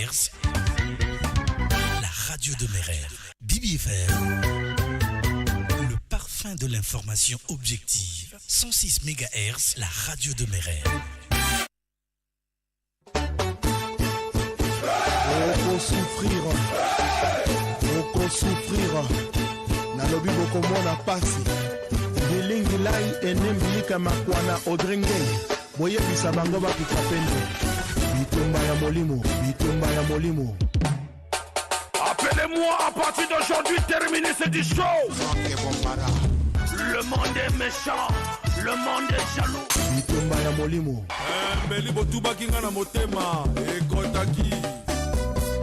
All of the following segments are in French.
MHz, la radio de mes rêves. Bibi FM, le parfum de l'information objective. 106 MHz, la radio de mes rêves. Souffrir nalobi bokomona pasi bilingi lai enembiyika makwana odrenge boyebisa bango bakita pende bitumba ya molimo. Appelez-moi à partir d'aujourd'hui, terminez cette show. Le monde est méchant, le monde est jaloux. Bitumba ya molimo mbeli botuba kinga na motema ekotaki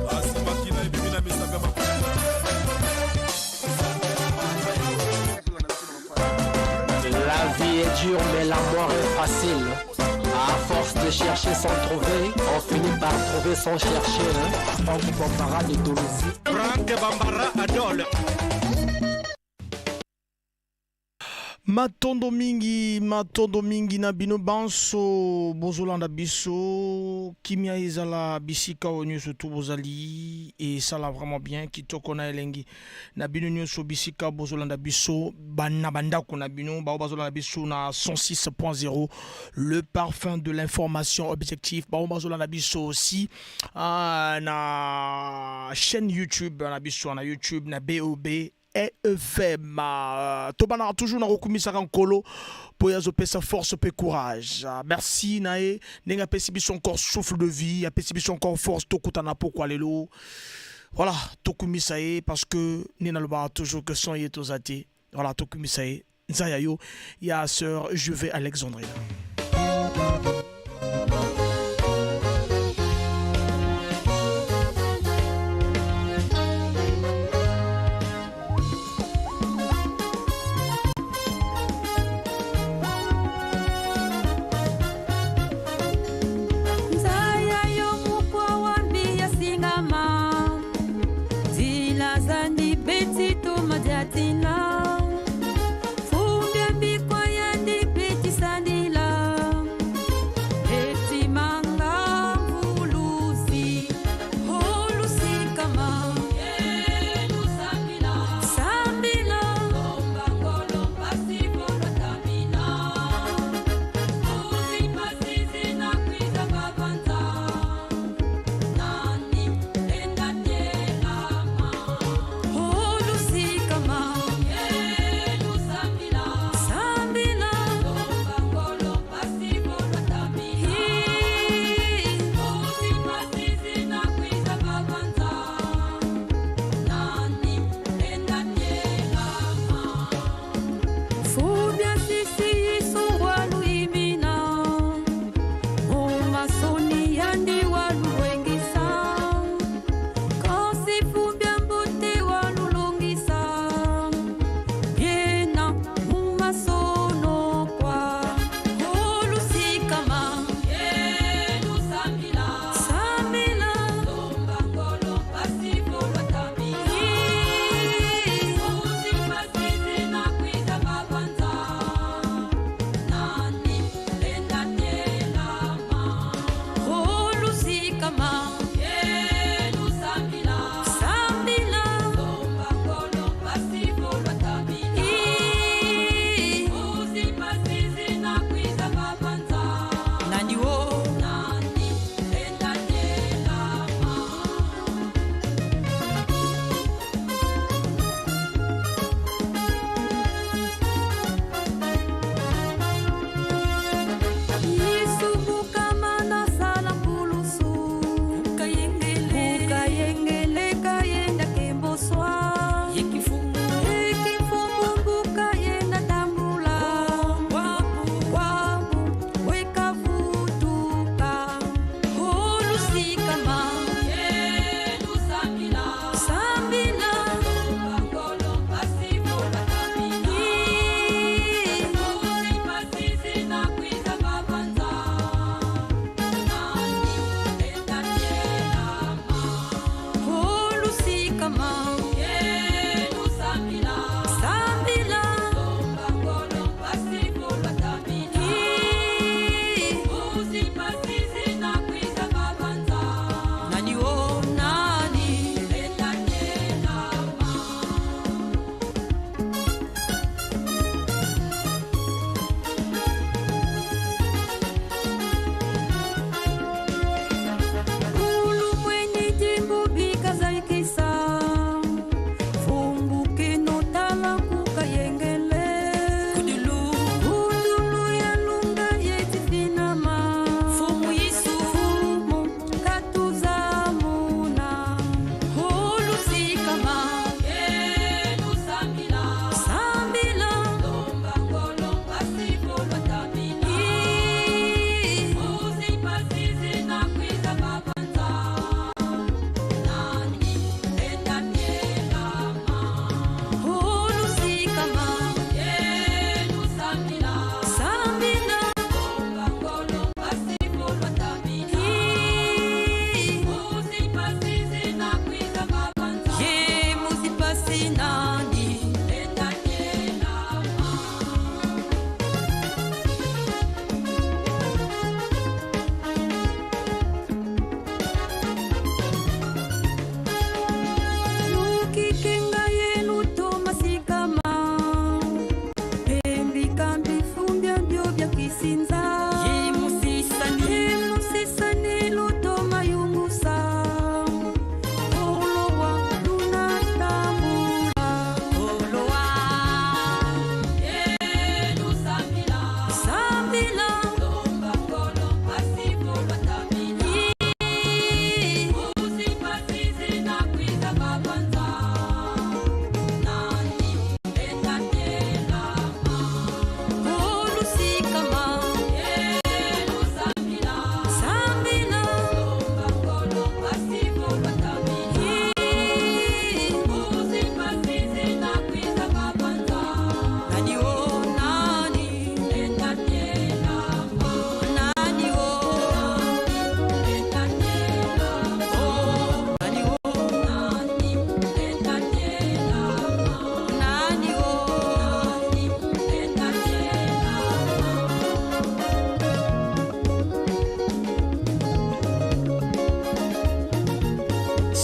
asimaki na ibibi na misanga makwana. La vie est dure mais la mort est facile. À force de chercher sans trouver, on finit par trouver sans chercher. Franck Bambara de Dolosi. Franck Bambara Adol. Matondo mingi na bino banso bozolanda biso kimia ezala bisika onyo surtout bozali et ça l'a vraiment bien kitoko na elengi na bino nyonso bisika bozolanda biso bana bandako na bino ba bazolanda biso na 106.0 le parfum de l'information objectif ba bazolanda biso aussi na chaîne YouTube na biso na YouTube na BOB FM tobana toujours na rokumisaka nkolo po yazo pesa force pe courage. Merci nae nenga pesi biso encore souffle de vie, a pesi biso encore force tokutana pokwa lelo. Voilà, tokumisae parce que nina loba toujours que son yetozate. Voilà, tokumisae nzayayo ya sœur Juve Alexandrine. Funde biko ya di peti sandila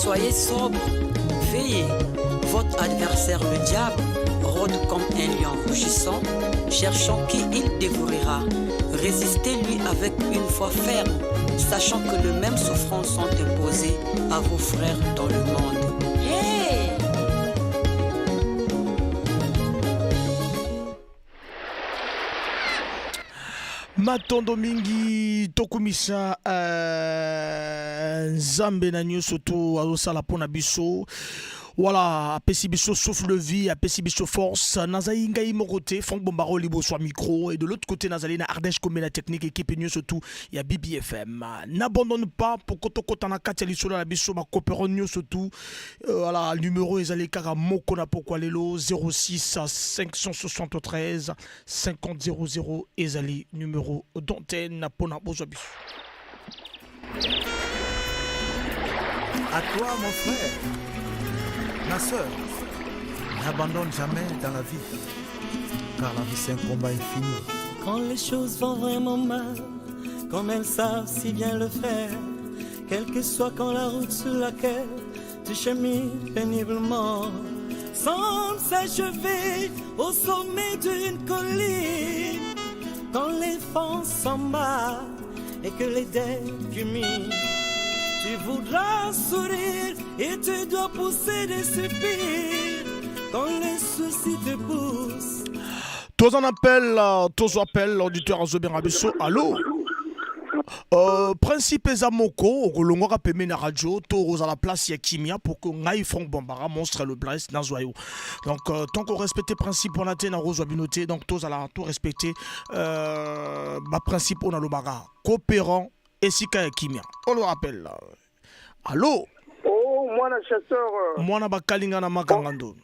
Soyez sobre, veillez. Votre adversaire, le diable, rôde comme un lion rugissant, cherchant qui il dévorera. Résistez-lui avec une foi ferme, sachant que les mêmes souffrances sont imposées à vos frères dans le monde. Hey! Matondo mingi tokumisa nzambe na nyonso to azosala mpona biso. Voilà, apesi biso souffle de vie, apesi biso force. Nazali ngai moko te, Franck Bombaro libo soit micro. Et de l'autre côté, Nazali na Ardèche comme la technique équipe et surtout, il y a BBFM. N'abandonne pas pour koto kota na kati ali solo la biso ma coopéron surtout. Voilà, numéro ezali kaka moko na pokwa lelo 06 573 50 00 ezali numéro d'antenne na pona bozo biso. À toi mon frère. Ma soeur, n'abandonne jamais dans la vie, car la vie c'est un combat infini. Quand les choses vont vraiment mal, comme elles savent si bien le faire, quel que soit quand la route sur laquelle tu chemines péniblement, semble s'achever au sommet d'une colline. Quand les vents s'embarquent et que les dés culminent, tu voudras sourire et tu dois pousser des soupirs quand les soucis te poussent. Tous en appel, l'auditeur Azobé Rabisso. Allô? Principe Zamoko, Rolongora Peme na radio, Toros à la place Yakimia pour que Ngaï Franck Bombara monstre le Blaise Nazoyo. Donc, tant qu'on respecte principe, on a été dans Rose Wabinoté, donc tous à la tout respecter, principe on a le baga. Coopérant. Et Sika Yakimia. On le rappelle. Allô? Oh, moi, le chasseur. Moi, na bakalinga na makangando.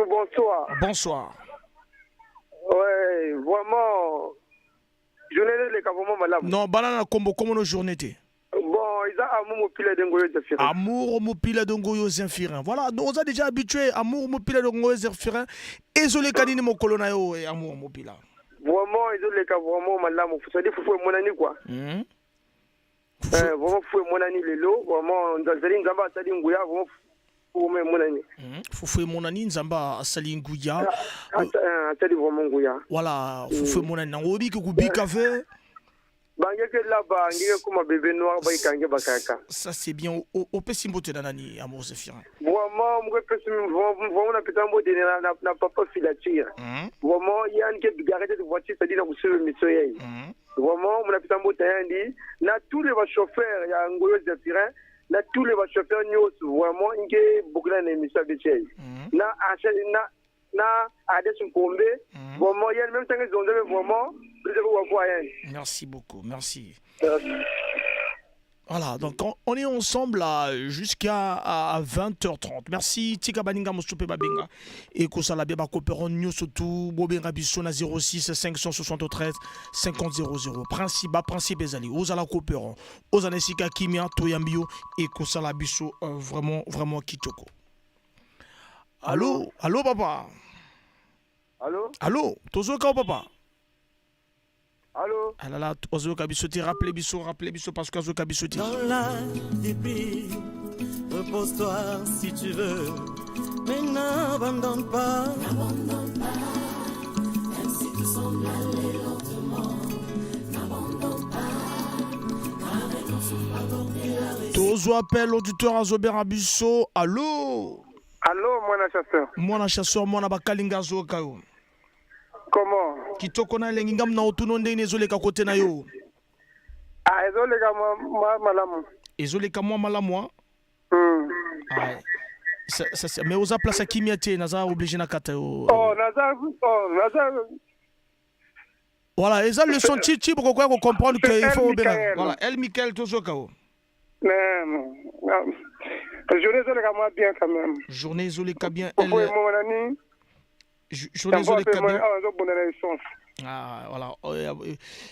Bonsoir. Bonsoir. Ouais, vraiment. Je n'ai les vraiment malade. Non, banana combo, comment nos journées étaient? Bon, ils ont amour au pile d'Engoyo Zephirin. Amour au pile d'Engoyo Zephirin. Voilà, nous on a déjà habitué. Amour au pile d'Engoyo Zephirin. Et sur les canines, mon colonayo et amour au pile. Vraiment, ils ont les cas vraiment malade. Ça dit, il faut mon année quoi. Vraiment fou mon ami lelo vraiment ndazali nzamba asali nguya vraiment fou mon ami fou mon ami nzamba asali nguya asali vraiment nguya voilà fou mon ami ngobi que kubika ve bangeke là-bas ngeke kuma bébé noir ba ikange bakaka ça c'est bien au pesimbote nanani amour Zephirin vraiment mwe pesim vraiment na pitambo de na papa filature vraiment yann ke bigarete de voiture c'est dit na kuselo mission yai vraiment mon habitant Botayandi na tous les chauffeurs ya Ngoyo Zephirin na tous les chauffeurs news vraiment inge beaucoup na émission de na Adesun Kombe vraiment il y a même 5 secondes vraiment merci beaucoup merci. Voilà, donc on est ensemble jusqu'à 20h30. Merci Tika Baninga Mostope Babinga et Kosala Beba Coperon News surtout Bobenga Bissona 06 573 50 00. Principe Ezali, Ozala Coperon, Ozanesika Kimia Toyambio et Kosala Bisso vraiment Kitoko. Allô papa. Allô, Tozoka papa. Allô? Ah là là, Ozoka Bissoti, rappelez Bisso parce que Ozoka Bissoti. Dans la débris, repose-toi si tu veux, mais n'abandonne pas. Même si tout semble aller lentement, n'abandonne pas, car elle ne souffre pas donc il a réussi. Tozo appelle l'auditeur Azobé Bisso. Allô? Allô, moi na chasseur, moi na bakalinga Zoka. Comment? Kitoko na lengingam na otuno ndenge ezoleka kote na yo. Ah, ezoleka malamu. Ezoleka moi malamu. Ah. Ça mais oza place à kimia te naza obligé na kata yo. Naza. Voilà, eza le son chichi pour quoi comprendre que il faut bien. Voilà, El Michael Tozoka. Non. Journée ezoleka moi bien quand même. Journée ezoleka bien. Journée ezoleka bien. Ah voilà.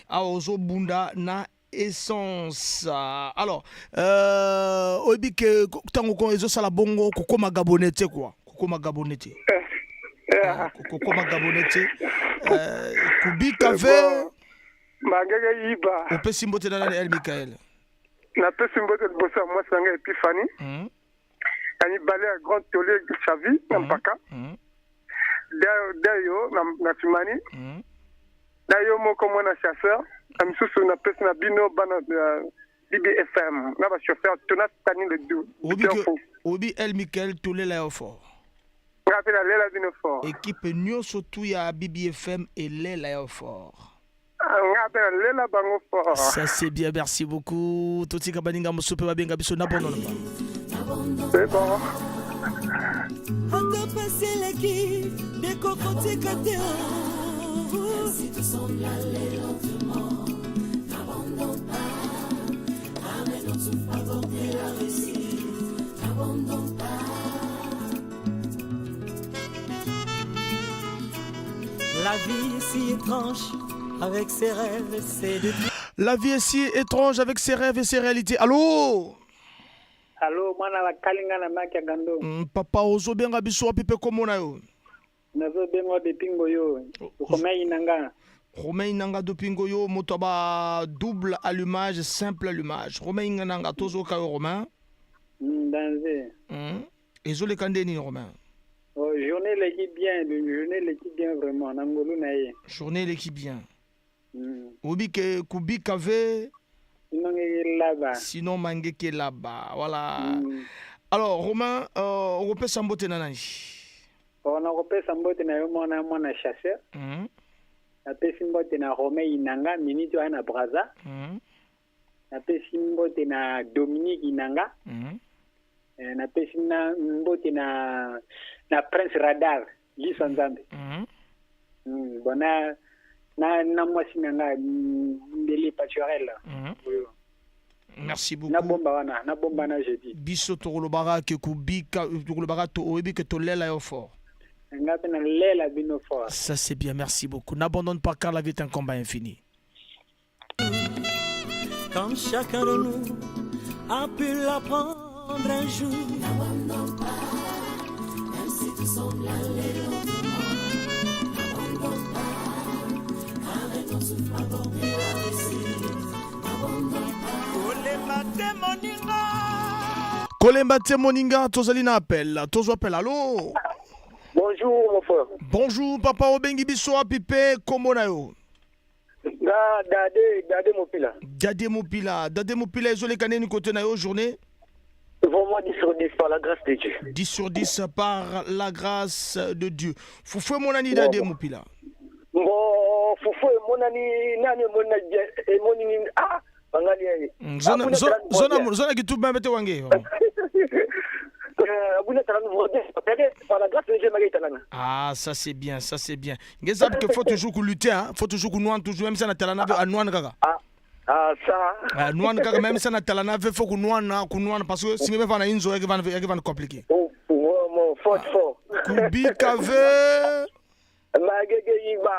Ozo bunda na essence. Alors, obi ke tango ko ezo sala bongo kokoma gabonete quoi. Kokoma gabonete. Kokoma gabonete. Kubika ve. Mangege yiba. Opesi mbote na El Michael. Na pesi mbote bossa moi sanga Epiphanie. Ani balé à grand tolé Chavi, Nampaka. D'ailleurs, na Fimani. D'ailleurs, moi, comme un chasseur, je suis un personne bino bana BBFM. Là, je chauffeur, tu n'as pas ni le deux. Obi El Michael Toulé l'aéroport. Équipe Nyo surtout ya BBFM et l'aéroport. Ça c'est bien, merci beaucoup. Toti Kabaninga Mosope Babenga Biso Nabono. C'est bon. Si tu sembles aller lentement, n'abandonne pas. Ramène en souffle aborder la réussite, n'abandonne pas. La vie est si étrange avec ses rêves et ses défis. La vie est si étrange avec ses rêves et ses réalités. Allô? Allô, mwana la kalinga na maki gando. Papa ozo benga biso pipe komona yo. Nazo benga de pingo yo. Romain Inanga. Romain Inanga de pingo yo motoba double allumage, simple allumage. Romain Inanga tozo ka Romain. Danze. Ezo le kandeni Romain. Oh, journée l'équipe bien vraiment nangolu na ye. Journée l'équipe bien. Obi ke kubi kave sinon mangeke là-bas. Voilà. Alors Romain, on peut s'emboter nanani. On peut s'emboter na yo mona chasseur. Na pe simbote na Romain Inanga minute ana Braza. Na pe simbote na Dominique Inanga. Na pe simbote na Prince Radar Lisanzambe. Bona na mwasi nanga ndeli paturel. Merci beaucoup. Na bomba na jeudi. Biso tolobara ke kubika tolobara to obi ke tolela yo fort. Ngapé na lela bino fort. Ça c'est bien, merci beaucoup. N'abandonne pas car la vie est un combat infini. Comme chacun de nous a pu l'apprendre un jour. N'abandonne pas, même si tu sembles aller lentement. N'abandonne pas, arrête ton souffle aborder la réussite. N'abandonne pas. Kolemba Moninga, Tozalina appelle. Tozo appelle, allô? Bonjour mon frère. Bonjour papa Obengi Biso Apipe, comment yo? Dade Mopila. Dade Mopila, ils ont les canets côté na yo journée? Vraiment 10 sur 10 par la grâce de Dieu. 10 sur 10 par la grâce de Dieu. Foufou mon ani Dade Mopila. Bon, Foufou mon ani nani mon ani ah bangani. Zona qui tout bête wange. Ah, ça c'est bien, ça c'est bien. Il faut toujours lutter, hein? Faut toujours qu'on toujours même ça na talana à noan gaga. Ah ça. Noan gaga même ça na talana faut qu'on noan parce que si même va na inzo il va compliqué. Oh mon fort. Kubi kave. Mangeke iba.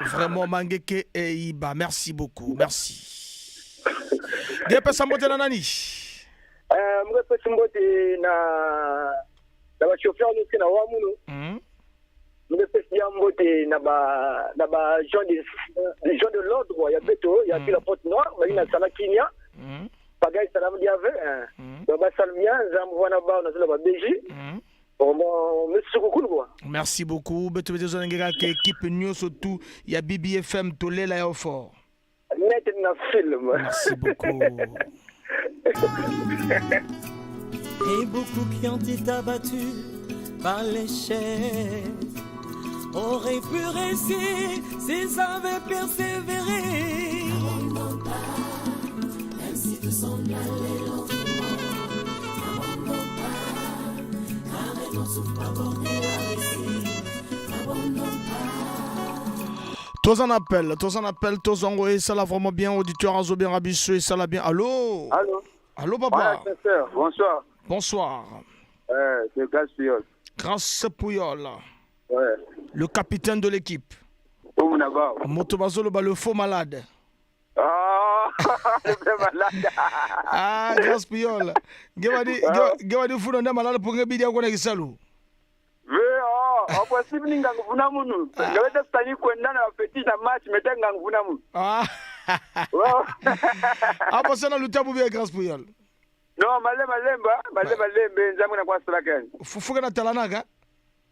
Vraiment mangeke e iba. Merci beaucoup, merci. Gepe sambote na nani? Mwe pesi mbote na chauffeur nous na wamuno. Mwe pesi mbote na ba gens de l'ordre ya beto ya la porte noire mais na sala kinya. Bagay salam diave. Ba salmia zamwana ba na sala ba beji. Merci beaucoup. Beto beto zonengeka ke équipe Nyo surtout ya BBFM Tolé l'aéroport. Merci beaucoup. Et beaucoup qui ont été abattus par l'échec auraient pu réussir s'ils avaient persévéré. N'abandonne pas, même si tu sembles aller lentement. N'abandonne pas, arrête ton souffle aborder la réussite. N'abandonne pas. Tous en appel, tous en envoyé, ça l'a vraiment bien, auditeur Azo bien Rabichou, ça l'a bien. Allô? Allô, papa? Bonsoir. Bonsoir. C'est Grâce Pouyol. Grâce Pouyol. Ouais. Le capitaine de l'équipe. Motobazolo, le faux malade. Ah, le faux malade. Ah, Grâce Pouyol. Gawadi Fouronda malade pour un bidon qu'on a salou. Possible ninga nguvuna munu ngaweza stani kwenda na petit na match metenga nguvuna munu hapo sana lutabu bia Grâce Pouyol Non, malembe nzamwe na kwa slakani. Fufuka na talanaka?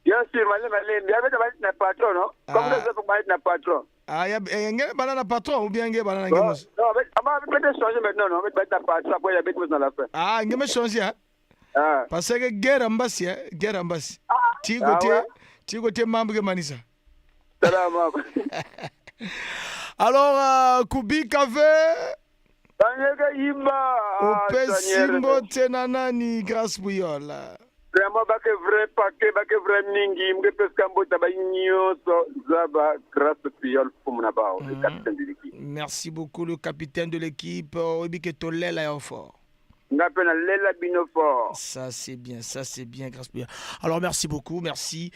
Bien sûr, malembe. Yabeta bali na patron, no? Comme ça faut bali na patron. Ah, ngene bana na patron ou bien ngene bana ngemo? Non, ama peut changer maintenant, non? Bali na patron après yabeta vous dans la fin. Ah, ngeme changer hein? Ah. Parce que guerre mbasi hein, guerre mbasi. Tigo te mambre manisa. Salam. Alors, Kubi Kave Banyega Yimba. Opesimbo tenanani grâce bouyola. Vraiment bake vrai mingi mge peskambo tabanyo so zaba grâce bouyola fumna bao le capitaine de l'équipe. Merci beaucoup le capitaine de l'équipe Obike Tolela Yofort. Ngapena Lela Binofort. Ça c'est bien grâce bouyola. Alors merci beaucoup, merci.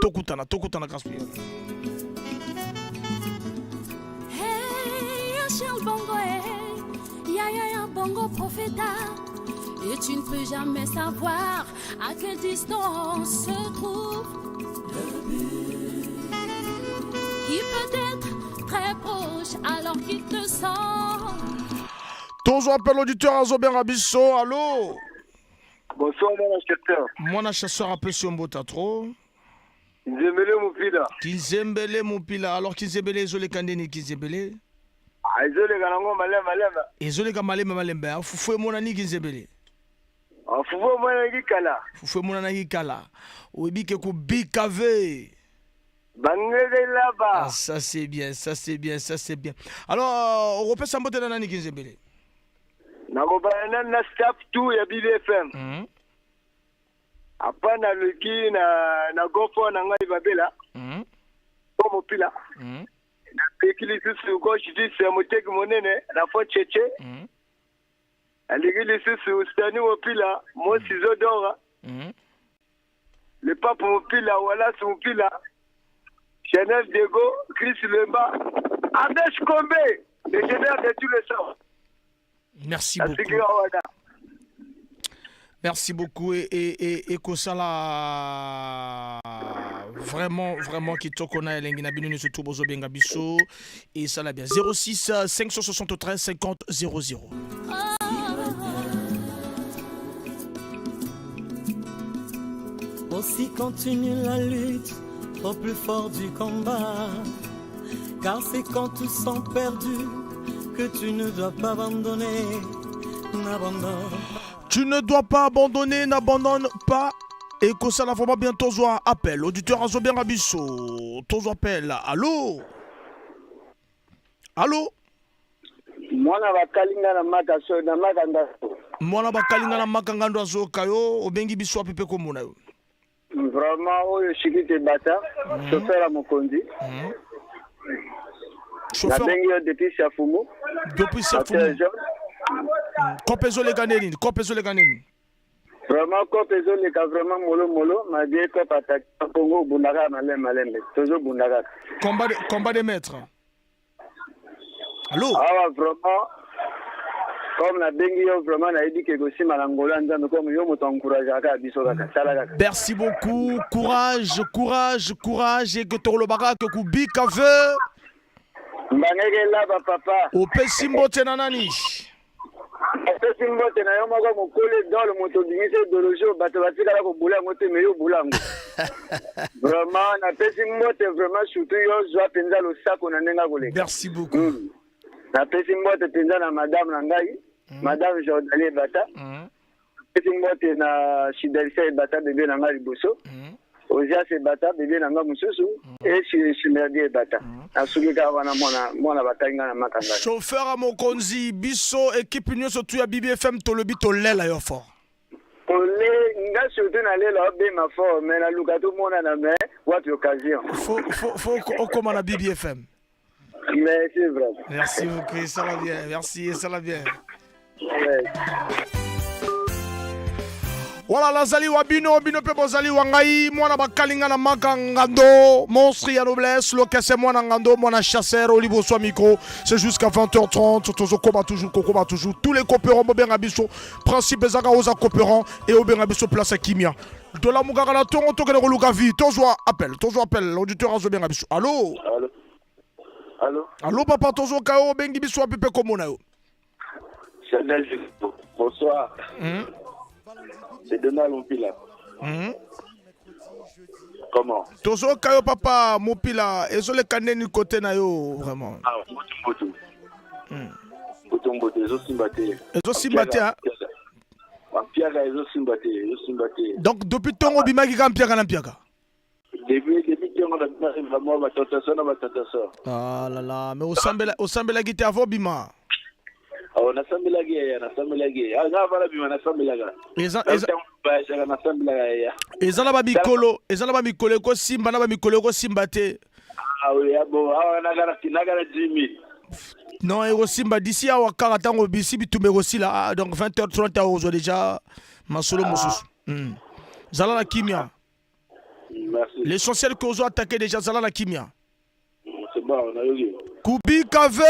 Tokutana grâce bouyola. Bongo Profeta, et tu ne peux jamais savoir à quelle distance se trouve le but. Il peut être très proche alors qu'il te sent. Toujours appel auditeur à Zoben Rabisso, allô? Bonsoir mon chasseur. Mon chasseur appelle sur Mbota trop. Kinzembele Moupila. Kinzembele Moupila, alors Kinzembele Zole Kandeni Kinzembele. Ezole kanango malemba. Ezole ka malemba. Fufu mona ni Kinzembele. Fufu mona ni kala. Fufu mona na kala. Obike ku bikave. Bangere là-bas. Ah, ça c'est bien. Alors, on repère Sambote na nani Kinzembele. Nakobana na staff tout ya BFM. Apana leki na gofo na ngai babela. Como pila. Na pekili susu ko jidisi moteki monene na fo cheche. Aligili susu stani mopila mo sizo dora. Le pape mopila wala mopila. Chanel Dego, Chris Lemba, Adesh Kombe, le général de tous les sorts. Merci beaucoup. Merci beaucoup et Kosala vraiment qui tokona elengina binuni surtout bozo benga biso et ça la bien 06 573 50 00. Aussi continue la lutte au plus fort du combat, car c'est quand tous sont perdus que tu ne dois pas abandonner. N'abandonne pas. Tu ne dois pas abandonner, n'abandonne pas. Et que ça la va bientôt soit appel. Auditeur à Zobien Rabisso. Tous appel. Allô? Allô? Mwana bakalinga na makaso na makandaso. Mwana bakalinga na makangando azo kayo obengi biso apepe komona yo. Vraiment oyo shikite bata. Chauffeur à Mokondi. Chauffeur. Nabengi yo depuis Safumu. Depuis Safumu. Kopezo le ganeni, Vraiment kopezo le ka vraiment molo ma die ko patak Congo bundaka malembe toujours bundaka. Combat de maître. Allô? Ah vraiment comme la bengi yo vraiment na idi ke gosi malangola nzambe comme yo moto encourage aka biso kaka sala kaka. Merci beaucoup, courage et que tolobaka que kubika ve. Mbangeke là papa. Opesimbo tena nani? Simbote na yo moko mokole dans le moto bingise dolojo bato batikala ko bula ngote meyo bulango. Vraiment na pesi mbote vraiment surtout yo zwa penza lo sako na nenga koleka. Merci beaucoup. Na pesi mbote penza na madame na ngai, madame Jordalie Bata. Pesi mbote na Chidalisa Bata bébé na ngai liboso. Ozia se Bata bébé na ngai mususu et Chimerdie Bata. Asukika wana mwana batainga na makanga. Chauffeur à Mokonzi biso équipe union surtout ya BBFM tolobi tolela yo fort. Ole nga surtout na lela be ma fort mais na luka tout mona na mais what occasion. Faut comment na BBFM. Mais c'est vrai. Merci beaucoup, ça va bien. Merci, ça va bien. Ouais. Voilà lazali wa bino pe bozali wa ngai mwana bakalinga na makangando monstre ya noblesse lokese mwana ngando mwana chasseur au libo soit micro c'est jusqu'à 20h30 tozo combat toujours tous les coopérants bobenga biso principe ezaka oza coopérants et obenga biso place à kimia de la mugaka na tongo tokene ko luka vie tozo appel auditeur azo benga biso allô papa tozo ka o bengi biso apepe komona yo Chanel Bonsoir. C'est Donald Moupila. Comment? Tozo kayo papa Moupila, et sur le canne côté na yo vraiment. Ah, Mboto, ezo simbate. Ezo simbate hein. Piaga ezo simbate. Donc depuis tongo bimaki kam piaga na piaga. Depuis tongo na vraiment batataso. Ah là là, mais au sambela gite avant bima. Oh, nasambela ge. Ah, na vala bima nasambela ga. Ezala ba mikolo ko simba na ba mikolo ko simbate. Ah oui, bon, nagara 10 000. Non, et aussi, d'ici à Wakara, tango bisi bitumbe aussi là, donc 20h30 aujourd'hui déjà, ma solo moussous. Zala la kimia. Merci. L'essentiel que vous attaqué déjà, Zala la kimia. C'est bon, on a eu. Kubi Kave.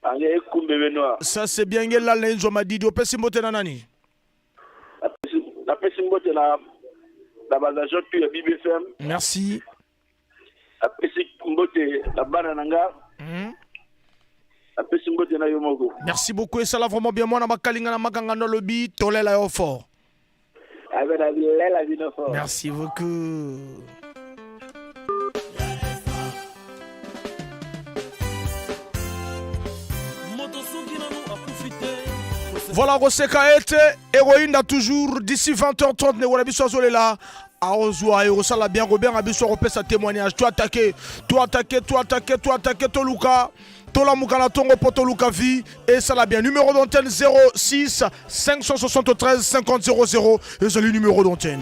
Allez, Kumbe Benoît. Ça c'est bien, il y a là, l'enzo m'a dit, au Pessimbote Nanani. La Pessimbote là, la base à Jotu, la BBFM. Merci. La Pessimbote, la Banananga. Merci beaucoup et ça là vraiment bien. Moi, na makalinga na makanga no lobby, tolé la fort. Merci beaucoup. Voilà, Roseka était héroïne a toujours d'ici 20h30 ne wala biso là. Aozwa et Rosala bien Robert Abiso repère sa témoignage. Toi attaqué, Toluka. Tola Mukana Tongo Potoluka vie et ça l'a bien. Numéro d'antenne 06 573 50 00 et c'est le numéro d'antenne.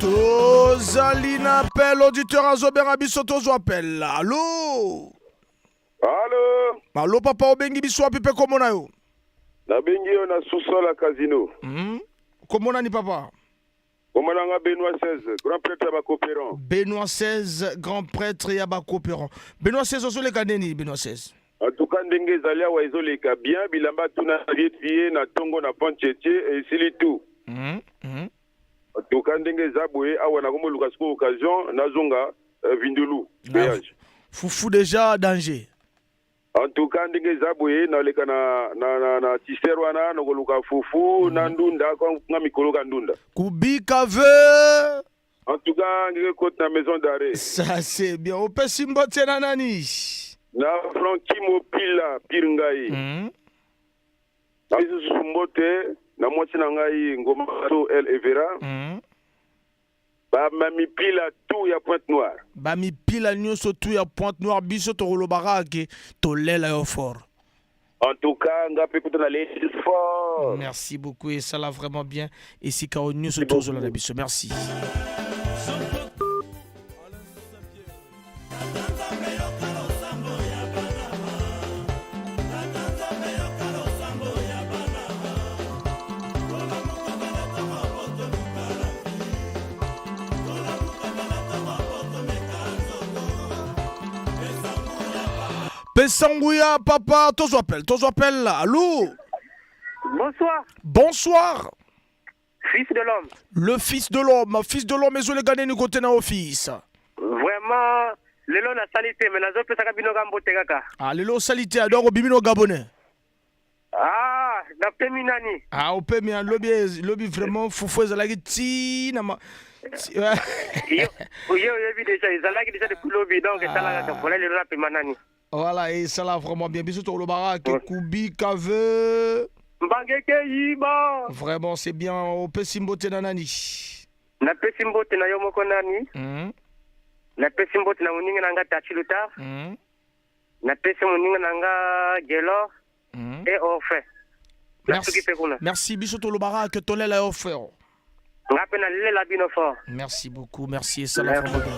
Tozalina appelle auditeur à Zobera Bisotozo appelle. Allô? Allô papa Obengi Biso apipe comment na yo? Na bengi yo na sous-sol à casino. Comment na ni papa? Omananga Benoît 16, grand prêtre à Bakopéran. Benoît 16, grand prêtre à Bakopéran. Benoît 16, on se le caneni, Benoît 16. En tout cas, ndenge zalia wa izoleka bien, bilamba tuna vietvier na tongo na pancheche et c'est tout. En tout cas, ndenge zaboué, awa na komo lukasko occasion, nazonga Vindulu, voyage. Foufou déjà danger. En tout cas, ndenge zaboué, na leka na tiserwana, na koluka fufu, na ndunda, kwa mikolo ka ndunda. Kubika ve. En tout cas, ndenge kote na maison d'arrêt. Ça c'est bien. On peut simboter na nani. Na Francky Mopila, Piringai. Na isu sumbote, na mwati na ngai ngoma to El Evera. Ba mami pila tout ya Pointe Noire. Ba mi pila nyonso tout ya Pointe Noire biso to rolobara ke to lela yo fort. En tout cas, nga pe kuta na les fort. Merci beaucoup et ça l'a vraiment bien et si ka nyonso to zo la biso. Merci. Pesangouya, papa, tous appelle, allô? Bonsoir. Bonsoir. Fils de l'homme. Le fils de l'homme, et je le gagne du côté na office. Vraiment, lelo na salité, mais nazo pesa kabino gambo tegaka. Ah, lelo salité, donc bimino gabonais. Ah, na pemi nani. Ah, au pemi, lobby vraiment foufou, zalagi ti, na ma. Yo, déjà, zalagi déjà depuis lobby, donc ça la voilà le rap manani. Voilà, et ça l'a vraiment bien. Bisous, le barak, Kubi, Kave. Mbangeke Yiba. Vraiment, c'est bien. Au Pessimbote Nanani. Na Pessimbote na Yomoko Nani. Na Pessimbote na Muninga Nanga Tachiluta. Na Pessimbote Nanga Gelo. Et Ofe. Merci, bisous, le barak, Tolel a offert. Merci beaucoup, merci. Et ça l'a vraiment bien.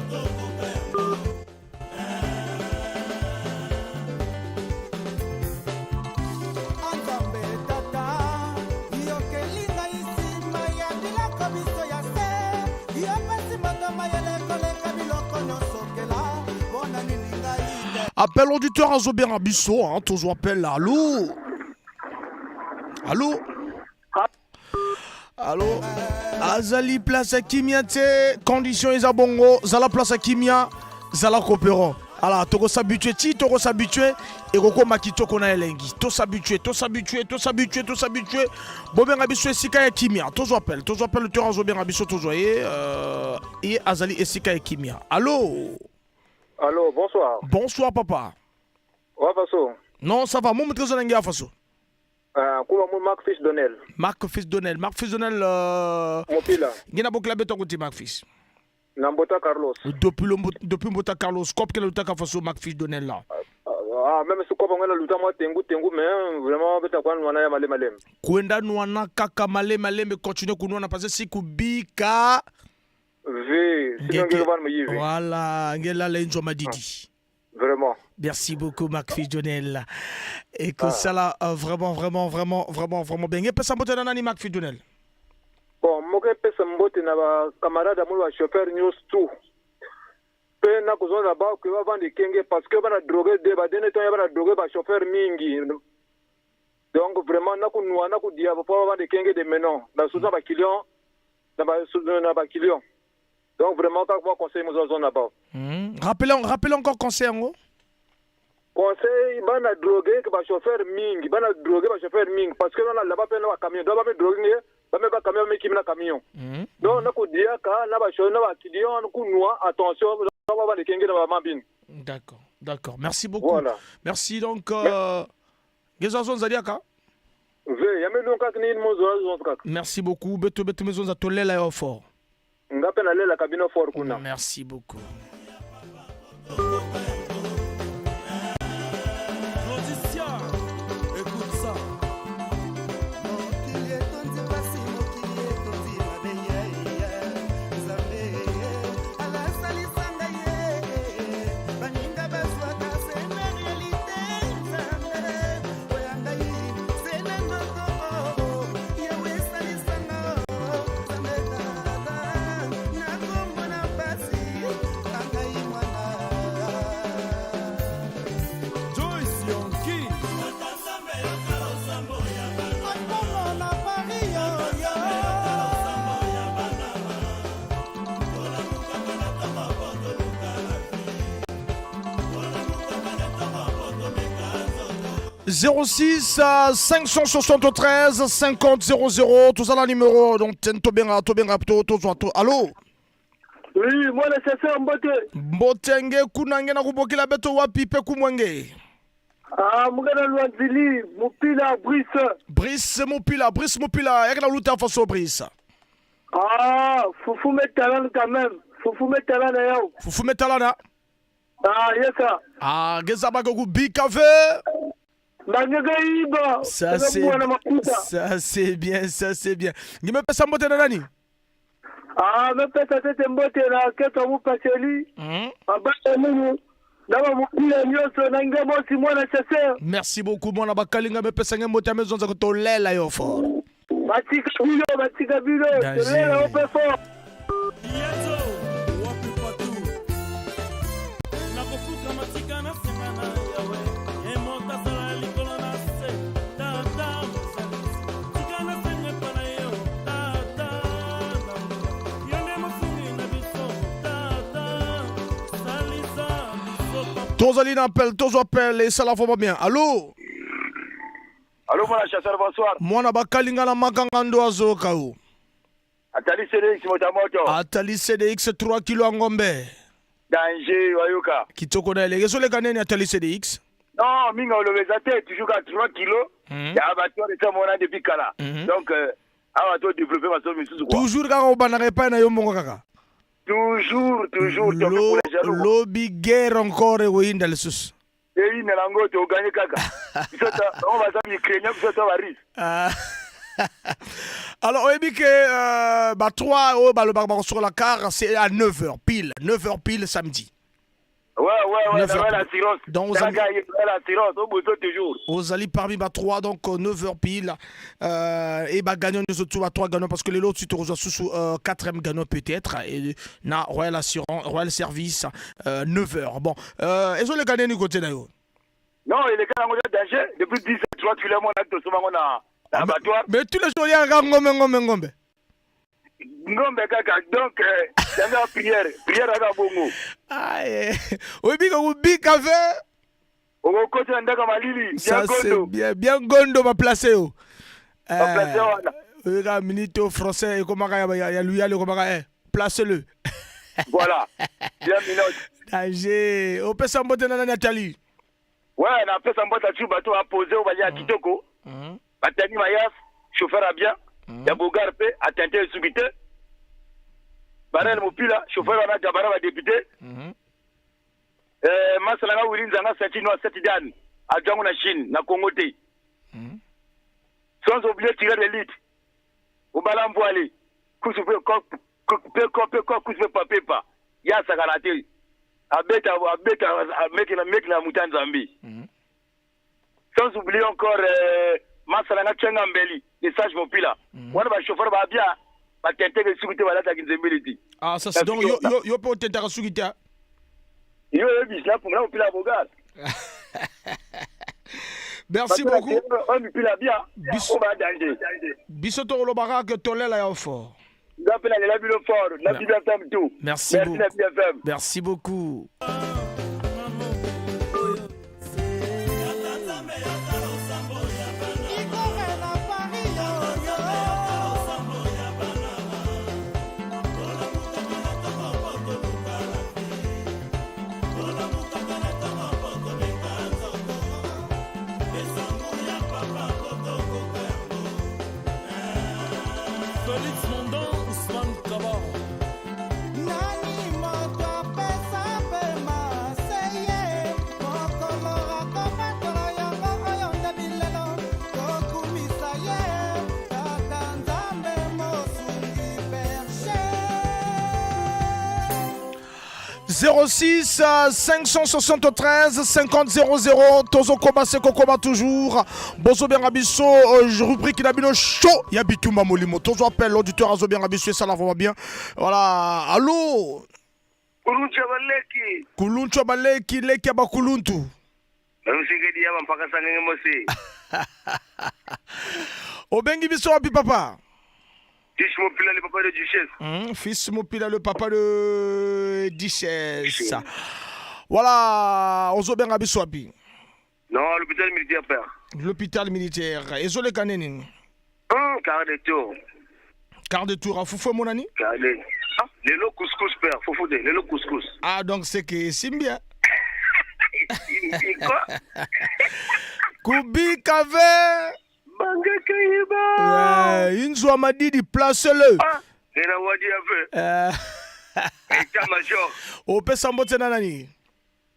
Appel auditeur à Zobera Bisso, hein, toujours appel. Allô? Allô? Allô? Azali place à Kimia, condition is à Bongo, Zala place à Kimia, Zala Copéron. Alors, toko s'habituer, toko s'habituer, et roko makitoko na elengi. To s'habituer. Boben rabiso esika ya kimia. Tozo appelle le terrain bien rabiso tozo et azali esika ya kimia. Allô? Allô, bonsoir. Bonsoir, papa. Ouais, façon. Non, ça va. Moi, je suis très façon. Comment Marc Fils Donnel? Marc Fils Donnel. Mopila. Gina bokla beto kuti Marc Fils. Nambota Carlos. Depuis Mbota Carlos, cop que le taka façon Marc Fils Donnel là. Même si on a le temps tengu mais vraiment beta kwa nwana ya malem. Kwenda nwana kaka malem mais continue kunwana parce que si kubika. Voilà, ngela lenjo madidi. Vraiment. Merci beaucoup, Marc Fidjonel. Et que ça là, vraiment bien. Et puis ça m'a donné Marc Fidjonel. Bon, moi je pense que na camarade moi chauffeur news tout. Pe na kuzo na ba ku va vendre kenge parce que bana droguer de ba dene to ya bana droguer ba chauffeur mingi. Donc vraiment na ku nwa na ku dia ba vendre kenge de menon. Na souza ba client, na ba client. Donc vraiment quand moi conseil nous en là-bas. Rappelons encore conseil en haut. Conseil bana droguer que ba chauffeur mingi, bana droguer ba chauffeur mingi parce que là là-bas peine ba camion, doit ba droguer, ba me ba camion mais qui na camion. Donc na ko dia ka na ba chauffeur na ba client ku noa attention, on va les kenge na ba mabine. D'accord. Merci beaucoup. Voilà. Merci donc Gezazon Zadiaka. Merci beaucoup. Beto maison za tolela yo fort. Merci beaucoup. Écoute ça. « 06 573 50 00 tout ça la numéro donc Tobenga allô. Oui, moi le chasseur Mbotenge kunange na kubokila beto wapi pe kumwenge. Mugana Lwanzili Mupila Brice Mupila yaka na luta faso Brice. Foufou Metalan quand même. Foufou Metalan na yao. Foufou Metalan. Yes sir. Gezaba gogu bikave. Ça c'est bien. Ni me pesa mbote na nani? Me pesa tete mbote na keto mu paseli. Abata mungu. Dama mupila nyoso na ngemo si mwana chasseur. Merci beaucoup mwana bakalinga me pesa ngembote ya maison za kotolela yo fort. Batika bilo. Tolela ope fort. Tozali n'appelle, et ça la va bien. Allô? Allô, mon chasseur, bonsoir. Mwana bakalinga na makangando azoka u. Atali CDX motamoto. Atali CDX 3 kilo angombe. Danger, wayuka. Kitoko na elegezo le kaneni Atali CDX? Non, minga olobezate, toujours à 3 kilos. Ya abattoir de ça, mon depuis Kala. Donc, awa to développer ma somme sous quoi. Toujours quand on banare pas na yombongo kaka. Toujours. Lobby guerre encore et dans le sous. Et il n'a pas de gagner caca. On va s'amener craignant que ça va risque. Alors, on a dit que 3 le barbare sur la carte, c'est à 9h pile. 9h pile samedi. Ouais, l'assurance. Donc, l'assurance, au bout de toujours. Aux alliés parmi 3, donc 9h pile. Et gagnant nous autres 3 gagnants parce que les autres, tu te rejoins sous 4e gagnant peut-être. Et na Royal Assurance, Royal Service, 9h. Bon, est-ce que les gagnants du côté d'ailleurs? Non, il est quand même danger. Depuis 17 jours, tu l'as mon acte sur mon abattoir. Mais tous les jours, il y a un ngombe. ngombe kaka donc yanga prière aka bongo oyebi kokubika ve okokota ndaka malili ça c'est bien gondo baplace yo oyeka minute au français ekomaka ya luyali ekomaka place le voilà bien minute danger opesa mbote na nani atali ouais napesa mbote atu bato apose obalia kitoko batani mayaf chauffeur a bien ya bogar pe atente subite barel mopila chauffeur wana jabara ba député masalanga wilinzanga satino satidan ajangu na Chine na Congo te sans oublier tirer l'élite ubala mbwali kusupe kusupe papepa ya sakarate abeta meki na mutanzambi sans oublier encore masalanga chenga mbeli les sages mopila wana ba chauffeur ba bien ba tente ke sukute balata kinzembeliti ah ça c'est donc yo peut tenter sukita yo bisla pour la mopila bogar merci beaucoup on mopila bien on va danger bisoto lo baraka tolela ya fort d'appel la bilo fort la Bible FM tout merci beaucoup merci beaucoup. (06 573 50 00) Tozo Koba Seko Koba toujours. Bozo Bengabiso, rubrique Nabino Show. Yabituma Molimo. Tozo appelle l'auditeur Azo Bengabiso et ça la va bien. Voilà. Allô? Kuluncha Baleki. Kuluncha Baleki, Leki Abakuluntu. Msigedi yama mpaka sangenge mosi. Obengi Biso Abi Papa. Fils Mopila, le papa de Duchesse. Fils Mopila, le papa de Duchesse. Voilà, Ozo Benga Biswabi. Non, l'hôpital militaire, père. L'hôpital militaire. Et Zole Kanenini. Quart de tour. Quart de tour, à Foufou Monani? Les lots couscous, père. Foufou, les lots couscous. Ah, donc c'est que Simbia. Quoi? Kubi Kave. Inzo Madidi, place-le. Et la Wadi a fait. État-major. Ope Sambote Nanani.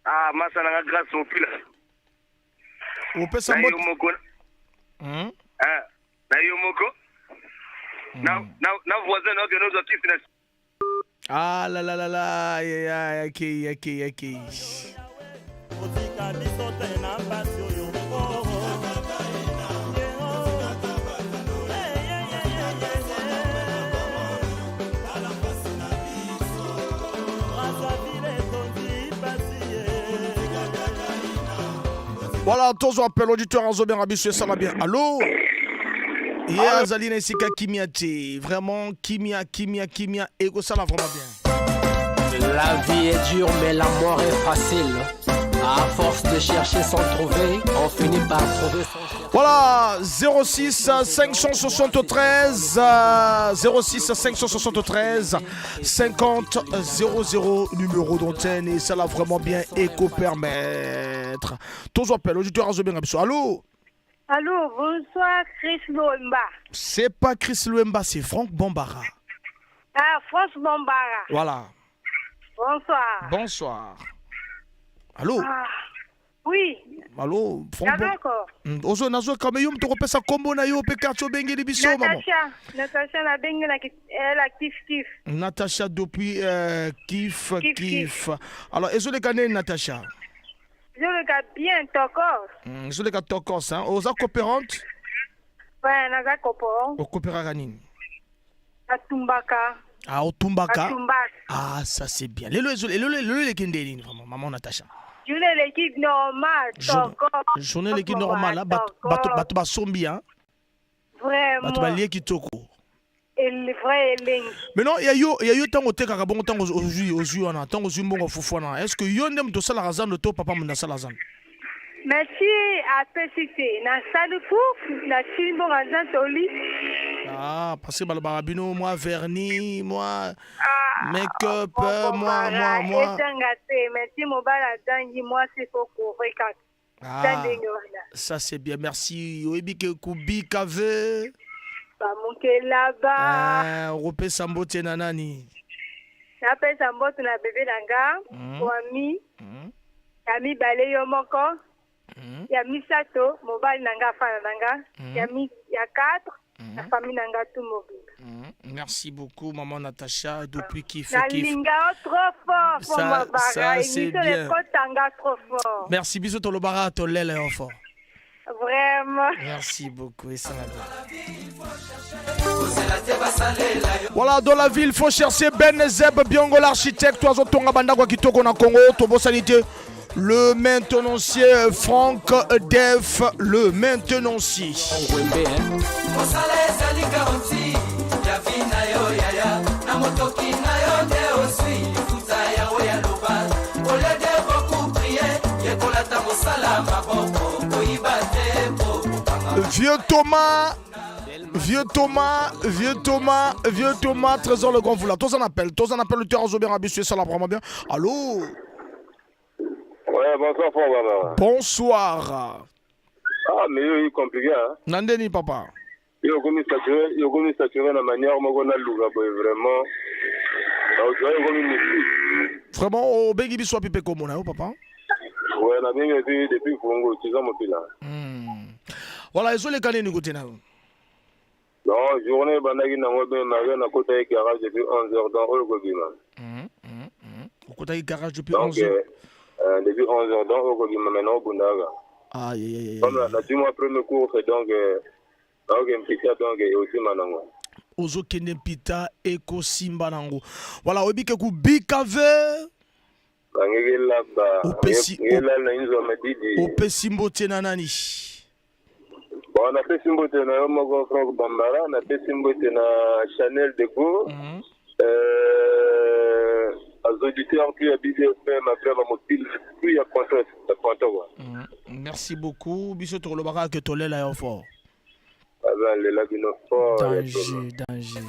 Ah, Masana grâce au pila. Ope Sambote. Nayomoko. Na voisin, nos actifs. Ah là là là là. Yaki. Voilà, tous appel auditeur Azo Bengabiso, ça va bien. Allô? Yeah, Zalina Sika Kimiati. Vraiment, Kimia, et ça va vraiment bien. La vie est dure, mais la mort est facile. À force de chercher sans trouver, on finit par trouver sans chercher. Voilà, 06 573 50 00 numéro d'antenne et ça l'a vraiment bien éco-permettre. Tous appels, auditeur Azo Bengabiso. Allô? Allô, bonsoir Chris Luemba. C'est pas Chris Luemba, c'est Franck Bombara. Ah, Franck Bombara. Voilà. Bonsoir. Allô? Oui. Allô, Franck Bombara. Ozo nazo kameyum to kopesa kombo na yo pe quartier bengi di biso maman. Natasha na bengi na la kif. Natasha depuis kif. Alors, est-ce que tu Natasha? Je le garde bien, Tokos. Je le garde Tokos, hein. Aux coopérantes? Ouais, naza coopérant. Au coopéraganine. À Tumbaka. Ah, au Tumbaka? Tumbaka. Ah, ça c'est bien. Le kindéline, vraiment, maman Natasha. Journée l'équipe normale, Tokos. Journée l'équipe normale, hein. Bato basombi, hein. Vraiment. Bato balie kitoko. vrai elengi. Mais non, il y a eu tant au teka bon tant aux wana tant aux mbongo fufwana. Est-ce que yo ndem to sala razan de to papa munda sala razan? Merci à PCC. Na salle fou, na chimbo razan toli. Ah, parce que balabino moi vernis, moi make-up, moi. Merci mobile dangi moi c'est pour couvrir kat. Ah, ça c'est bien, merci. Oebike kubi kave. Ba monke là-bas. Ah, Rope Sambote nanani. Na pe Sambote na bébé nanga, Wami. Yami bale yo moko. Yami sato, mobile nanga fana nanga. Yami ya 4, la famille nanga tout mobile. Merci beaucoup maman Natacha depuis qui fait kiff. Linga trop fort pour ça c'est bien. Trop fort. Merci bisous to lobara to lele fort. Vraiment. Merci beaucoup et ça va bien. Voilà, dans la ville, il faut chercher Ben Zeb Biongo l'architecte, Oiseau Tonga Bandagwa Kitoko na Congo, Tobo Sanité, le maintenancier Franck Def, le maintenancier. Vieux Thomas, Trésor le grand foulard. Tous en appel le terrain Zobé Rabissu, ça la prend bien. Allô? Ouais, bonsoir, Fort. Bonsoir. Ah, mais il est compliqué, hein? Nandeni, papa. Il est saturé de la manière dont on a le vraiment. Vraiment, au Bégi soit pipé comme on a, papa? Ouais, on a bien vu depuis Congo, tu sais, mon fils là. Voilà, ils sont les canets nous côté là. Non, journée, bandagi na ngobe marie na kota yi garage depuis 11h dans Olgobima. Kota yi garage depuis 11h. Depuis 11h dans Olgobima maintenant Bundaga. Aïe. Comme la du mois premier cours donc Mpita donc et aussi manango. Ozo kende Mpita eko simba nango. Voilà, obike ku bikave. Bangela ba. Ngela na inzo madidi. Opesi mbote na nani? Bon, on a fait Simbote na Yomogo Franck Bambara, on a fait Simbote na Chanel de Go. Les auditeurs qui habitent FM après ma motile, puis il y a Pointo. Merci beaucoup. Bissot Rolobara que Tolé là est fort. Ah ben, les lagino fort. Danger.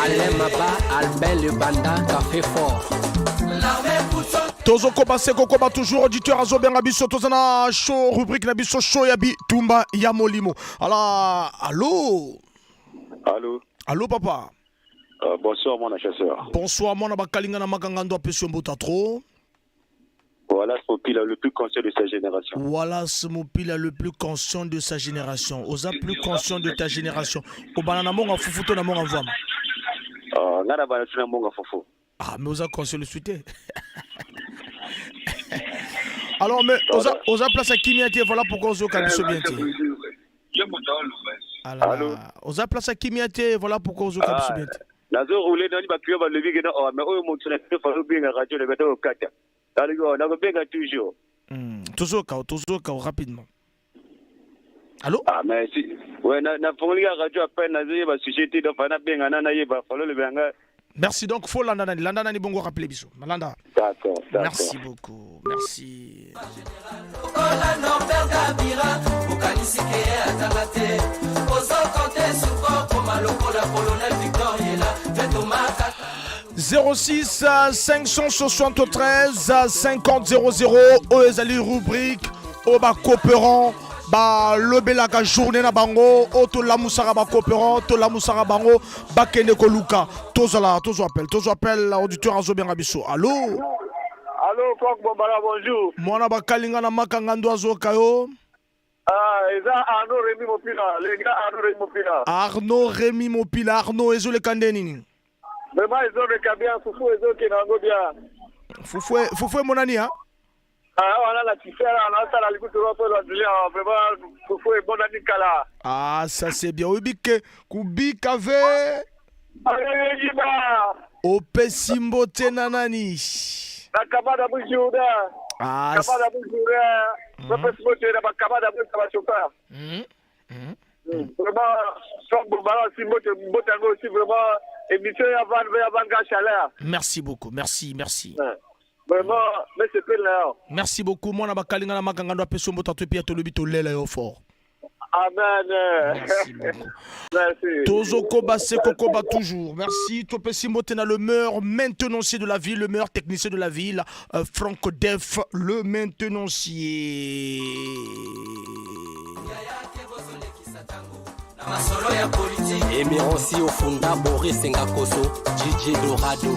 Alain Maba, Albert Le Banda, Café Fort. Tozo Koba Seko Koba toujours auditeur Azoben Abisso Tozana show rubrique Nabisso show Yabi Tumba Yamolimo. Alors Allô papa. Bonsoir mon chasseur. Bonsoir mon abakalinga na makangando apesio mbota trop. Voilà Smopila le plus conscient de sa génération. Voilà Smopila le plus conscient de sa génération. Oza plus conscient de ta génération. Obanana monga fufuto na monga vama. Ngana bana tuna monga fufu. Ah mais oza conscient le suite. Alors mais oza place à Kimiate voilà pourquoi ozo kabiso bien té. Allô. Oza place à Kimiate voilà pourquoi ozo kabiso bien té. Nazo rouler dans les bakuyo ba levi gena mais oyo motu na fa bien radio le beto kata. Aligo na benga toujours. Tozoka rapidement. Allô? Ah mais si ouais na fongoli radio à peine nazo ba société do fa na benga na yeba falo le benga. Merci donc faut landa nani bongo rappeler biso. Malanda. D'accord. Merci beaucoup. Merci. 06 573 50 00 ezali rubrique oba coopérant ba lobelaka journée na bango oto la musara ba coopérant to la musara bango bakene koluka tozo appel auditeur azobenga biso. Allô Franck Bombara, bonjour. Mwana bakalinga na makanga ndo azoka yo. Eza Arnaud Rémi Mopila, les gars Arnaud Rémi Mopila, Arnaud ezo le kandeni. Vraiment ezo le kabia fufu ezo kenango bien. Fufu monani hein? On a la tifera, on a ça la likutu ropo la dulia, vraiment fufu e bonani kala. Ah ça c'est bien. Obike kubi kave. Opesi mbote na nani? Nakabada bujuda. Kabada bujuda. Opesi mbote na bakabada bujuda chauffeur. Vraiment, sans Bombara, si mbote ngo aussi vraiment émission avant chaleur. Merci beaucoup, merci. Vraiment, mais c'est pas là. Merci beaucoup. Moi na bakalinga na makangando apeso mbote to pia to lobi to lela yo fort. Amen. Merci beaucoup. Merci. Tozo Koba Seko Koba toujours. Merci. Topesi Motena, le meilleur maintenancier de la ville, le meilleur technicien de la ville. Franck Def, le maintenancier. Emiransi Ofunda, Boris Ngakoso, DJ Dorado.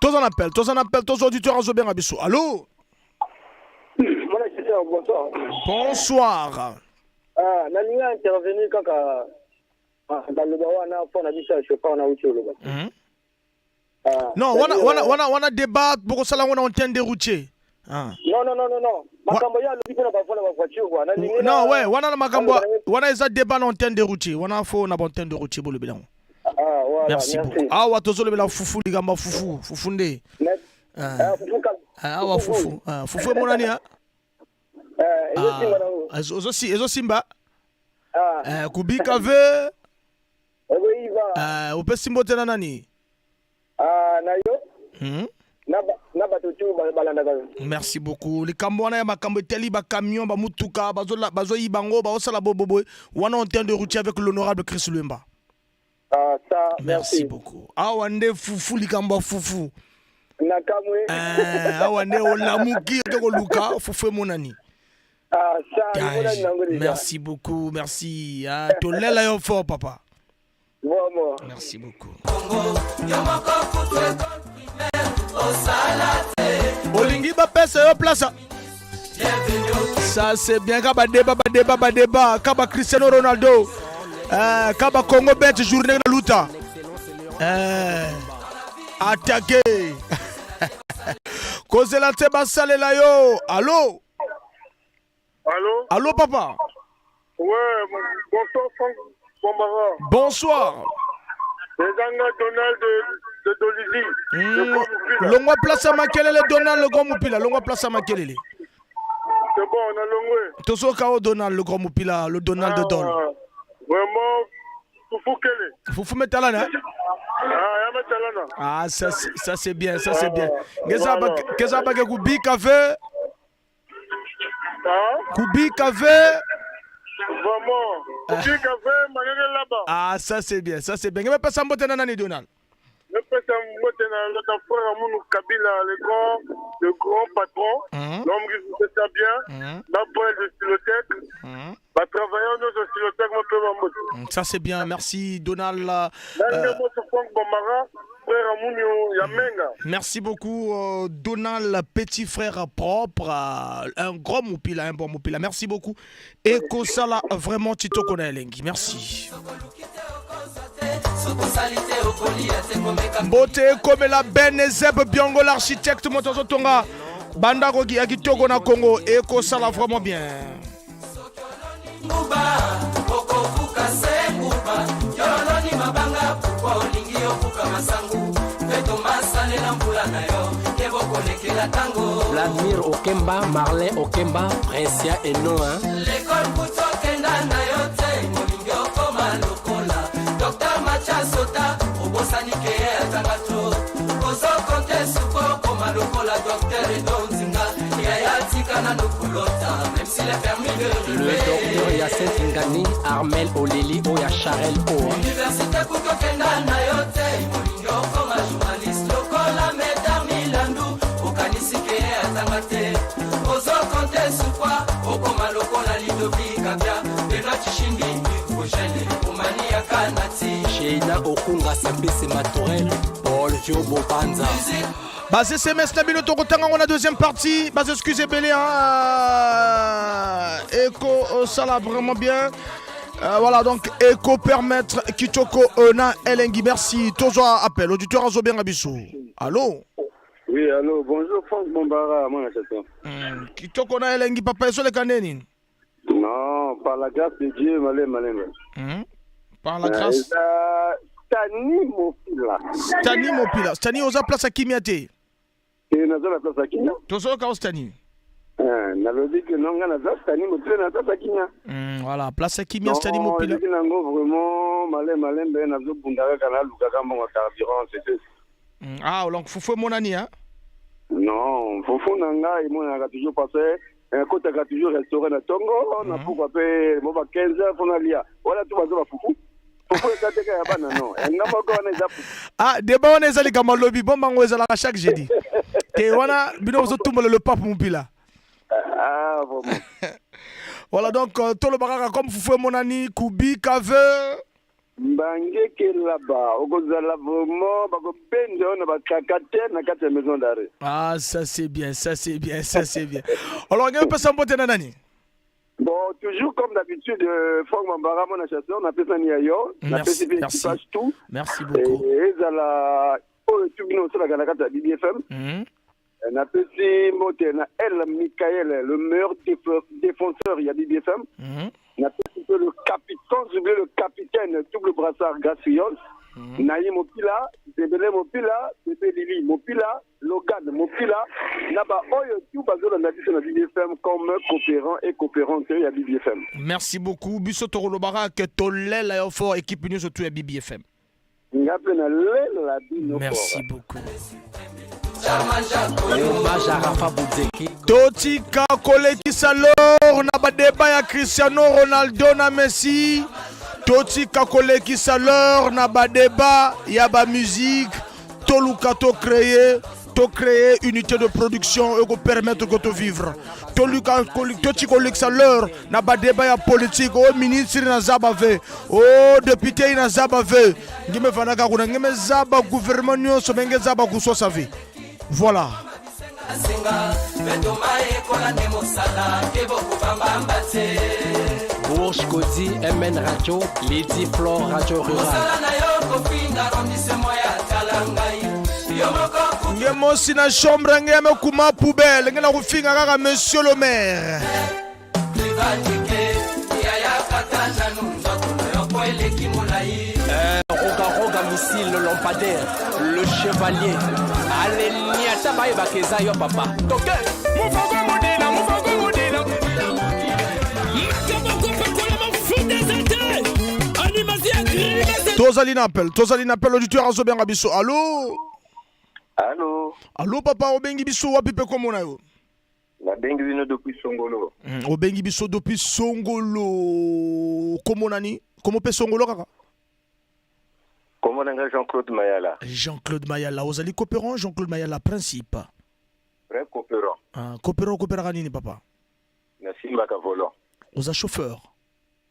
Tous en appel, tous auditeurs à Zobé Rabisso. Allô? Bonsoir. Bonsoir. Nani a intervenu quand dans le Bawana pour la mission, je sais pas, on a outil le Non, on a débat pour ça là on entend des routiers. Non. Makambo ya le bipo na ba vola ba voiture wa. Non, ouais, on a makambo, on a ça débat on entend des routiers. On a faux on a entend des routiers pour le bilan. Voilà. Merci beaucoup. Ah wa tozo le bilan fufu ligamba fufu nde. Wa fufu. Fufu mon ani hein. Ezo simba kubika ve upesi mbote na nani nayo na batutu balanda ba. Merci beaucoup likambo wana ya makambo teli ba camion ba mutuka bazo yibango ba osala bobobo wana on tient de routier avec l'honorable Chris Lumba. Ça merci beaucoup wande fufu likambo fufu nakamwe wande olamuki ko luka fufu monani. Merci beaucoup, merci. Tolela yo fort, papa. Merci beaucoup. Olingi ba pesa yo place. Ça c'est bien kaba débat kaba Cristiano Ronaldo. Kaba Congo bet journée na luta. Attaqué. Kozela te basalela yo. Allô? Allô, papa? Ouais, bonsoir, Franck Bombara. Bonsoir. C'est Donald de Dolizy. Longwa place à Makelele, Donald le grand Moupila. Longwa place à Makelele. C'est bon, on a longwe. Tozo Kao Donald le grand Moupila, le Donald de Dol. Vraiment, Foufou Kele. Foufou Metalana. Ça c'est bien, ça c'est bien. Qu'est-ce que Kubi Café? Kubi Café. Vraiment. Kubi Café, Manene là-bas. Ça c'est bien, ça c'est bien. Mais pas ça mbote nani Donald. Le notre frère Amounou Kabila, le grand patron, l'homme qui fait ça bien, l'appareil de stylothèque, va travailler dans ce stylothèque, mon père Mamoutou. Ça c'est bien, merci Donald. Merci beaucoup Donald, petit frère propre, un grand moupila, un bon moupila. Merci beaucoup. Et Kosala, vraiment Tito Konaelengi. Merci. Mbote comme la Benezeb Biongo l'architecte Motozo Tonga Banda Rogi Agitogo na Congo et Kosala vraiment bien. Vladimir Okemba, Marlin Okemba, Princia et Noah. L'école Bouto Kenda Nayote, Molingo Koma Lokola, Docteur Macha Sota, Obosani Kea Tangato, Ozo Konte Suko Koma Lokola, Docteur Edonzinga, Yaya Tikana Nokolota, même s'il est permis de rêver. Le docteur Yacine Tingani, Armel Oleli, Oya Charel Oa. Université Bouto Kenda Nayote, Molingo Koma journaliste, Lokola Medar Milandu, Okanisi Kea Tangate, Ozo Konte Sukwa, Okoma Lokola Lidobi Kabia, Benoît Chishindi, Ogène, Omania Kanati. Sheina Okunga Sambisi Matorel, Paul Jobo Banza. Bah c'est SMS Nabilo Tokotanga, on a deuxième partie. Bah excusez Bélé Eko ça l'a vraiment bien. Voilà donc Eko permettre Kitoko na Elengi. Merci. Toujours appel auditeur Azobien Abissou. Allô? Oui, allô, bonjour Franck Bombara, moi Kitoko na Elengi papa eso le kaneni. Non, par la grâce de Dieu, malé. Par la grâce. Stani Mopila. Stani Mopila. Stani oza place à Kimiate. Et naza la place à Kinya. Tozo ka Stani. Nalobi que non naza Stani Mopila na place à Kinya. Voilà, place à Kimia Stani Mopila. Non, nango vraiment malin ben nazo bundaka kana lukaka mo carburant c'est. Ah, donc Foufou Monani hein. Non, Foufou nanga il m'a toujours passé. Quand tu as toujours restauré na Tongo, on a pourquoi payer 15 heures pour aller. Voilà tout va se Foufou. Ah, débat on est allé comme lobby bon bango ezala chaque jeudi. Te wana bino zo tumba le pape Mopila. Ah vraiment. Voilà donc tout le baraka comme Foufou Monani, Kubi, Kave. Mbange ke là-bas, okozala vraiment bako pende on ba kakate na kate maison d'arrêt. Ah, ça c'est bien, ça c'est bien, ça c'est bien. Alors on peut s'emboîter nani. Bon, toujours comme d'habitude, Franck Mambara, mon chasseur, on a fait ça Niayo, on a fait tout. Merci beaucoup. Et ça la, oh, tout bien aussi la Ganakata BBFM. On a fait Motena, El Michael, le meilleur défenseur, il y a BBFM. On a fait le capitaine, double brassard Gassios. Naïm Mopila, Debele Mopila, Pepe Lili Mopila, Logan Mopila, Naba Oyo, tout basé dans la BBFM comme coopérant et coopérante à BBFM. Merci beaucoup. Bisso Torolobara, que Tolé la fort équipe unie surtout à BBFM. Merci beaucoup. Totika koleki salor na badeba ya Cristiano Ronaldo na Messi. Totika koleki salor na badeba ya ba musique. Toluka to créer unité de production et permettre de vivre. Toluka koleki salor na badeba ya politique. Oh ministre na zabave. Oh député na zabave. Ngime vanaka kuna ngime zaba gouvernement nyonso menge zaba kuso savi. Voilà. Bourges Cody, MN Radio, Lady Flore Radio Rural. Ngemo sina chambre ngeme kuma poubelle ngena kufinga kaka monsieur le maire. Roga missile, le lampadaire, le chevalier. Allez, niata baye bakeza yo papa. Toke, mufago modena, mufago modena. Tozali n'appelle auditeur azo benga biso. Allô? Allô? Allô papa, obengi biso wapi pe komona yo? La bengi bino depuis Songolo. Obengi biso depuis Songolo. Komona ni? Komo pe Songolo kaka? Comment on a Jean-Claude Mayala? Jean-Claude Mayala, vous allez coopérant Jean-Claude Mayala, principe. Vrai coopérant. Coopérant nini papa? Nassimba volant. Vous êtes chauffeur.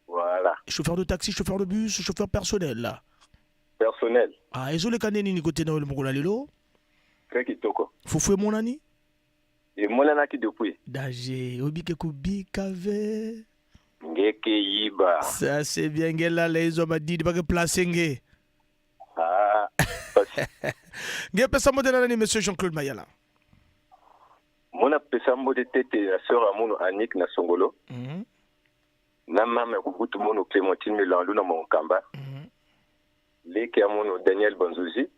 Voilà. Chauffeur de taxi, chauffeur de bus, chauffeur personnel là. Personnel. Ah, et les canets ni côté na le mongona lelo? Très kitoko. Foufou mon ani? Et mon anaki depuis. Dajé, obike kubi kave. Ngeke yiba. Ça c'est bien gela les hommes dit pas que placer ngé. Ah. Ngé pesa modèle nani monsieur Jean-Claude Mayala. Mon apesa mode tete la sœur amono Annick na Songolo. Na mama kubutu mono Clémentine Melandu na Monkamba. Leke amono Daniel Banzouzi.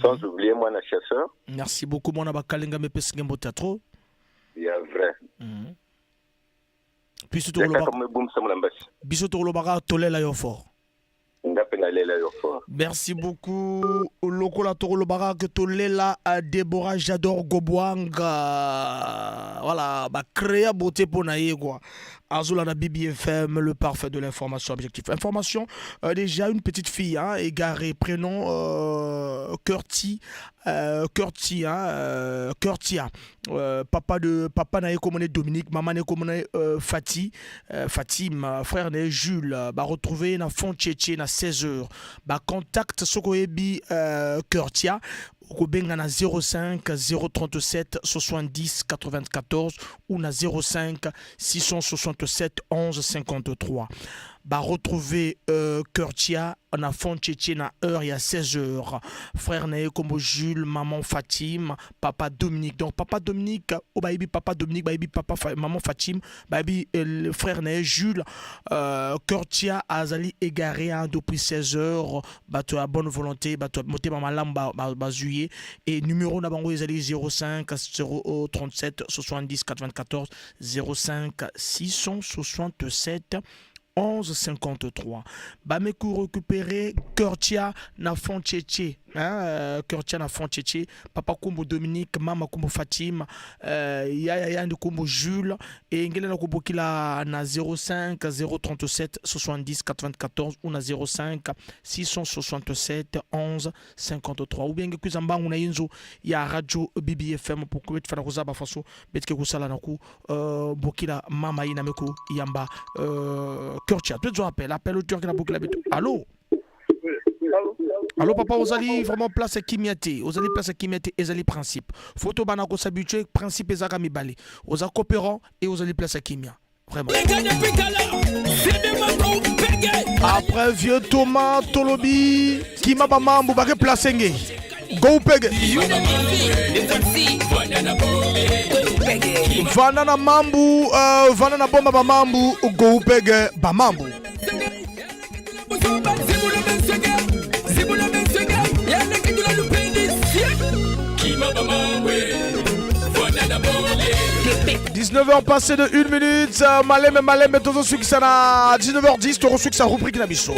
Sans oublier moi na chasseur. Merci beaucoup mon abakalenga me pesa ngembo théâtre. Il y a vrai. Puis surtout le bar. Biso le bar tolela yo fort. Merci beaucoup. Lokola Toro Lobara que Tolela à Déborah Jador Gobwanga. Voilà, bah créer beauté pour naïe quoi. Azula na BBFM, le parfait de l'information objective. Information, déjà une petite fille, hein, égarée, prénom Curti, Curtia. Papa naïe comme Dominique, maman naïe comme Fatim, frère naïe Jules, bah retrouvé na fond tchétché na 16h. Bah contact Sokoebi Curtia. Kobenga na 05 037 70 94 ou na 05 667 11 53. bah retrouver Kurtia on a fond tchétché na heure il y a 16h. Frère Naé comme Jules, maman Fatim, papa Dominique. Donc papa Dominique, oh baby papa Dominique, baby papa maman Fatim, baby le frère Naé Jules, Kurtia Azali égaré depuis 16h. Bah tu as bonne volonté, bah tu as monté ma lamba bah juillet et numéro na bango Azali 05 037 70 94 05 667 1153. Bamekou récupéré Kurtia na fond tchétché. Kurtia na fond tchétché. Papa Kumbo Dominique, Mama Kumbo Fatim, Yaya Kumbo Jules, et Ngele na Kumbo Kila na 05 037 70 94 ou na 05 667 11 53. Ou bien que Kuzamba ou na Yinzo, ya Radio BBFM pour que tu fasses la cosa façon, betke kusala na ku, Bokila Mama Inameko Yamba, Kurtia. Tu appelles au Turc qui n'a beaucoup la bête. Allô? Allô papa, vous allez vraiment place Kimiate, vous allez place Kimiate et vous allez principe. Photo banako s'habituer, principe et zakami balé. Vous allez coopérant et vous allez place Kimia. Vraiment. Après vieux Thomas Tolobi, Kima Bamambu, Bagé place Ngé. Go Pege. Vanana Mambu, Vanana Bomba Bamambu, Go Pege Bamambu. « 19h passé de 1 minute, Malem, tout ce qui ça à 19h10, tu reçois que ça rubrique la bicho.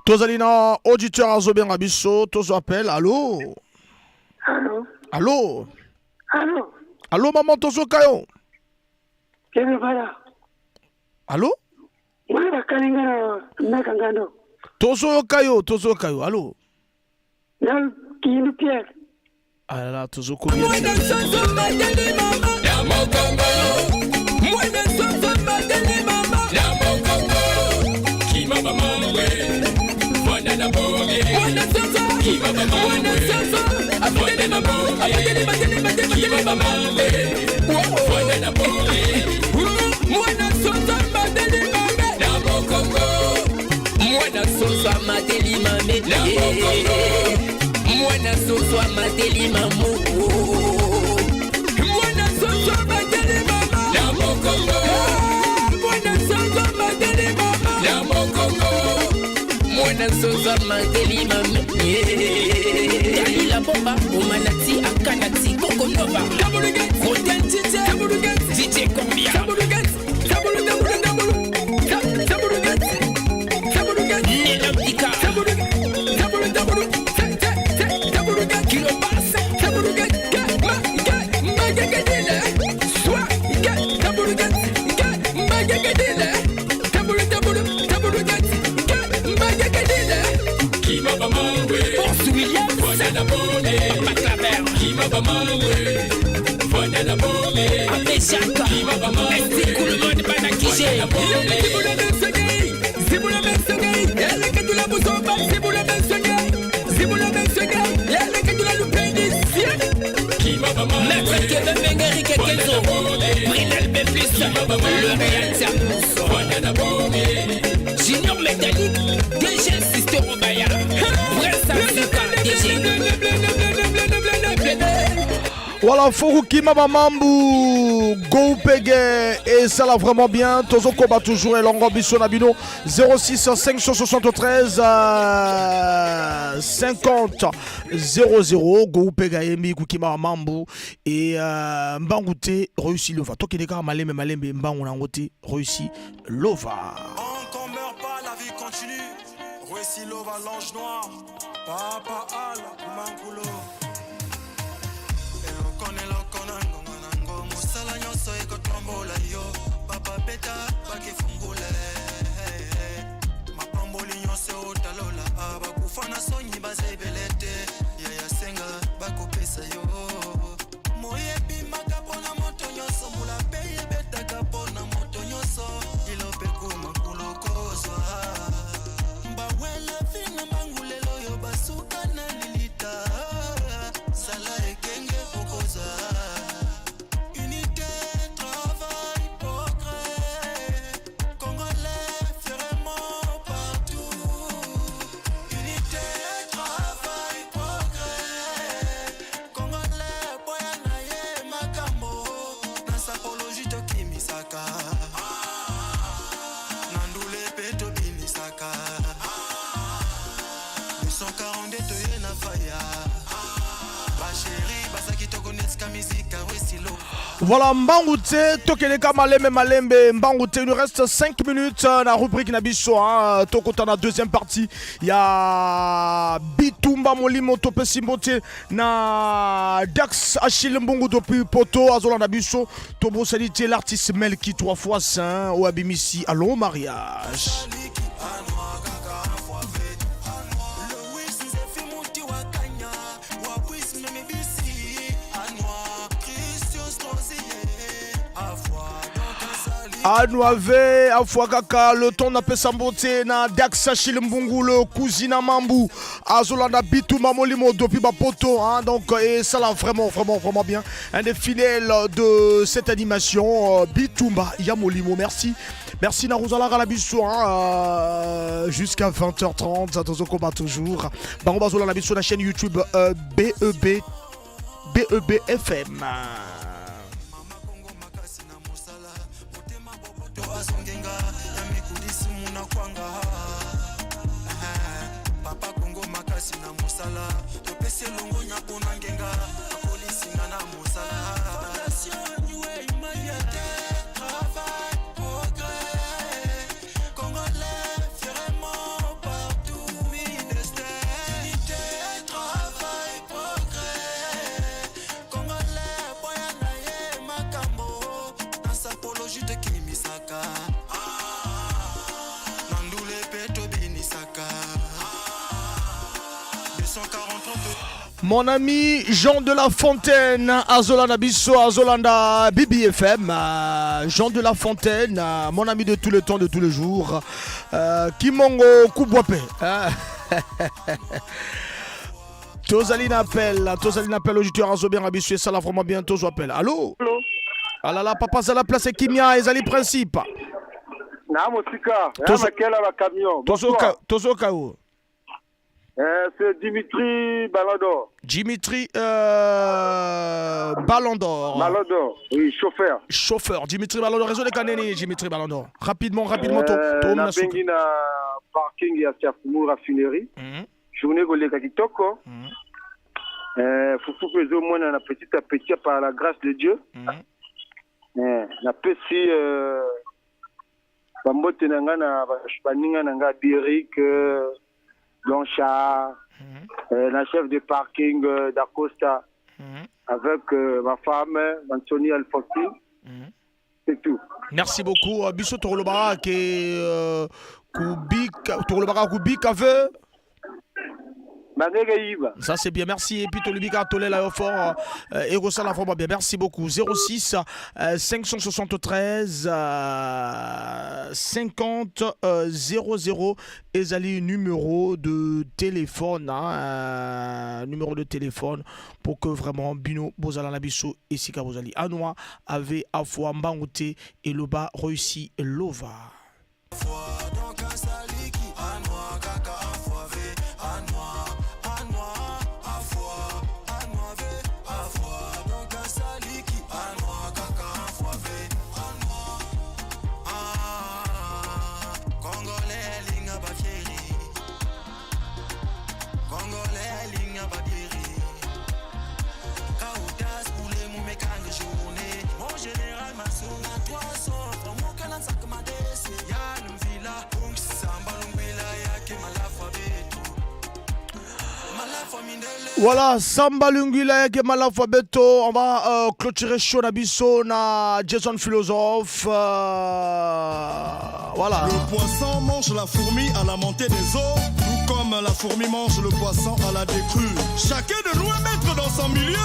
Tozalina, auditeur à Zobien Rabisso, Tozo appelle, allô? Allô? Allô? Allô? Allô, maman Tozo Kayo? Kene bala. Allô? Mwana kalingana nakangando. Tozo Kayo, allô? Nan Kini Pierre. Ah là, Tozo combien? La bomba, Omanati, Akanati, Coco Nova, Roden DJ Combia, Junior métallique, DG Sister Obaya, voilà, Furukima Mamambu, Go Pege, et ça l'a vraiment bien. Tozo Koba toujours et Longo Bissonabino 06 573 50 00. Go Pege, Emi, Kukima Mambu, et Mbangute, réussi Lova. Toi qui n'est qu'à Malembe, Mbangoute, réussi Lova. Encore meurt pas, la vie continue. Réussi Lova, l'ange noir. Papa Al, Mankulo. Papa peta bakifungule mapamboli nyose utalola abakufana sonyi bazebelete Voilà, Mbangouté, Tokeleka Malembe Malembe, Mbangouté, il nous reste 5 minutes dans la rubrique Nabiso, Toko dans la deuxième partie. Il y a Bitumba Molimo Tope Simbote, na Dax Achille Mbongo depuis Poto, Azola Nabiso, Tobo Salité, l'artiste Melki 3 fois Saint, au Abimisi, allons au mariage. Anouave, Afouakaka, le ton n'a pas samboté, na Daxa Chilumbungu, le cousine Mambu, Azolanda Bitou Mamolimo, depuis Bapoto, donc, et ça là, vraiment bien. Un des fidèles de cette animation, Bitumba Yamolimo, merci. Merci Naruzala Ralabiso, jusqu'à 20h30, ça te combat toujours. Barobazola Labiso, la chaîne YouTube BEB FM. Papa Congo makasi na musala topesi longo nyako na ngenga polisi na musala fondation New Humanité travail progrès congolais fièrement partout ministère unité travail progrès congolais boyana ye makambo dans sa apologie de kimisaka Mon ami Jean de la Fontaine, Azolanda Bisso, Azolanda BBFM, Jean de la Fontaine, mon ami de tout le temps, de tous les jours, Kimongo Kubwape. Tozalina appelle auditeur Azobien Abissou, ça l'a vraiment bien, Tozo appelle. Allô? Allô? Ah là là, papa, c'est la place Kimia, et Zali Principe. Namotika, camion. Tozo Kao. C'est Dimitri Balandor. Dimitri Balandor. Balandor, oui, chauffeur. Chauffeur, Dimitri Balandor. Réseau de Kaneni, Dimitri Balandor. Rapidement, na bengi na parking ya Siafumu raffinerie. Journée goleka kitoko. Fufu pezo mona na petit à petit par la grâce de Dieu. Na pesi bambote nanga na baninga nanga Biric Blanchard, la chef de parking d'Acosta, avec ma femme, Anthony Alfonsi, c'est tout. Merci beaucoup. Bissot Tourlobara qui Kubik avait. Ça c'est bien, merci. Et puis Tolubika Tolé l'aéroport et Rossa la forme bien. Merci beaucoup. 06 573 50 00 Ezali numéro de téléphone, numéro de téléphone pour que vraiment Bino Bozala Nabiso et Sika Bozali Anoa avait à fois Mbangouté et Loba réussi Lova. Voilà, Samba Lungula et Malafabeto. On va clôturer Shonabiso na Jason Philosophe. Voilà. Le poisson mange la fourmi à la montée des eaux, tout comme la fourmi mange le poisson à la décrue. Chacun de nous est maître dans son milieu.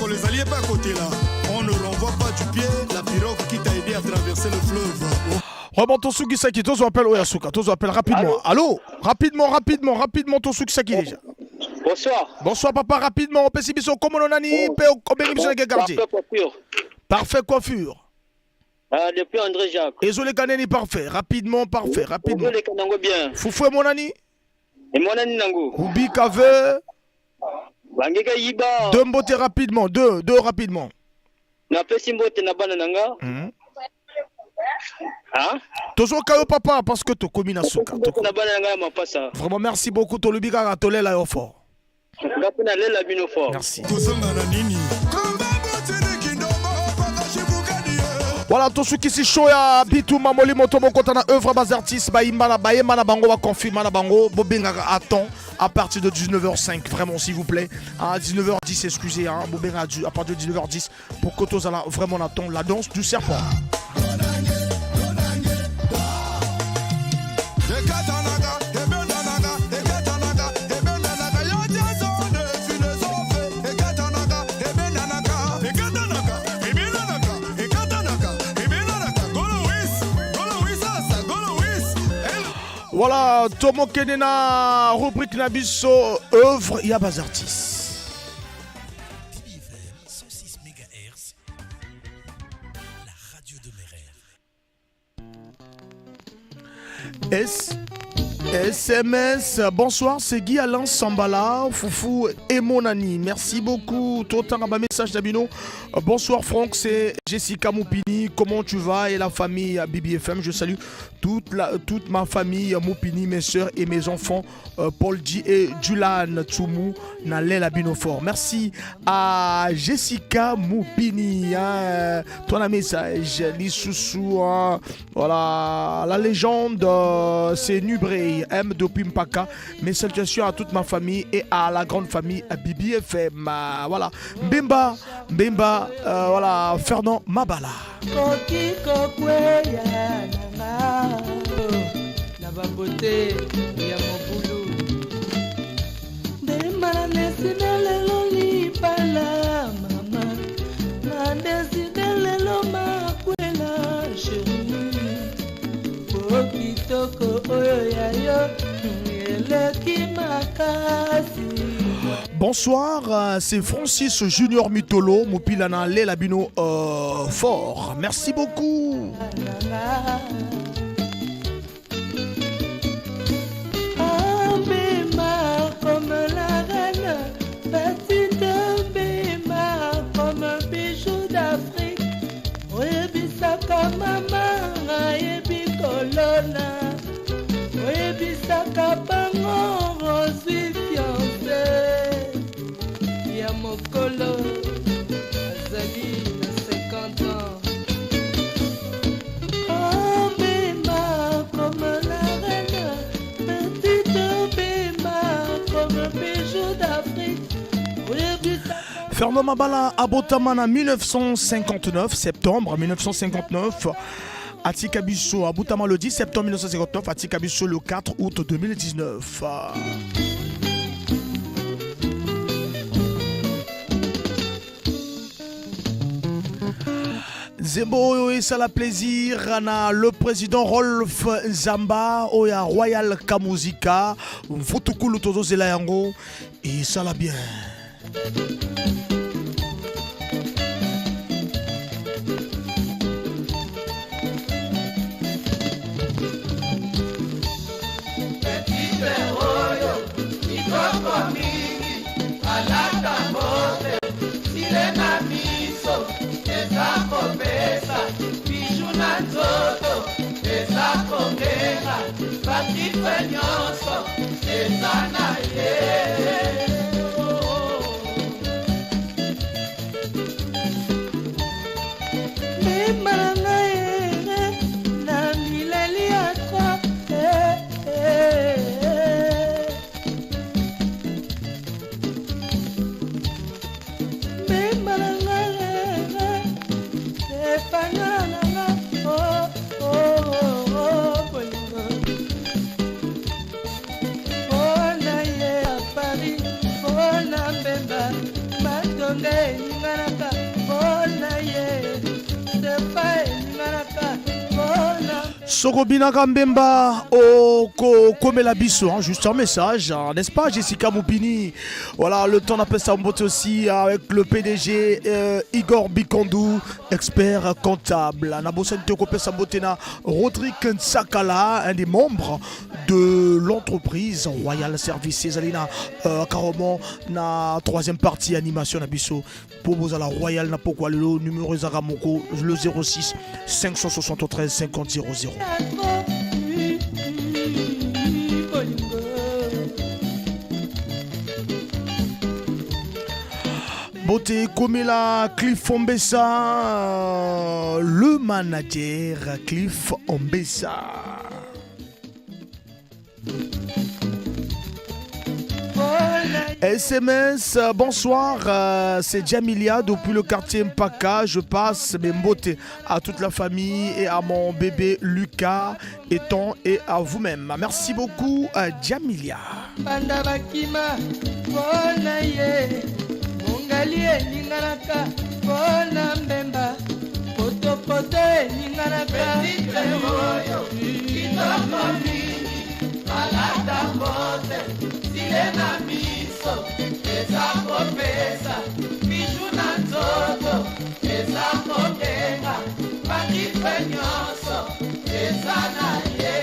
Les alliés pas à côté là, on ne renvoie pas du pied la pirogue qui t'a aidé à traverser le fleuve. Remonte Tosuki Saki, Tozo appelle Oyasuka, Tozo appelle rapidement. Allô? Rapidement, Tosuki Saki déjà. Bonsoir. Bonsoir papa, rapidement, on peut s'y biso comme on a ni Parfait coiffure. Depuis André Jacques. Désolé Kaneni parfait, rapidement, parfait, rapidement. Désolé Kanango bien. Foufou et mon ani. Et mon ani nango. Rubi Kave. Bangeka Yiba. Deux mbote rapidement, deux rapidement. Na pesi mbote na bana nanga. Hein? Tozo kayo papa parce que to komi na suka. Na bana nanga mapasa. Vraiment merci beaucoup to lubika ka tole la yo fort. Ngapena lela bino fort. Merci. Voilà, tout ce qui s'est chaud à Bitou Mamoli Motomo Kotana œuvre bas artistes Baïmana Baïmana Bango va confirmer na Bango Bobenga attend à partir de 19h05 vraiment s'il vous plaît à 19h10 excusez hein Bobenga à partir de 19h10 pour que tous allons vraiment attendre la danse du serpent. Voilà, Tomo Kenena, rubrique Nabiso, œuvre Yabaz Artis. TBFM 106 MHz, la radio de mes rêves. SMS, bonsoir, c'est Guy Alain Sambala, Foufou et mon ami. Merci beaucoup. Tout un message d'Abino. Bonsoir Franck, c'est Jessica Moupini. Comment tu vas et la famille BBFM? Je salue toute ma famille Moupini, mes soeurs et mes enfants. Paul G et Julan Tsoumou, Nalel Abinofort. Merci à Jessica Moupini. Hein, ton message, Lissoussou. Hein, voilà, la légende, c'est Nubrey. M depuis Mpaka. Mes salutations à toute ma famille et à la grande famille à BBFM. Voilà. Mbemba, voilà, Fernand Mabala. Bonsoir, c'est Francis Junior Mitolo, Mopilana Lelabino fort. Merci beaucoup. Bema comme la reine, petite Bema comme un bijou d'Afrique. Oyebisaka mama, oyebi kolona. Oyebisaka bango, rosui fiancé. Ya mokolo, azali na 50 ans. Oh, Bema comme la reine, petite Bema comme un bijou d'Afrique. Fernand Mabala Abotamana 1959, septembre 1959. Atikabiso Aboutama le 10 septembre 1959. Atikabiso le 4 août 2019. Zembo et ça la plaisir na le président Rolf Zamba oya Royal Kamuzika Mfutukulu tozo zela yango et ça la bien. Oh, Sokobina Kambemba au Komela Bisso, hein, juste un message, hein, n'est-ce pas Jessica Moupini? Voilà, le temps d'appelle ça en beauté aussi avec le PDG Igor Bikondou, expert comptable. Nabosen Tokopé Sambotena, Rodrigue Nsakala, un des membres de l'entreprise Royal Services. Alina Karomon, na troisième partie animation Nabisso. Pour vous à la Royal Napokwa, le numéro Zagamoko, le 06 573 50 00. Beauté Komela Cliff Ombessa, le manager Cliff Ombessa. SMS, bonsoir, c'est Jamilia depuis le quartier Mpaka. Je passe mes beautés à toute la famille et à mon bébé Lucas Eton et à vous-même. Merci beaucoup, Jamilia. Silena miso, eza kopesa, biju na nzoto, eza kokenga, bakifwe nyonso, eza na ye.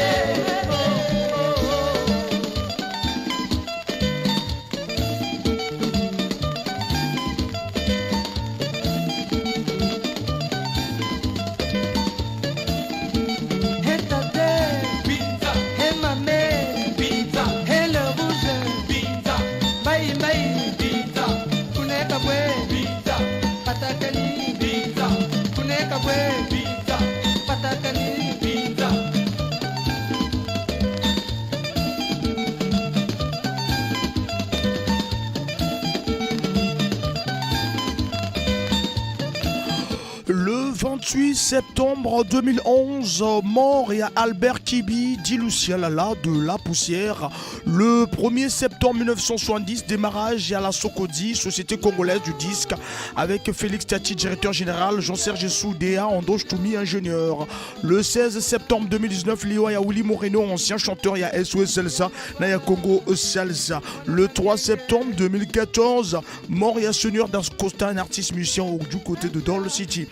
Le 28 septembre 2011, mort et à Albert Kibi, dit Lucien Lala de La Poussière. Le 1er septembre 1970, démarrage à la Sokodi, Société congolaise du disque, avec Félix Tati, directeur général, Jean-Serge Soudéa, Andoche Toumi, ingénieur. Le 16 septembre 2019, Léo Yaouli Moreno, ancien chanteur, ya SOS Salsa, Naya Congo Salsa. Le 3 septembre 2014, mort et à Seigneur d'Ascosta, un artiste musicien du côté de Dorle City.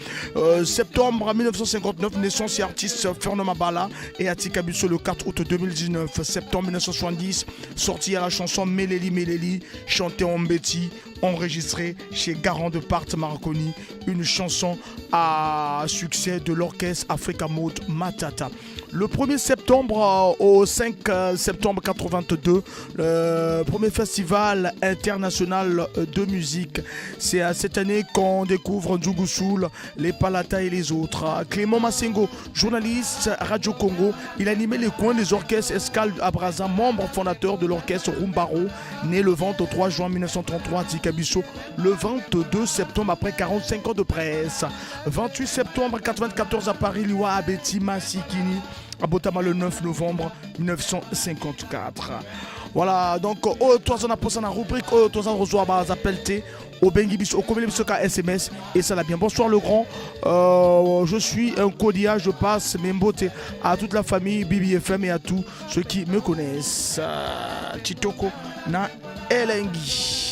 Septembre 1959, naissance et artiste Fernand Mabala et Atika Bisso le 4 août 2019. Septembre 1970, sortie à la chanson Meleli Meleli, chantée en Betty, enregistrée chez Garant de Part Marconi, une chanson à succès de l'orchestre Africa Mode Matata. Le 1er septembre au 5 septembre 82, le premier festival international de musique. C'est à cette année qu'on découvre Ndjougou Soul, les Palata et les autres. Clément Massengo, journaliste Radio Congo, il animait les coins des orchestres Escale à Brazza, membre fondateur de l'orchestre Rumbaro, né le 23 juin 1933 à Tikabiso, le 22 septembre après 45 ans de presse. 28 septembre 1994 à Paris, Liwa Abeti Masikini. À Botama le 9 novembre 1954. Voilà, donc, toi, on a posé la rubrique, toi, on reçoit des appels au Bengibis, au Komelibis, SMS, et ça l'a bien. Bonsoir, le grand. Je suis un Kodia, je passe mes beautés à toute la famille BBFM et à tous ceux qui me connaissent. Chitoko na Elengi.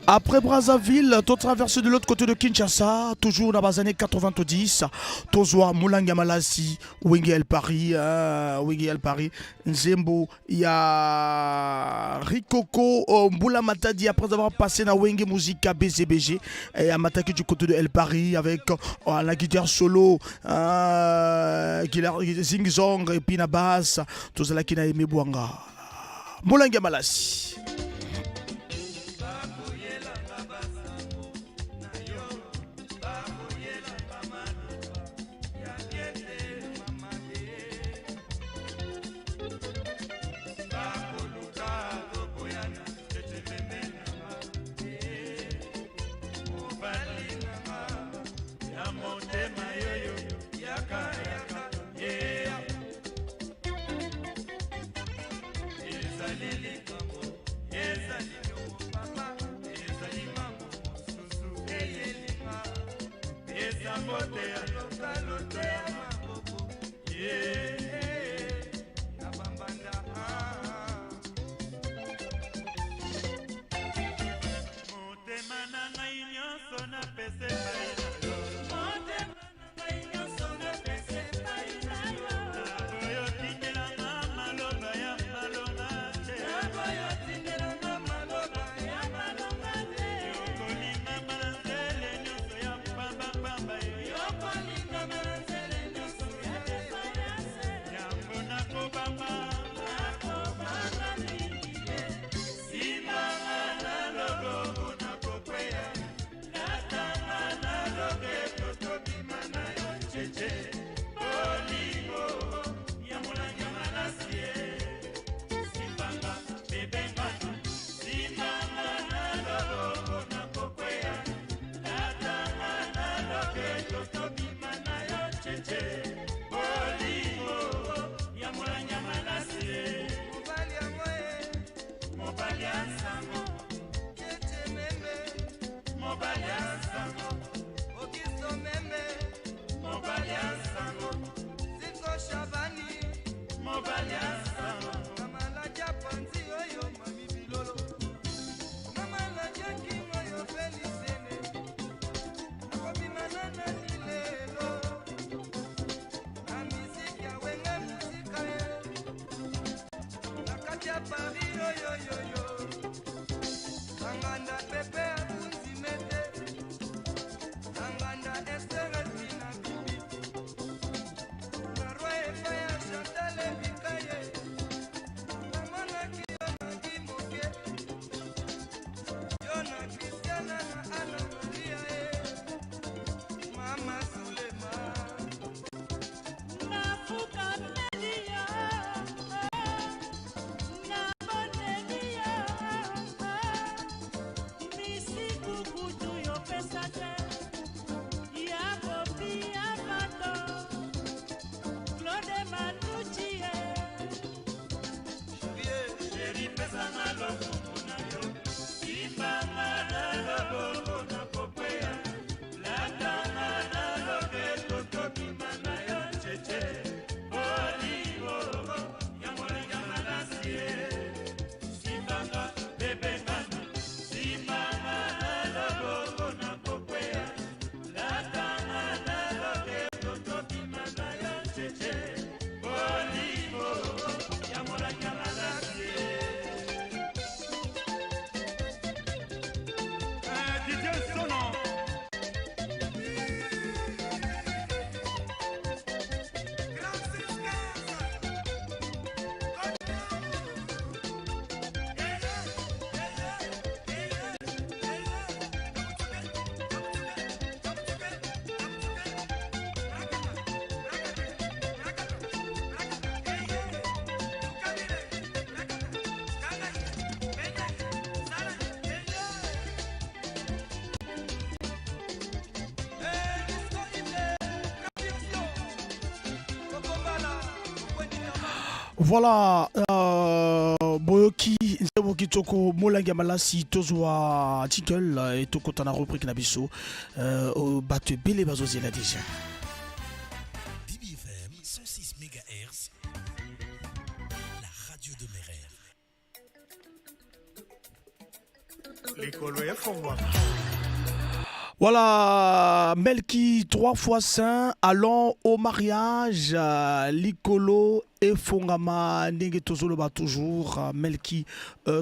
Après Brazzaville, tu traverses de l'autre côté de Kinshasa, toujours dans les années 90. Tozoa Moulanga Malasi, Wengel Paris, Nzembo, il y a Rikoko, Mboula Matadi, après avoir passé dans Wenge Musica BZBG, et à m'attaquer du côté de El Paris avec la guitare solo, Zing Zong, et puis la basse, tout ça là qui n'a aimé Bouanga. Moulanga Malasi. Voilà, Boyoki, Nzeboki Toko, Molangia Malasi, Tozwa, Tinkle, et Toko Tana rubrique Nabiso, au Bate Bele Bazozi là déjà. BBFM 106 MHz, la radio de mes rêves. L'école est fort. Voilà, Melki 3 fois saint, allons au mariage, Likolo et Fongama, Negetozoloba toujours, Melki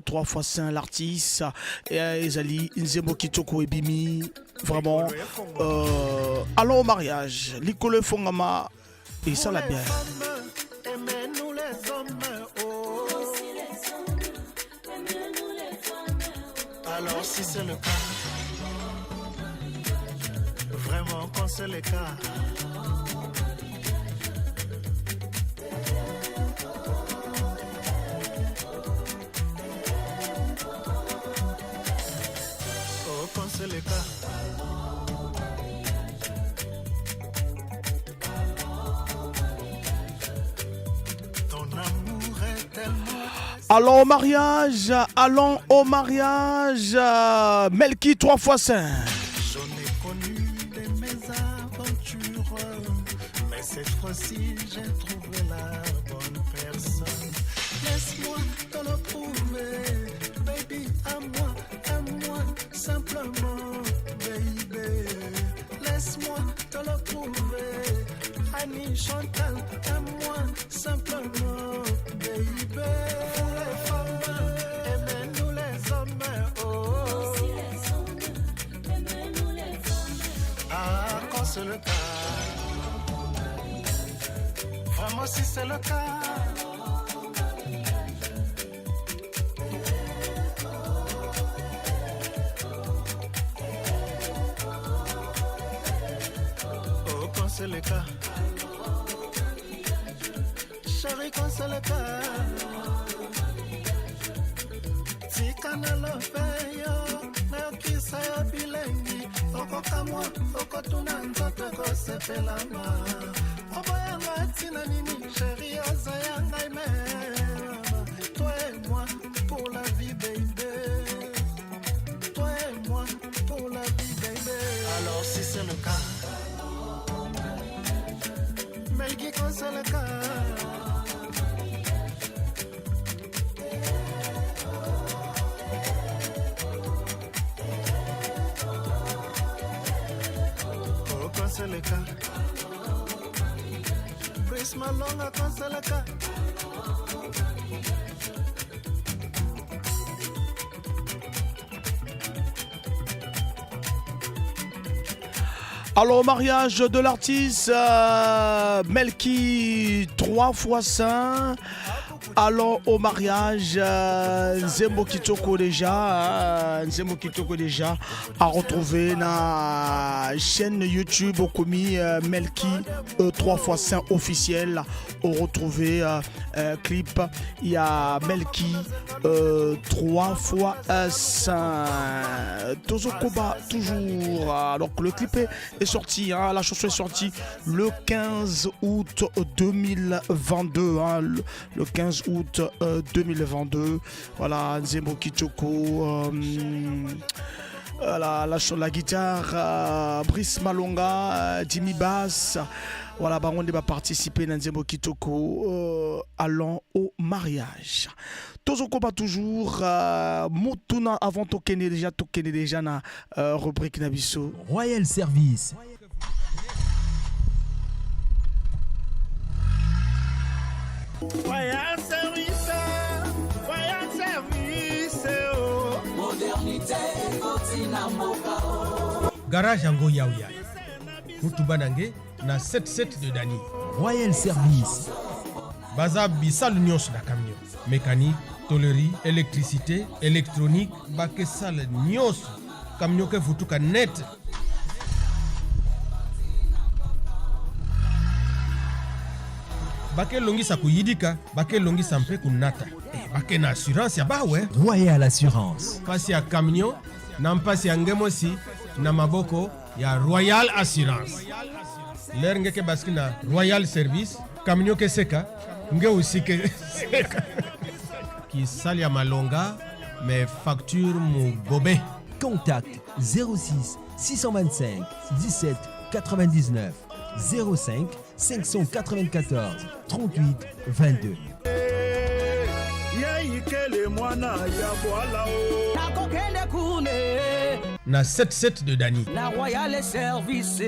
3 fois saint, l'artiste, et Ezali, Nzemo Kitoko et Bimi, vraiment, allons au mariage, Likolo et Fongama, et ça l'a bien. Aimez-nous les hommes, oh. Alors si c'est le cas, vraiment quand c'est le cas, oh quand c'est le cas, ton amour est tellement... Allons au mariage, Melki 3 fois saint. Mais cette fois-ci, j'ai trouvé la bonne personne. Laisse-moi te le prouver, baby, à moi, simplement, baby. Laisse-moi te le prouver, Annie Chantal, à moi, simplement, baby. Vous les femmes, aimez-nous les hommes, oh. Si les hommes, aimez-nous les femmes. Ah, quand c'est le cas, vraiment si c'est le cas. C'est le cas, chérie, quand c'est le cas, tikana lopeyo, meokisa ya bilengi, okokamwa, okotuna nzoto kosepelama, oboyanga tina nini, chérie, ozayanga imema, toi et moi, pour la vie, baby, toi et moi, pour la vie, baby, alors si c'est le cas, Melgi quand c'est le cas, oh quand c'est le cas, Brice Malonga quand c'est le cas. Alors, au mariage de l'artiste Melki 3x5. Alors, au mariage, Nzembo Kitoko déjà a retrouvé na chaîne YouTube au commis Melki 3x5 officiel. On retrouvé clip, il y a Melki 3x5. Tozokoba toujours. Alors que le clip est sorti, hein, la chanson est sortie le 15 août 2022. Hein, le 15 août 2022. Voilà, Nzembo Kitoko. La guitare, Brice Malonga, Jimmy Bass. Voilà, on va participer dans Nzembo Kitoko allant au mariage. Tozoko pas toujours Motuna avant tokene déjà na rubrique Nabiso. Royal Service. Royal Service, Royal Service, oh. Modernité, Kotina Moka. Garage Ango Yaouya. Mutubanange na 77 de Dani. Royal Service. Baza Bissal Nyos na camion. Mécanique, tôlerie, électricité, électronique, Bakesal Nyos. Camion que futuka net. Bake longi sa kuyidika, bake longi sampe kunata. Bake na assurance ya bawe. Royal Assurance. Pasi ya camion, na mpasi ya ngemosi, na maboko ya Royal Assurance. Ler ngeke baski na Royal Service, camion ke seka, nge usike seka. Ki sali ya malonga, mais facture mu gobe. Contact 06 625 17 99 05 594 38 22. Na 77 de Dani. La Royal Service.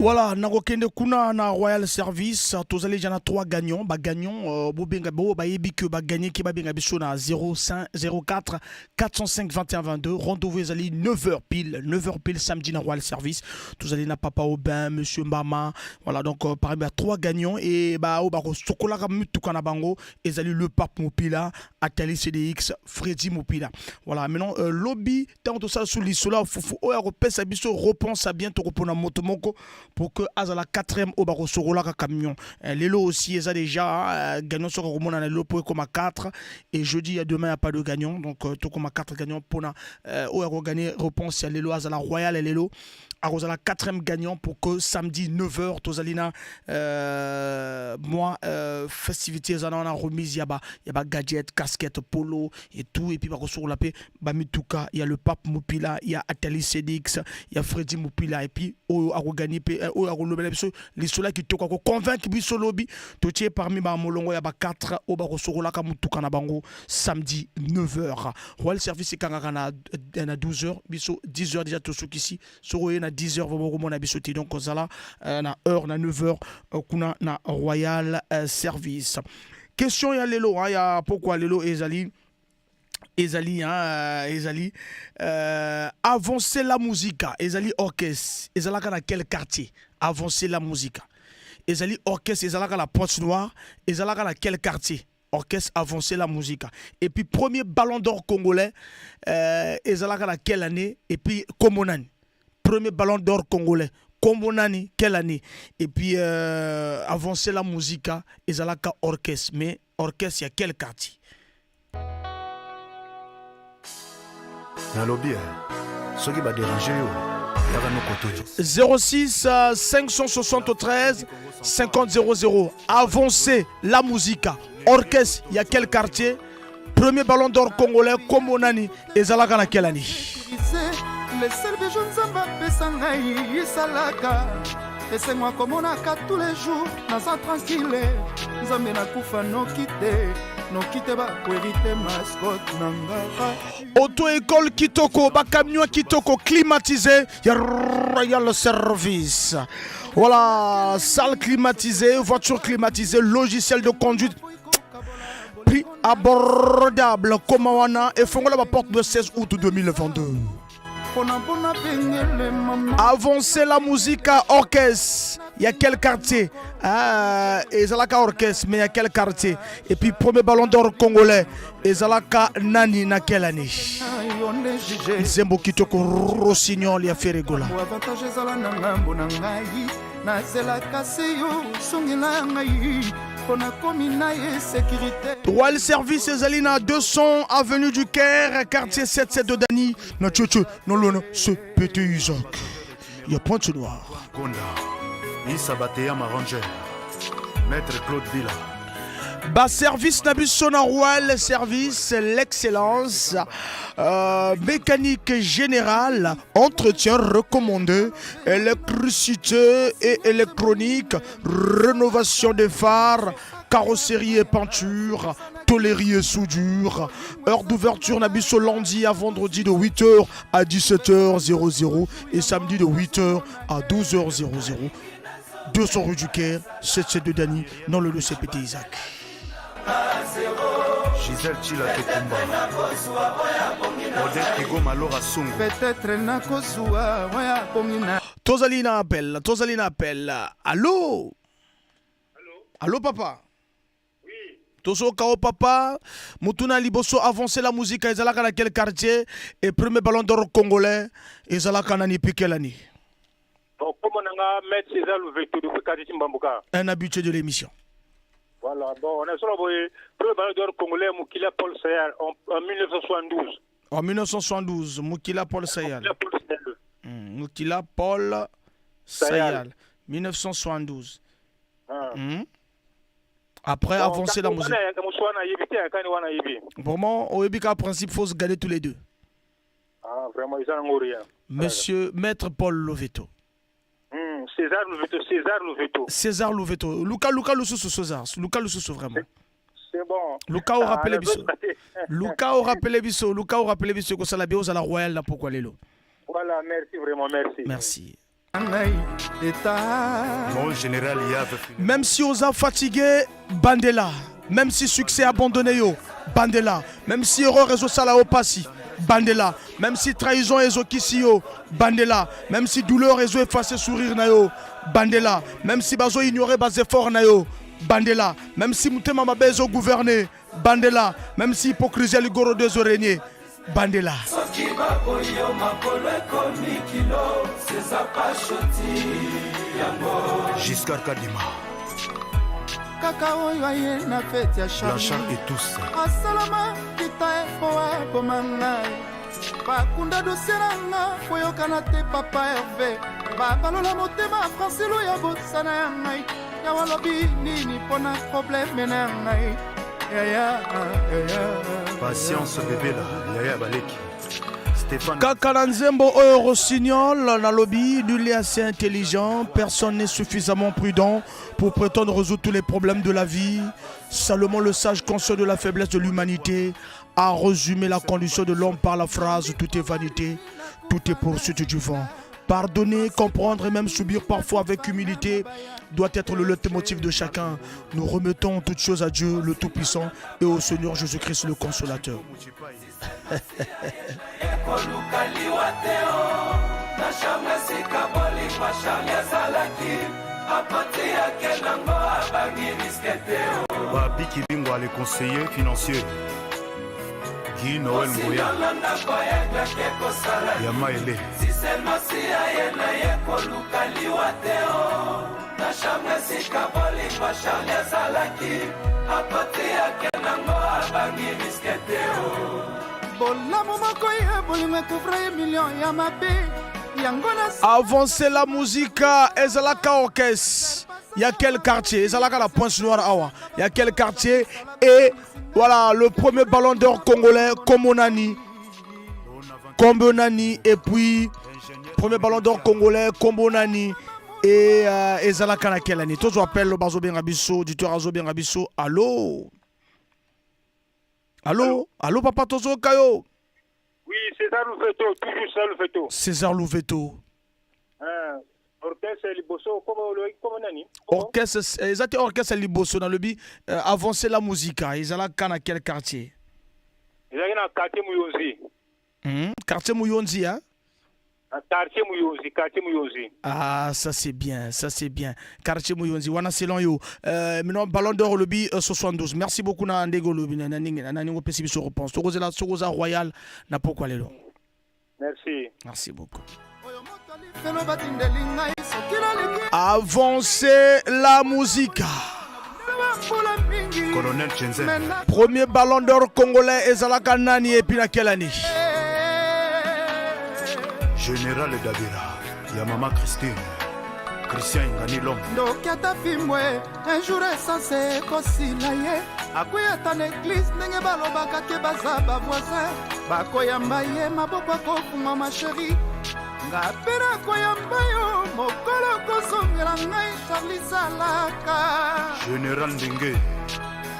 Voilà, Nagokende Kuna na Royal Service, tozali jana 3 gagnants, ba gagnants bobenga bo ba yebi que ba gagner ki ba benga biso na 05 04 405 21 22. Rendez-vous ezali 9h pile samedi na Royal Service. Tozali na Papa Aubin, Monsieur Mama. Voilà, donc par exemple 3 gagnants et ba o ba ko sokola ka mutuka na bango ezali le Pape Mopila, Atali CDX, Freddy Mopila. Voilà, maintenant lobby tant ça sous l'isola fufu o ya repesa biso repense à bientôt repona motomoko pour que azala 4e au baro sorola ka camion. Lelo aussi eza déjà gagnant sur remona na lelo pour comme 4 et jeudi à demain il y a pas de gagnant donc tout comme 4 gagnants pour na o ya gagner repense à lelo azala Royal et lelo Arosala 4e gagnant pour que samedi 9h Tozalina moi festivité zana remise yaba gadget, casquette, polo et tout et puis sur la paix Bamituka, il y a le pape Moupila, il y a Atali Sedix, il y a Freddy Moupila et puis o agogani pe o agolobela biso les sola qui toko convaincre biso lobby totie parmi ba molongo ya ba 4 o ba rosola ka mutuka na bango samedi 9h. Royal Service kanga na 12h biso 10h déjà to ici sur na 10h vraiment na biso donc kozala na heure na 9h kuna na Royal Service. Question ya lelo ya pourquoi lelo ezali avancer la musique ezali orchestre ezalaka na quel quartier avancer la musique ezali orchestre ezalaka la Pointe Noire ezalaka na quel quartier orchestre avancer la musique et puis premier ballon d'or congolais ezalaka na quelle année et puis Komonani premier ballon d'or congolais Komonani quelle année et puis avancer la musique ezalaka orchestre mais orchestre il y a quel quartier 06 573 50 00. Avancer la musique. Orchestre, il y a quel quartier? Premier ballon d'or congolais, Komonani, et Zalaka na quelle année? Les seuls bijoux nzamba pesa ngai isalaka esengo komonaka tous les jours naza tranquille nzambe nakufa nokite bakoerite mascotte nanga auto-école Kitoko, bakamio Kitoko climatisé, il y a Royal Service. Voilà, salle climatisée, voiture climatisée, logiciel de conduite. Prix abordable, Komawana et Fongola la porte de 16 août 2022. Avancer la musique à orchestre. Il y a quel quartier? Et Zalaka orchestre, mais il y a quel quartier? Et puis premier ballon d'or congolais. Et Zalaka Nani na quelle année? Zembo Kitoko Rossignol y a fait rigola. Royal Service Ezalina 200 avenue du Caire, quartier 77 de Dani. Na tchotcho, non l'on se pété Isaac. Il y a Pointe Noire. Issa Batea Maranger, Maître Claude Villa. Bas service Nabissona Royal Service, l'excellence, mécanique générale, entretien recommandé, électricité et électronique, rénovation des phares, carrosserie et peinture, tôlerie et soudure. Heure d'ouverture Nabisso lundi à vendredi de 8h à 17h00 et samedi de 8h à 12h00. 200 rue du Caire, 77 de Dani, dans le CPT Isaac. Gisèle Chila Kekumba. Odette Ego Malora Sungu. Peut-être Nakosua, Roya Pongina. Tozalina appelle. Allô? Allô papa? Oui. Tozo Kao papa, Mutuna Liboso avancer la musique, Ezalaka dans quel quartier? Et premier ballon d'or congolais, Ezalaka Nani Pikelani. Bon, comme on a maître César Louveto de Fekati Mbambuka. Un habitué de l'émission. Voilà, bon, on a sur le premier ballon d'or congolais Moukila Paul Sayal en 1972. En 1972, Moukila Paul Sayal. Moukila Paul Sayal. 1972. Après, bon, avancer la musique. Vraiment, au Ebika, principe, il faut se garder tous les deux. Ah, vraiment, ils en ont rien. Monsieur Maître Paul Loveto. César Louveto. Luca Lususu César. Luca Lususu vraiment. C'est bon. Luca au rappelé biso. Luca au rappelé biso que ça la biose à la royale là pourquoi les lots. Voilà, merci vraiment, merci. Merci. Mon général même si on a fatigué Bandela, même si succès abandonné yo Bandela, même si erreur réseau sala au passi Bandela, même si trahison et Zokisio, Bandela, même si douleur et effacé sourire nayo, Bandela, même si bazo ignoré bas effort nayo, Bandela, même si Moutema Mabezo gouverné, Bandela, même si hypocrisie ligoro des oreigniers, Bandela. Giscard Kadima. Kaka oyo aye na fete ya Blanchard et tous. Asalama kita epo manga. bakunda dosie na nga koyokana te papa herve babalola motema francilo ya bosana ya ngai yawa lobi nini mpona probleme na ya ngai yaya patience bébé la yaya baleki kaka na nzembo oyo Rossignol na lobby, nul est assez intelligent, personne n'est suffisamment prudent pour prétendre résoudre tous les problèmes de la vie. Seulement le sage conscient de la faiblesse de l'humanité a résumé la condition de l'homme par la phrase « tout est vanité, tout est poursuite du vent ». Pardonner, comprendre et même subir parfois avec humilité doit être le leitmotiv de chacun. Nous remettons toutes choses à Dieu, le Tout-Puissant, et au Seigneur Jésus-Christ, le Consolateur. Babi Kibingo, les conseillers financiers. Guy Noël Mouya Yama Ele Avancez la musique, Ezalaka Orchestre. Il y a quel quartier? Ezalaka la Pointe Noire Awa. Il y a quel quartier? Et voilà, le premier ballon d'or congolais, Kombonani. Kombonani. Et puis, premier ballon d'or congolais, Kombonani. Et Ezalaka na quelle année? Tous appellent le Bazo Bengabiso, du Azo Bengabiso. Allô? Allô? Allô, papa Tozo Kayo? Oui, César Louveto, toujours César Louveto. César Louveto. Orchestre Liboso, comment nani? Orchestre, exactement, orchestre Liboso dans le but avancer la musique. Ils ont dans quel quartier? Ils ont dans quartier Mouyonzi. Quartier Mouyonzi, hein? Quartier Mouyonzi. Ah, ça c'est bien, ça c'est bien. Quartier Mouyonzi, wana selon yo. Maintenant ballon d'or le but 72. Merci beaucoup na ndego lobi na ningo pesi biso réponse. Tokoza Royal na pourquoi les long. Merci. Merci beaucoup. Avancez la musique. Colonel Chenzen. Premier ballon d'or congolais Ezalaka nani et puis na quelle année? Général Davira, Yamama Christine, Christian Ngani Lom. Ndokiata fimwe, un jour censé kosila ye. Akoyata na église ndenge balobaka te baza ba voisin. Bakoyamba ye maboko akofuma ma chérie. Nga pena koyamba yo mokolo kosongela ngai Charlie Salaka. Général Ndenge,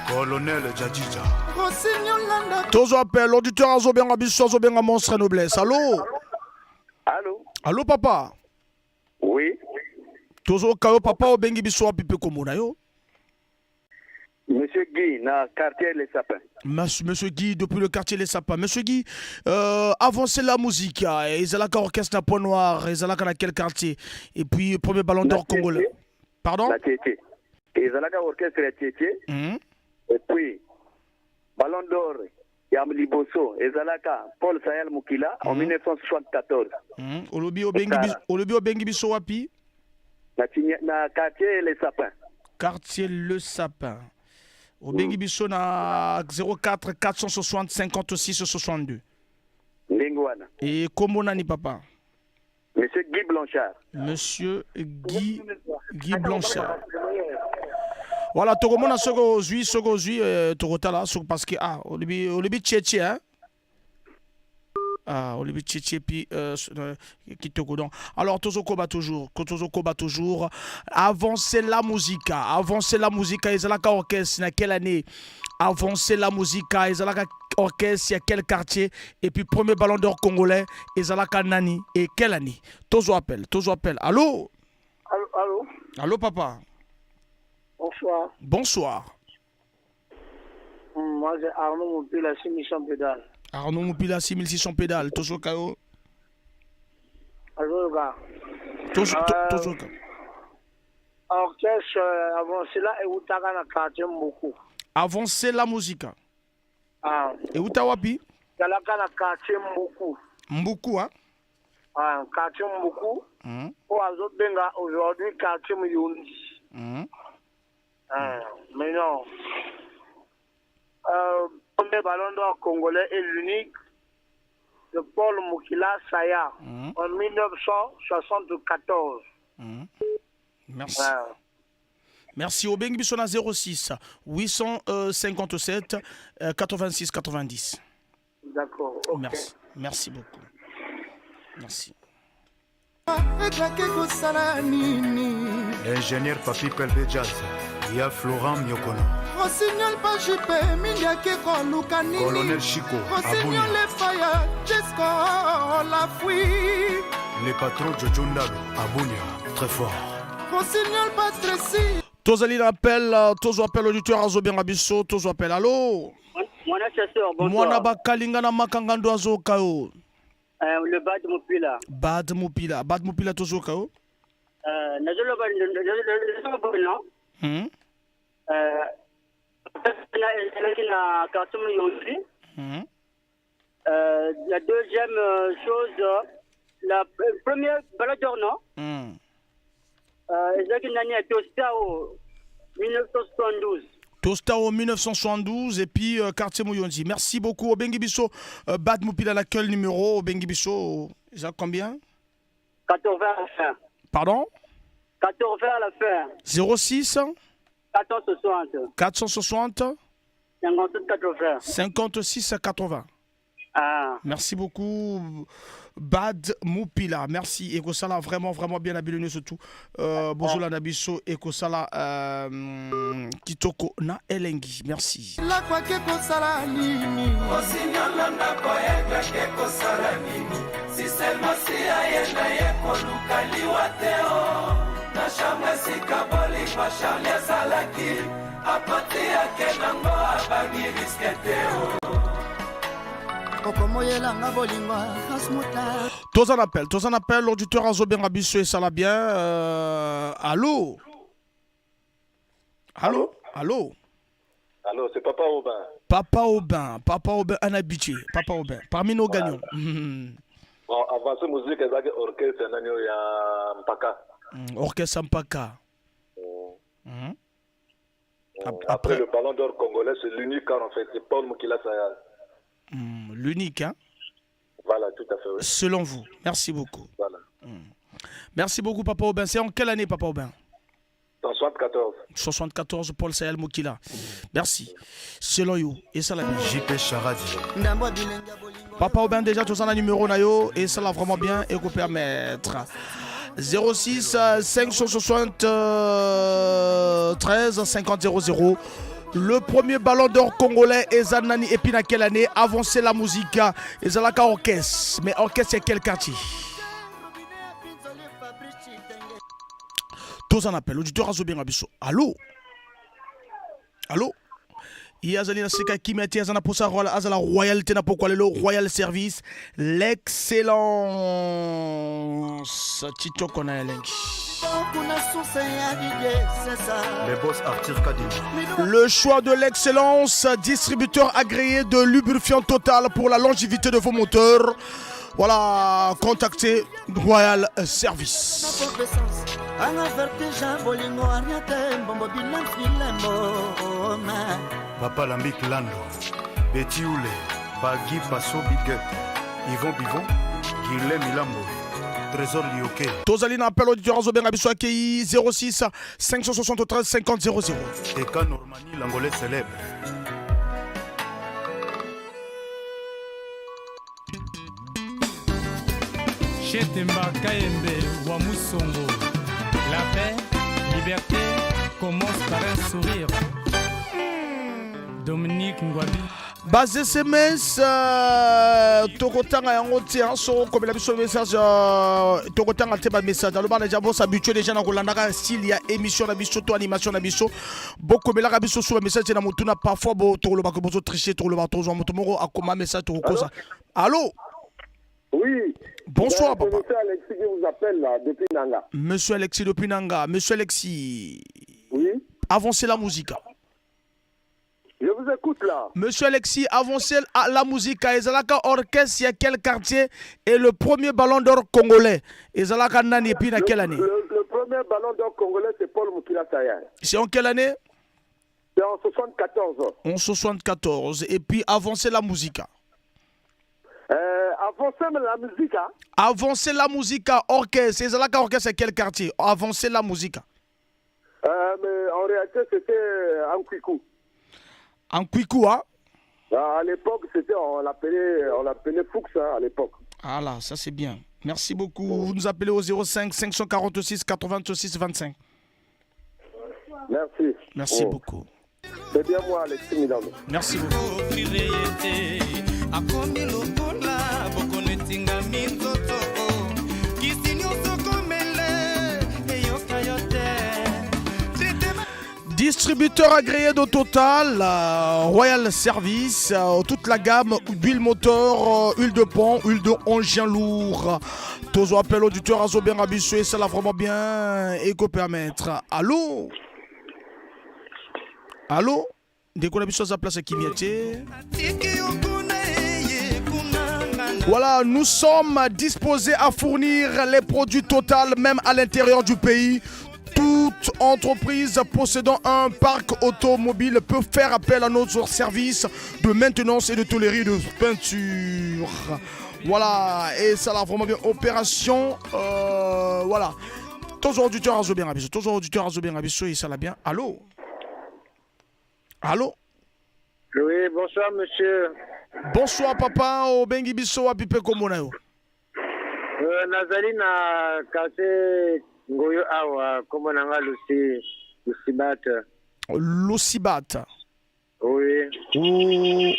Colonel Djadjidja. Rossignol landa. Tozo appelle l'auditeur Azobenga Bisso Azobenga Monstre Noblesse. Allô? Allô? Allô papa? Oui. Tozo Kayo papa Obengi Bisso Apipe Komona yo? Monsieur Guy, na quartier Les Sapins. Monsieur Guy, depuis le quartier Les Sapins. Monsieur Guy, avancez la musique. Ezalaka Orchestre na Point Noir. Ezalaka na quel quartier? Et puis, premier ballon d'or congolais. Pardon? La Tchétché. Ezalaka Orchestre la Tchétché. Et puis, ballon d'or, Yam Liboso. Ezalaka Paul Sayal Moukila en 1974. Olobi Obengi Bisso Wapi? Na quartier Les Sapins. Quartier Le Sapin. Obengi Bisso na 04 460 56 62. Lingwana. Et comment nani papa? Monsieur Guy Blanchard. Monsieur Guy Blanchard. Voilà, tout le monde a ce Torotala parce que Olibi Tchétché, hein? Ah, Olivier Tchétché, puis qui te godon. Alors, Tozo Koba toujours. Avancez la musique. Ezalaka Orchestre, na quelle année? Avancez la musique. Ezalaka Orchestre, il y a quel quartier? Et puis, premier ballon d'or congolais, Ezalaka Nani. Et quelle année? Tozo appelle. Allô? Allô? Allô, papa? Bonsoir. Bonsoir. Moi, c'est Arnaud Moupila, 6600 pédales. Arnaud Moupila, 6600 pédales. Tozo Kao. Allô, gars. Tozo Kao. Orchestre, avancez là et où t'as gagné quartier beaucoup. Avancez la musique. Ah. Et où t'as wapi? T'as gagné quartier beaucoup. Beaucoup, hein? Ah, quartier beaucoup. Pour les autres, benga aujourd'hui, quartier Mouyonzi. Mais non. Premier ballon d'or congolais est l'unique. de Paul Mukila Saya en 1974. Merci. Merci. Au Bengi Bissona 06 857 86 90. D'accord. Okay. Merci. Merci beaucoup. Merci. Ingénieur Papi Pelbe Jazz, il y a Florent Miokono. Rossignol Pajipe, Miliake Kolukani. Colonel Chico, Rossignol Abounia. Faya, Jesco, la fouille. Les patrons Jojo Ndalo, Abounia, très fort. Rossignol Patrici. Tozali l'appel, Tozo appel auditeur Azo Bengabiso, Tozo appel. Allô? Mwana chasseur, bonsoir. Mwana bakalinga na makangando azo kao. Le Bad Mupila. Bad Mupila. Bad Mupila Tozo kao? Nazolo ba non? Na carton Yonsi. La deuxième chose, la première baladeur, non? Nani a Tostao 1972. Tostao 1972 et puis quartier Mouyonzi. Merci beaucoup. Obengi Bisso, Bad Mupila l'accueil numéro. Obengi Bisso, ça combien? 80 à la fin. Pardon? 80 à la fin. 06 460. 460 57 80. 56 80. Ah. Merci beaucoup, Bad Mupila. Merci. Ekosala, vraiment, vraiment bien habillé surtout. Bozola Nabiso, Ekosala, Kitoko na Elengi. Merci. La kwa keko sala nini. Osinyala na koyega keko sala nini. Si seulement si ayenda yeko lukali wateo. Na shamba sikaboli kwa Charlie Salaki. Apati yake nango abagi risketeo. Tous en appel, l'auditeur Azo Bengabiso et ça va bien. Allô? Allô? Allô? Allô, c'est Papa Aubin. Papa Aubin, un habitué. Papa Aubin, parmi nos gagnants. Bon, avant ce musique, il y a orchestre, il y a Mpaka. Orchestre Mpaka. Après le ballon d'or congolais, c'est l'unique car en fait, c'est Paul Mukila Sayal. L'unique, hein? Voilà, tout à fait. Oui. Selon vous. Merci beaucoup. Voilà. Merci beaucoup, Papa Aubin. C'est en quelle année, Papa Aubin? En 74. 74, Paul Sayal Mukila. Merci. Selon vous. Et ça, la bien. JP Charadi. Papa Aubin, déjà, tout ça, le numéro, nayo. Et ça, l'a vraiment bien. Et vous permettre. 06 560 13 50 00. Le premier ballon d'or congolais, Ezanani et puis dans quelle année? Avancer la musique, Ezalaka orchestre. Mais orchestre, c'est quel quartier? Tous en appel. Auditeur Azobien Abisso. Allô? Allô? Yazali Nasika Kimeti Azana pour sa Azala royauté na pourquoi le royal service, l'excellence. Tito Konaelengi. Les boss Arthur Kadima. Le choix de l'excellence, distributeur agréé de lubrifiant total pour la longévité de vos moteurs. Voilà, contactez Royal Service. Papa Lambik Lando, Betty Oule, Bagui Passo Biguet, Yvon Bivon, Guilhem Milambo, Trésor Lioke. Tozalina appel auditeur Azoben Abisso Akei 06 573 50 00. Eka Normani, l'Angolais célèbre. Chetemba Kayembe Wamusongo. La paix, liberté commence par un sourire. Dominique Ngwabi. Base SMS tokotanga yango tia so komela biso message tokotanga te ba message alo bana jabo s'habituer déjà na kolanda style ya émission na biso to animation na biso bokomela ka biso so message na mutuna parfois bo toloba ko bozo tricher toloba tozo mutu moko akoma message to koza. Allô? Oui. Bonsoir papa. Monsieur Alexis qui vous appelle là depuis Nanga. Monsieur Alexis depuis Nanga. Monsieur Alexis. Oui. Avancez la musique. Je vous écoute là. Monsieur Alexis, avancez la musique. Ezalaka orchestre, il y a quel quartier? Et le premier ballon d'or congolais. Ezalaka Nani, et puis dans quelle année? Le premier ballon d'or congolais, c'est Paul Mukila Sayal. C'est en quelle année? C'est en 74. En 74. Et puis avancez la musique. Avancer la musique. Hein? Avancer la musique, orchestre. C'est là qu'orchestre, c'est quel quartier? Avancer la musique. Mais en réalité, c'était en Kwiku. En Kwiku, hein? À l'époque, on l'appelait Fuchs, hein, à l'époque. Ah là, ça c'est bien. Merci beaucoup. Vous nous appelez au 05 546 86 25. Merci. Merci beaucoup. C'est bien moi, Alexis Milano. Merci beaucoup. Distributeur agréé de Total, Royal Service, toute la gamme d'huile moteur, huile de pont, huile de engin lourd. Tous appels auditeurs à Zobien Rabissou et ça l'a vraiment bien éco-permettre. Allô? Allô? Dès qu'on a vu ça, place à Kimiati. Voilà, nous sommes disposés à fournir les produits Total, même à l'intérieur du pays. Toute entreprise possédant un parc automobile peut faire appel à notre service de maintenance et de tôlerie de peinture. Voilà, et ça l'a vraiment bien. Opération, voilà. Toujours auditeur à Zobien Rabissou. Toujours auditeur à Zobien Rabissou et ça l'a bien. Allô? Allô? Oui, bonsoir monsieur. Bonsoir papa, au Bengi Bisso à Pipe Komonayo. Nazali na kase ngoyo awa komonanga Lucibat. Lucibat. Oui.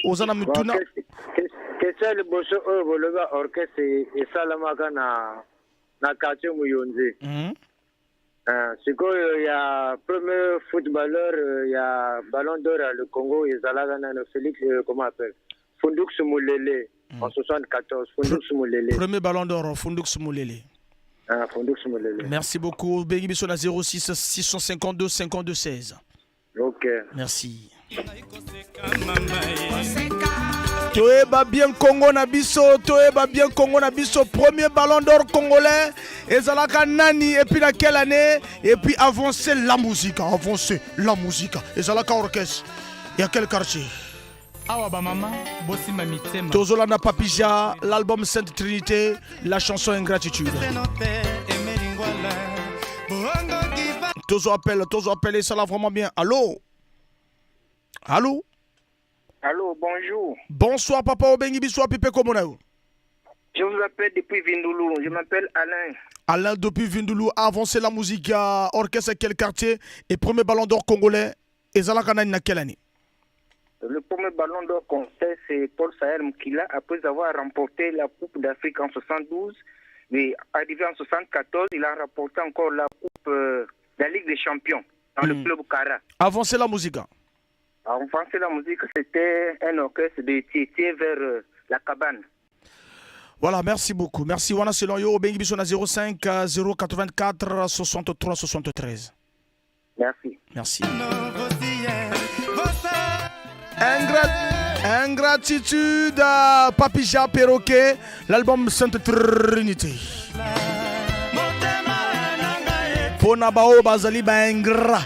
Ozana mutuna. Kesa le boso o boloba orchestre et salamaka na quartier Muyonzi. Sikoyo ya premier footballeur ya Ballon d'Or le Congo ezalaka na Félix comment appelle Fundux Moulele en 74 Fundux Moulele. Premier Ballon d'Or Fundux Moulele. Fundux Moulele. Merci beaucoup. Bengi Bisso na 06 652 52 16. OK. Merci. Toeba bien Congo na biso, Toeba bien Congo na biso, premier ballon d'or congolais, ezalaka nani et puis dans quelle année et puis avancer la musique, ezalaka orchestre. Il y a quel quartier? Awa ba mama, bosi ma mitema. Tozolana Papija, l'album Sainte Trinité, la chanson Ingratitude. Tozo appelle et ça l'a vraiment bien. Allô? Allô? Allô, bonjour. Bonsoir, papa Obengi Bissou, Pipe Komonayo. Je vous appelle depuis Vindoulou. Je m'appelle Alain. Alain, depuis Vindoulou, avancé la musique à orchestre, quel quartier? Et premier ballon d'or congolais, et Zalakana, na quelle année? Le premier ballon d'or congolais, c'est Paul Sayal Moukila, après avoir remporté la Coupe d'Afrique en 72. Mais arrivé en 74, il a remporté encore la Coupe de la Ligue des Champions dans le club Kara. Avancé la musique. Avancer la musique, c'était un orchestre de Tietie vers la cabane. Voilà, merci beaucoup. Merci. Wana selon yo, Bengi Bisso na 05 084 63 73. Merci. Merci. Ingratitude, Papija Perroquet, l'album Sainte Trinité. Ponabao Bazali Baingra.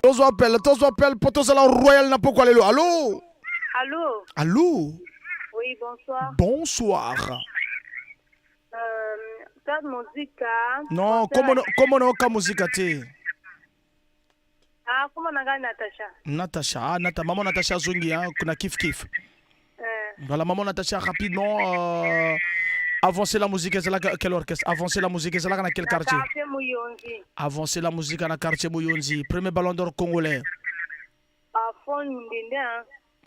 Tozo appelle, potos à la Royal n'a pas quoi aller. Allô? Allô? Allô? Oui, bonsoir. Bonsoir. Ta musique. Non, comment on a musique à te? Ah, comment on a Natacha? Natacha, maman Natacha Zungi, kuna kif. Voilà, maman Natacha, rapidement, avancer la musique, c'est là quel orchestre? Avancer la musique, c'est là dans quel quartier? Avancer la musique dans le quartier Mouyonzi. Premier ballon d'or congolais.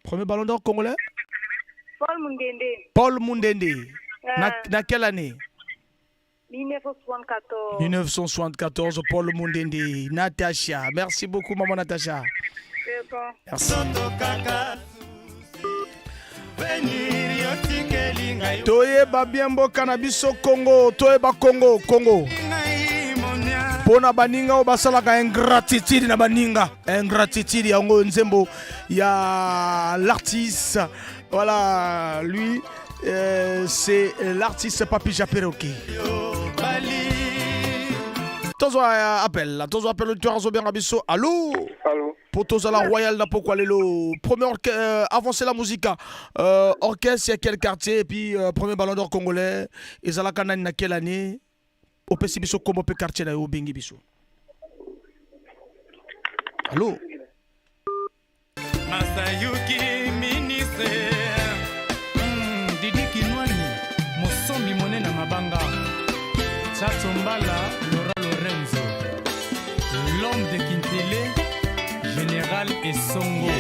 Premier ballon d'or congolais? Paul Mundende. Dans quelle année? 1974. 1974, Paul Mundende. Natacha. Merci beaucoup, maman Natacha. C'est bon. Merci. Toyeba biembo cannabis Congo, Toyeba Congo. Pona baninga o basalaka ingratitude na baninga. Ingratitude yango nzembo ya l'artiste. Voilà, lui c'est l'artiste Papija Perroquet. Tozo appelle le tueur Zobien Rabisso. Allô? Allô? Potos à la Royale Napoco Lelo. Premier avancer la musique. Orchestre, il y a quel quartier? Et puis, premier ballon d'or congolais. Et ça, na quelle année? Au Pessibiso, comment peut quartier là, au Bengi Biso? Allô? Masayuki ministre Didi Kinwani Mosomi Monena Mabanga Tchatsombala Laura Lorenzo l'homme de Kintele Général Essongo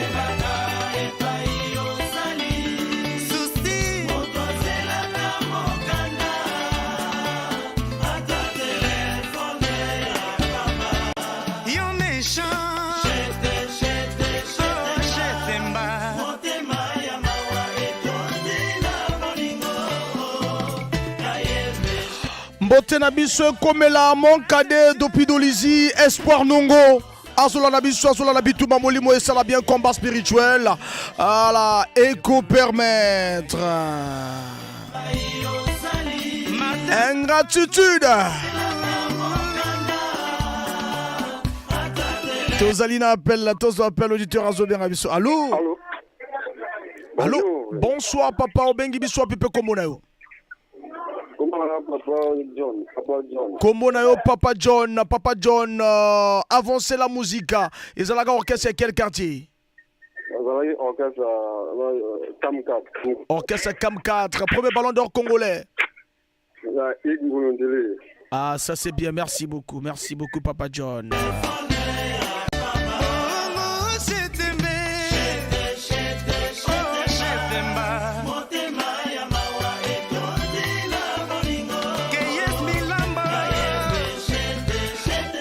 Mbote na biso komela mon cadet d'Opidolizi Espoir Nongo Azola na biso azola na bituma molimo et ça la bien combat spirituel à la éco permettre ingratitude Tozalina appelle Tozo appelle auditeur Azobien biso. Allô? Allô? Bonsoir papa Obengi biso pipe komona yo. Comment na yo Papa John avancer la musique. Ils ont la orchestre quel quartier? Orchestre Cam 4, premier ballon d'or congolais. Ah ça c'est bien, merci beaucoup Papa John.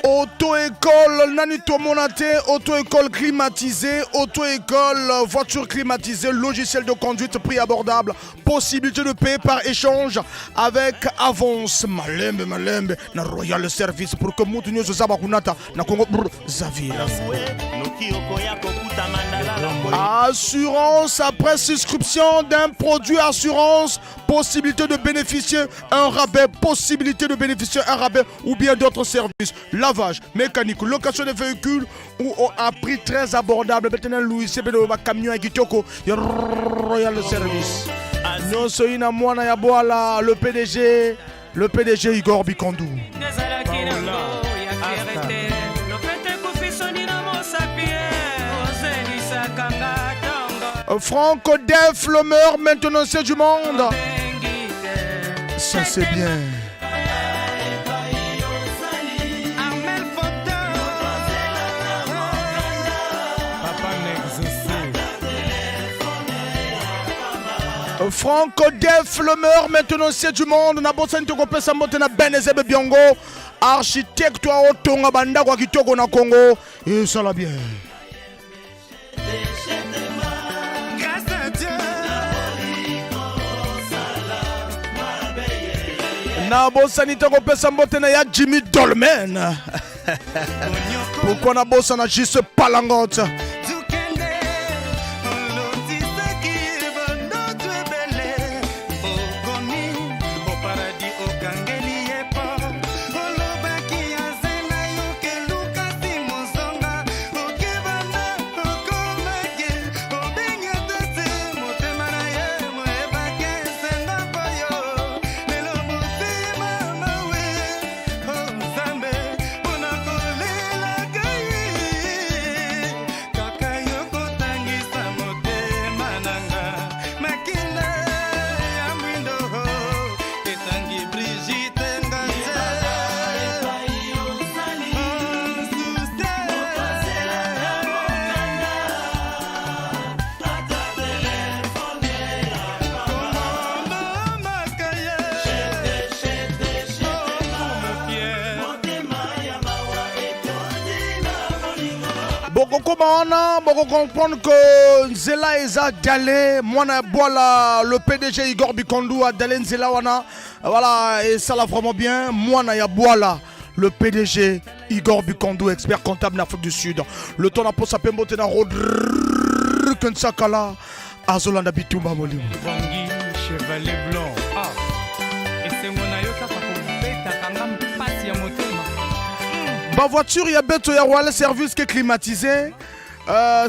Auto-école, Nanito Monate, auto-école climatisée, auto-école, voiture climatisée, logiciel de conduite, prix abordable, possibilité de payer par échange avec avance. Malembe, na Royal Service pour que Moutounio Zabakunata, na Congo Zavira. Assurance après souscription d'un produit assurance, possibilité de bénéficier un rabais, ou bien d'autres services. Lavage, mécanique, location de véhicules ou à prix très abordable. Maintenant, Louis Sebedo va camion à Kitoko, Royal Service. Nous sommes à Moana Yaboala, le PDG Igor Bikondou. Franco Def, le meilleur maintenancier du monde. Ça c'est bien. Franco Def, le meilleur maintenancier du monde. Na bossa ntoko pesa mote na Benezebe Biongo. Architecte wa otonga banda kwa kitoko na Congo. Et ça la bien. Na bossa nitoko pesa mote na ya Jimmy Dolmen. Pourquoi na bossa na Jisse Palangote? Beaucoup comprendre que Nzela Eza Dale, Mwana Boala, le PDG Igor Bikondou a Dale Nzela Wana. Voilà, et ça l'a vraiment bien. Mwana Yaboala, le PDG Igor Bikondou, expert comptable d'Afrique du Sud. Le temps n'a pas sa pembote na Rodr Kensakala, Azolanda Bitumba Molim. Bangi, chevalier blanc. Ah, et c'est mon ayoka pour bêta kangam passe ya motema. Ma voiture, il y a Beto Royal Service qui est climatisé.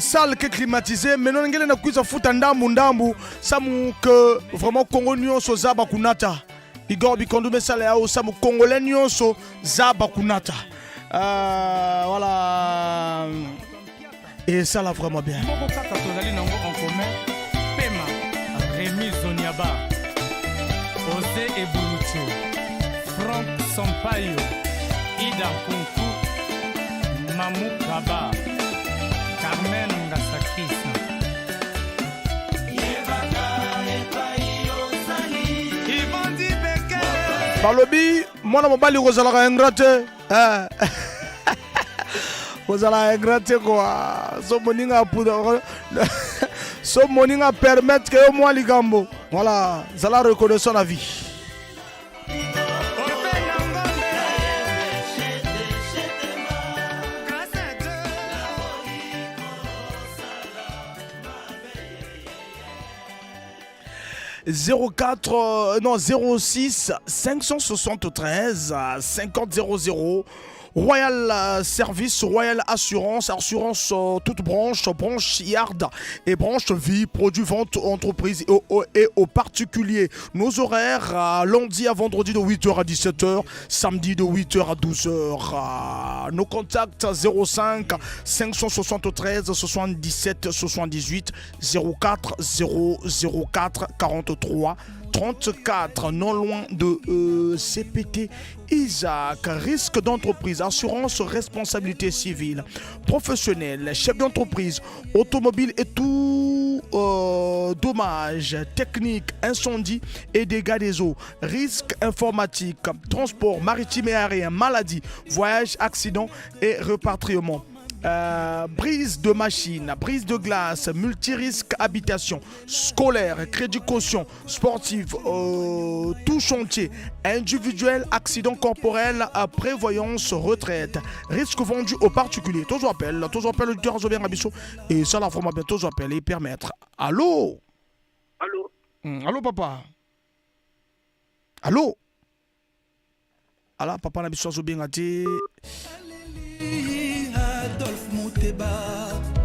salle qui est climatisée mais non ngele na kuisa futa ndambu samu que vraiment Congo nyonso za bakunata Igor Bikondo mesala ya samu congolais nyonso za bakunata voilà et ça là vraiment bien moko kaka tozali nango en commun Pema Rémi Zoniaba José Ebulucho Franck Sampaio Ida Konku Mamou Kaba Carmen Ngasakisa Balobi mwana mobali kozalaka ingrate kozala ingrate quoi so moninga puda so moninga permettre que yo mwa likambo voilà zala reconnaissant la vie. Non 06 573 50 00 Royal Service, Royal Assurance, assurance toute branche yard et branche vie, produits, vente, entreprise et aux particuliers. Nos horaires, lundi à vendredi de 8h à 17h, samedi de 8h à 12h. Nos contacts 05 573 77 78 04 004 43 34, non loin de CPT Isaac. Risque d'entreprise, assurance, responsabilité civile, professionnelle, chef d'entreprise, automobile et tout dommage technique, incendie et dégâts des eaux, risque informatique, transport maritime et aérien, maladie, voyage, accident et repatriement. Brise de machine, brise de glace, multirisque habitation, scolaire, crédit caution, sportif, tout chantier, individuel, accident corporel, prévoyance, retraite, risque vendu aux particuliers. Toujours appel l'auditeur Azobien Rabisso et ça la forme bientôt appelle et permettre. Allô? Allô? Allô papa? Allô? Alors papa Rabisso Azobien a dit. Adolphe Mouteba,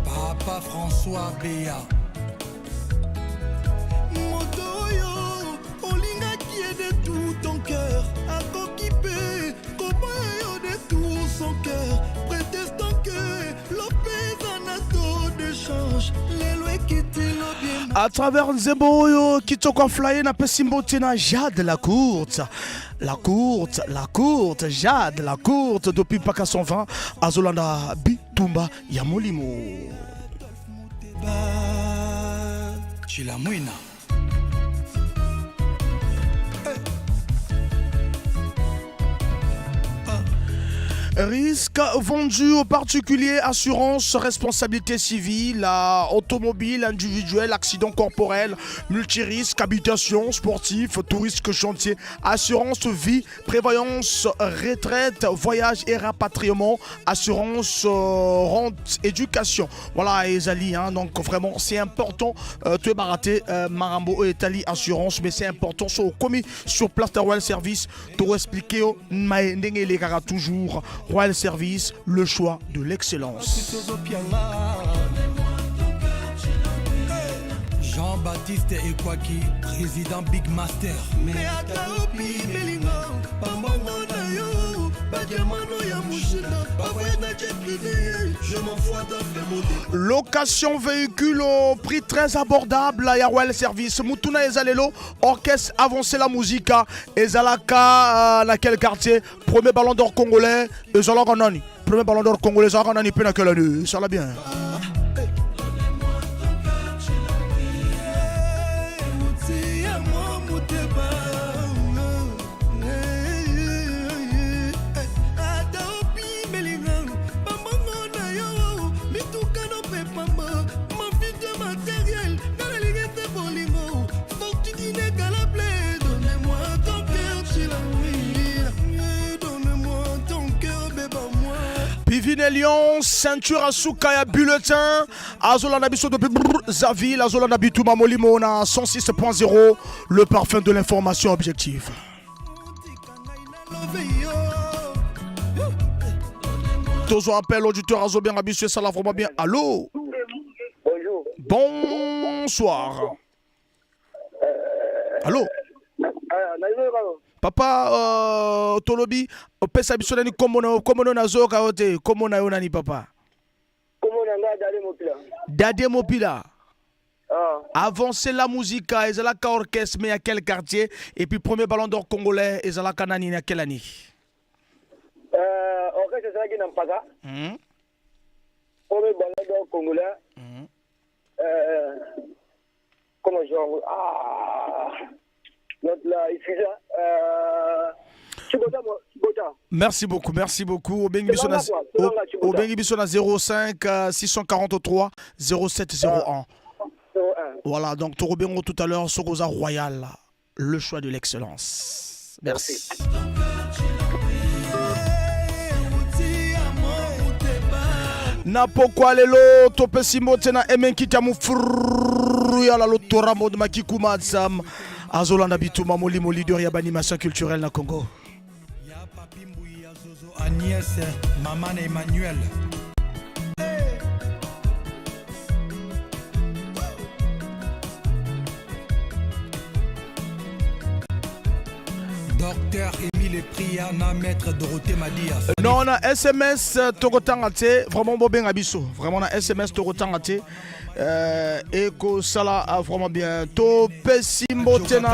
Papa François Béa. Motoyo, Olinga qui est de tout ton cœur, à Kokipé, Kopayo de tout son cœur, prétestant que Lopez Anato d'échange, les lois qui te l'ont bien. À travers Nzeboyo, Kitoko Fly, n'a pas Simbotena, Jade la courte. La courte, Jade, la courte, depuis Paka 120, Azolanda, Bitumba, Yamolimo. Chilamouina. Risque vendu aux particuliers, assurance, responsabilité civile, automobile, individuel, accident corporel, multirisque, habitation, sportif, tout risque chantier, assurance vie, prévoyance, retraite, voyage et rapatriement, assurance, rente, éducation. Voilà, Ezali, hein, donc vraiment c'est important. Tu es baraté, Marambo et Etali assurance, mais c'est important. Commis sur place de Royal Service, pour expliquer, toujours. Royal Service, le choix de l'excellence. Jean-Baptiste Ekwaki, président Big Master. Location véhicule au prix très abordable à Royal Service. Mutuna Ezalelo, orchestre avancé la musique. Ezalaka, dans quel quartier? Premier ballon d'or congolais. Ezalaka Nani. Premier ballon d'or congolais. Ezalaka Nani. Ça va bien. Pivine Lyon, ceinture à Soukaya, bulletin, Azolana Bisso depuis Zaville, Azolana Bitouma Molimona, 106.0, le parfum de l'information objective. Toujours appel auditeur Azobien Abissé, ça la vraiment bien. Allô? allô. Bonsoir. Allô. Papa Tolobi, opesa biso nani komono na zoka ote, komona yo nani papa? Komona nga Dade Mopila. Dade Mopila. Avancez la musique, Ezalaka orchestre, mais à quel quartier? Et puis premier ballon d'or congolais, Ezalaka nani à quelle année? Orchestre Ezalaki Nampaka. Premier ballon d'or congolais. Comment genre notre là, Merci beaucoup. Obengi Bissona 05 643 0701. Voilà, donc Torobengo tout à l'heure, Sorosa Royal, le choix de l'excellence. Merci. Napokwa lelo topesimo tena emenkita mufuru ya la lotora mode makikuma tsam azolanda bituma molimo leader ya animation culturelle na Congo. Ya papi Mbuya Zozo Agnès Maman Emmanuel. Docteur Émile Priana, maître Dorothée Madia. Non, on a SMS Torotangate, vraiment Bobeng Abisso. Vraiment, on a SMS Torotangate. Eko Sala a vraiment bien. To Pessimbo Tena,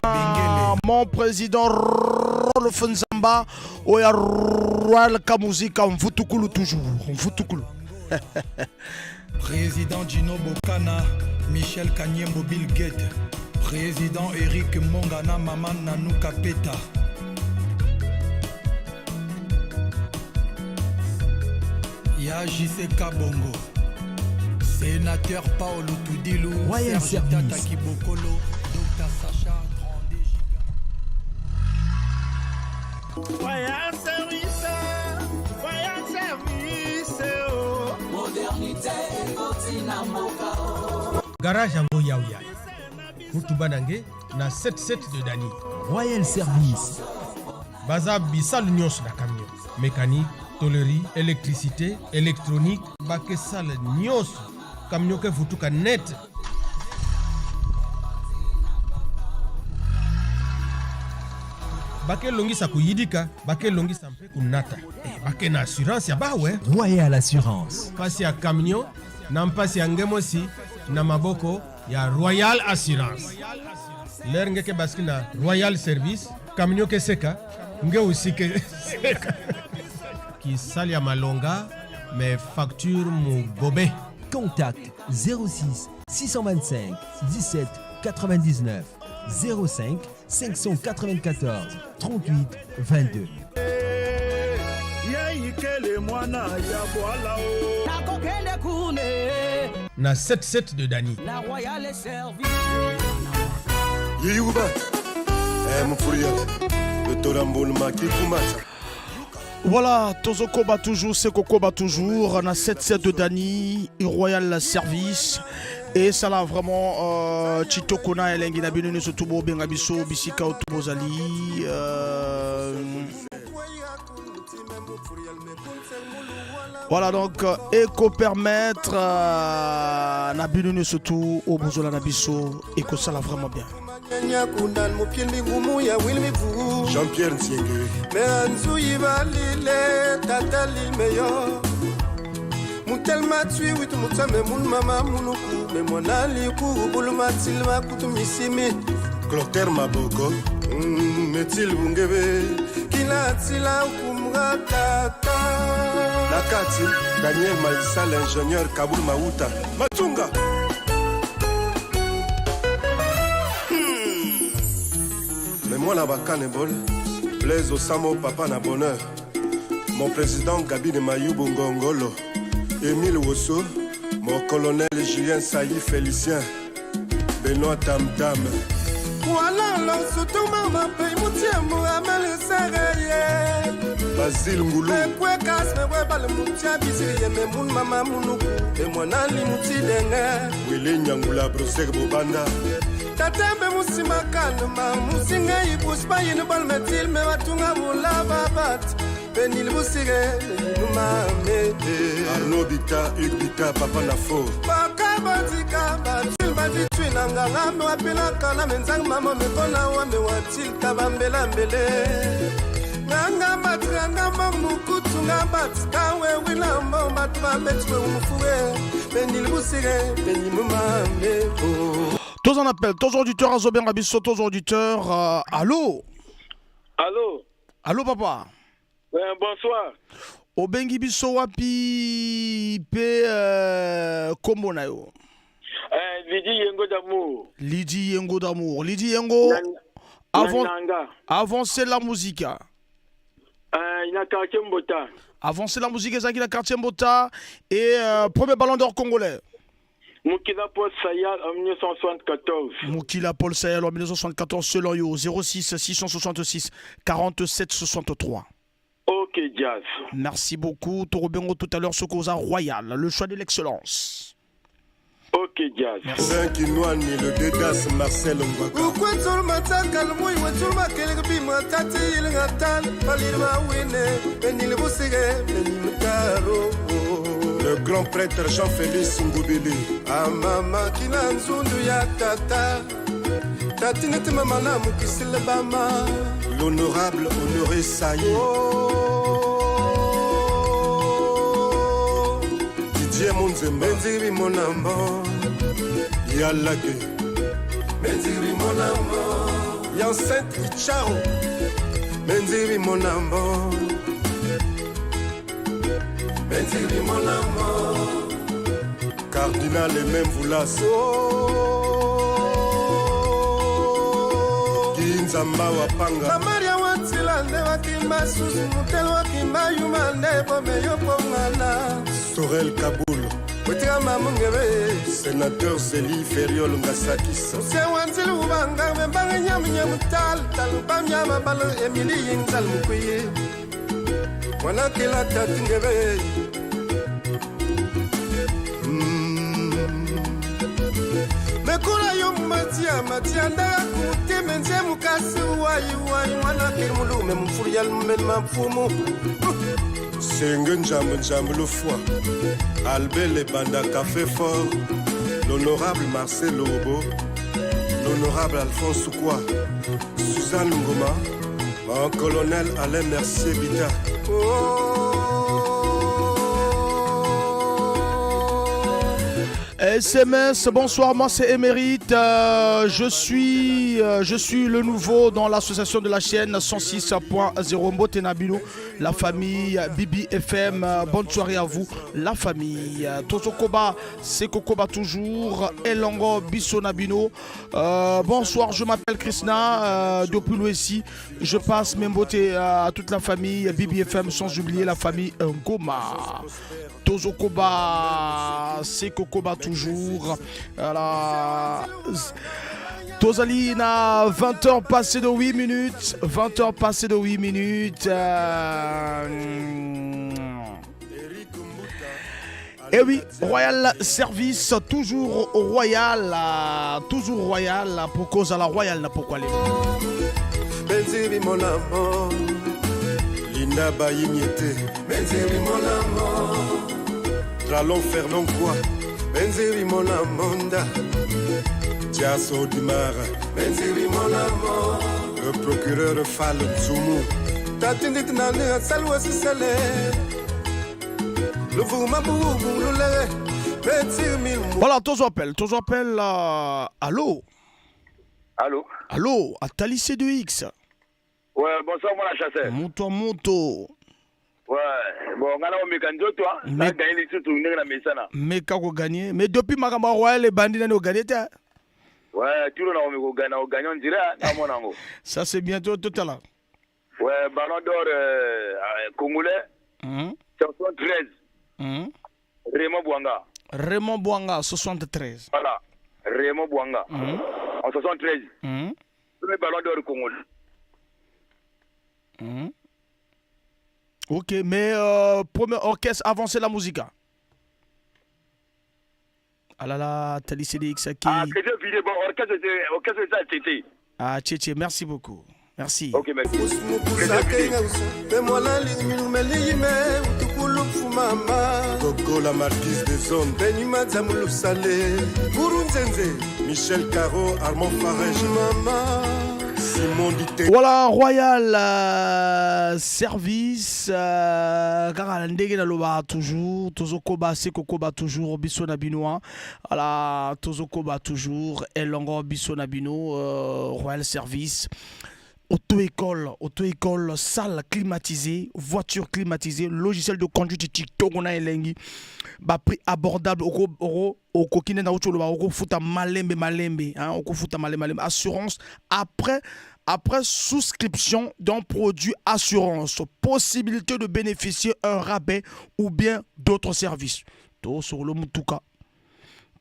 mon président Rolf Nzamba, Oya Royal Kamuzika, on fout tout cool toujours. On fout tout cool. Président Gino Bokana, Michel Kanyembo Bill Gates. Président Eric Mongana, Maman Nanou Kapeta. Ya JC Kabongo, sénateur Paolo Tudilou, Royal Serge Service. Tata Kibokolo, Dr Sacha Royal Service, oh. Modernité, Cortina Moka. Garage Ango Yaouya. Mutubanange na 77 de Dani. Royal Service. Baza Bissal Nyos na camion. Mécanique, tôlerie, électricité, électronique, Bakesal Nyos. Camion que vous tout net. Bake longi sa kuyidika, bake longi sa mpe kunata. Bake na assurance ya bawe. Royal Assurance. Pasi ya camion, na mpasi ya ngemosi, na maboko ya Royal Assurance. L'air ngeke baski na Royal Service, camion ke seka, nge usike seka. Ki sali ya malonga, mais facture mu gobe. Contact 06 625 17 99 05 594 38 22. Na 77 de Dani. La Royal Service. Yeyuba, Moufourial, le Torambol Maki Kumata. Voilà, Tozokoba toujours, Sekokoba toujours, on a 7-7 de Dani, Royal Service. Et ça là vraiment, Chitokona et Lengina Binuni Sotubo, Bengabiso, Bisika Otubozali. Voilà donc, Eko permettre na Binuni Sotu, Obozola Nabiso, Eko ça là vraiment bien. Jean-Pierre Ntienge. Mutelma tui witu mutame mun mama munuku me monali ku buluma tilma kutumisimi Clotaire Maboko. Metil Bungebe. kila tila kumratata Nakati, Daniel Maïssa, l'ingénieur Kaboul Maouta. Matunga. Mais moi la bacane bol, Blaise Osamo Papa na bonheur. Mon président Gabi de Mayou Ngongolo. Émile Wosso, mon colonel Julien Saï Félicien. Benoît Tam Tam. Voilà l'ensuite maman paye moutiamo amele sereye Basile Ngoulou. me kwe kas me we bal mutia biseye me mun mama munuku e monali mutilenge Wele Nyangula Brosek Bobanda. tatembe musima kalma musinga ibuspa yini bal metil me watunga mula babat Benil Boussire, Mame, Arnaud Bita, Hugues Bita, Papa Nafo. Baka Batika, Batil Baditui, Nanganga, Mwapina, Kana, Menzang, Mama, Mekona, Wame, Watil, Kabambela, Mbele. Nanga Matranga, Mamukutu, Nabat, Kawe, Willambo, Matma, Betwe, Mufoué, Benil Boussire, Benil Mame. Tous en appel, tous auditeurs, Azoben Rabisso, tous auditeurs, allô? Allô? Allô, papa? Bonsoir. Obengi biso wapi pe kombo na yo? Lidi Yengo d'amour. Lidi Yengo d'amour. Lidi Yengo, avancez la musique. Il y a quartier Mbota. Avancez la musique, Zaki la quartier Mbota. Et premier ballon d'or congolais. Moukila Paul Sayal en 1974. Moukila Paul Sayal en 1974, selon yo, 06 666 47 63. Ok, Jazz. Merci beaucoup. Torobengo tout à l'heure, Sokoza Royal, le choix de l'excellence. Ok, Jazz. Merci. Le Dedas Marcel Ngwaka. Pourquoi tout le matin, calme-moi, tout le matin, quelqu'un m'a tâté, il a tal, Valir m'a winné, Benil Boussire, Benil Karo. Le grand prêtre Jean-Félix Ngoubili. Ah maman, qui n'a nzundu ya tata. Tatinete mamana mukisile bama. L'honorable Honoré Saïd. Didier Monzemba. Benziri mon amant. Yalake. Benziri mon amant. Yancette Richaro. Benziri mon amant. Benziri mon amant. Cardinal et même Voulas. Kinzamba Wapanga. La Maria Watsila Wakima Susu Mutel Wakima Yumane Pomeyo Pongana. Sorel Kaboul. Wetia Mamungere. Sénateur Zélie Feriol Ngasakis. C'est Wanzil Ubanga, Mbanga Nyamtal, Talubam Yamabalo, Emily Yinzal Mukuye. Wanakila Tatingere. Mekula yo matia ndaya kute menze mukasi wayi wana kirmulu memfurial memma fumu Senge njambe le foie Albert le banda café fort l'honorable Marcel Lobo l'honorable Alphonse Soukwa Suzanne Ngoma mon colonel Alain Mercier Bita SMS, bonsoir, moi c'est Émérite, je suis le nouveau dans l'association de la chaîne 106.0 Mbotenabilo, la famille Bibi FM, bonne soirée à vous, la famille Tozokoba, Sekokoba toujours, Elongo Bissonabino, bonsoir, je m'appelle Krishna, depuis l'Ouessi, je passe mes beautés à toute la famille Bibi FM, sans oublier la famille Ngoma. Tozokoba, Sekokoba toujours. Voilà. Tozalina, 20h passées de 8 minutes. 20h passées de 8 minutes. Et oui, Royal Service, toujours royal. Toujours royal. Pour cause à la royale, pourquoi les Benziri mon amour. Linda Bayimiete. Benziri mon amour. Allons faire l'envoi, Benziri mon amonda, Tiasso Dimara, Benziri mon amour, le procureur Fall Zoumu, Tatindit Nane, Salwasi Salé, le Voumabou, le Benziri Mil. Voilà, tous appels, allô? Allô? Allô, à Tali C2X. Ouais, bonsoir, mon chasseur. Monto. Ouais, bon, on a un toi. On a gagné surtout une mesana. Mais kako gagné. Mais depuis Makamba Royal, les bandits n'ont gagné. Ouais, tout le monde a gagné, on dirait, à mon angle. Ça, c'est bientôt tout à l'heure. Ouais, ballon d'or congolais. 73. Raymond Bouanga, 73. Voilà, Raymond Bouanga. En 73. Premier ballon d'or congolais. Ok, mais premier orchestre avancé la musique. Ah là là, Tali CDX qui... Ah, que je vis, bon, orchestre ça, c'était. Ah, Tchétché, merci beaucoup. Merci. Ok, merci. Coco la marquise des zones, Benima Zamoulo Salé, Gurunzenze, Michel Caro, Armand Farage, Mama, Simon Dité. Voilà, Royal Service, car ndenge na loba toujours, Tozokoba Sekokoba toujours, Bissona Binois, voilà, Tozokoba toujours, Elongo Bissona Bino, Royal Service. Auto-école, salle climatisée, voiture climatisée, logiciel de conduite TikTok, on a elengi, prix abordable, au coquine na ucho au futa malembe, hein, au futa malembe, assurance, après souscription d'un produit assurance, possibilité de bénéficier un rabais ou bien d'autres services. Tout sur le mutuka.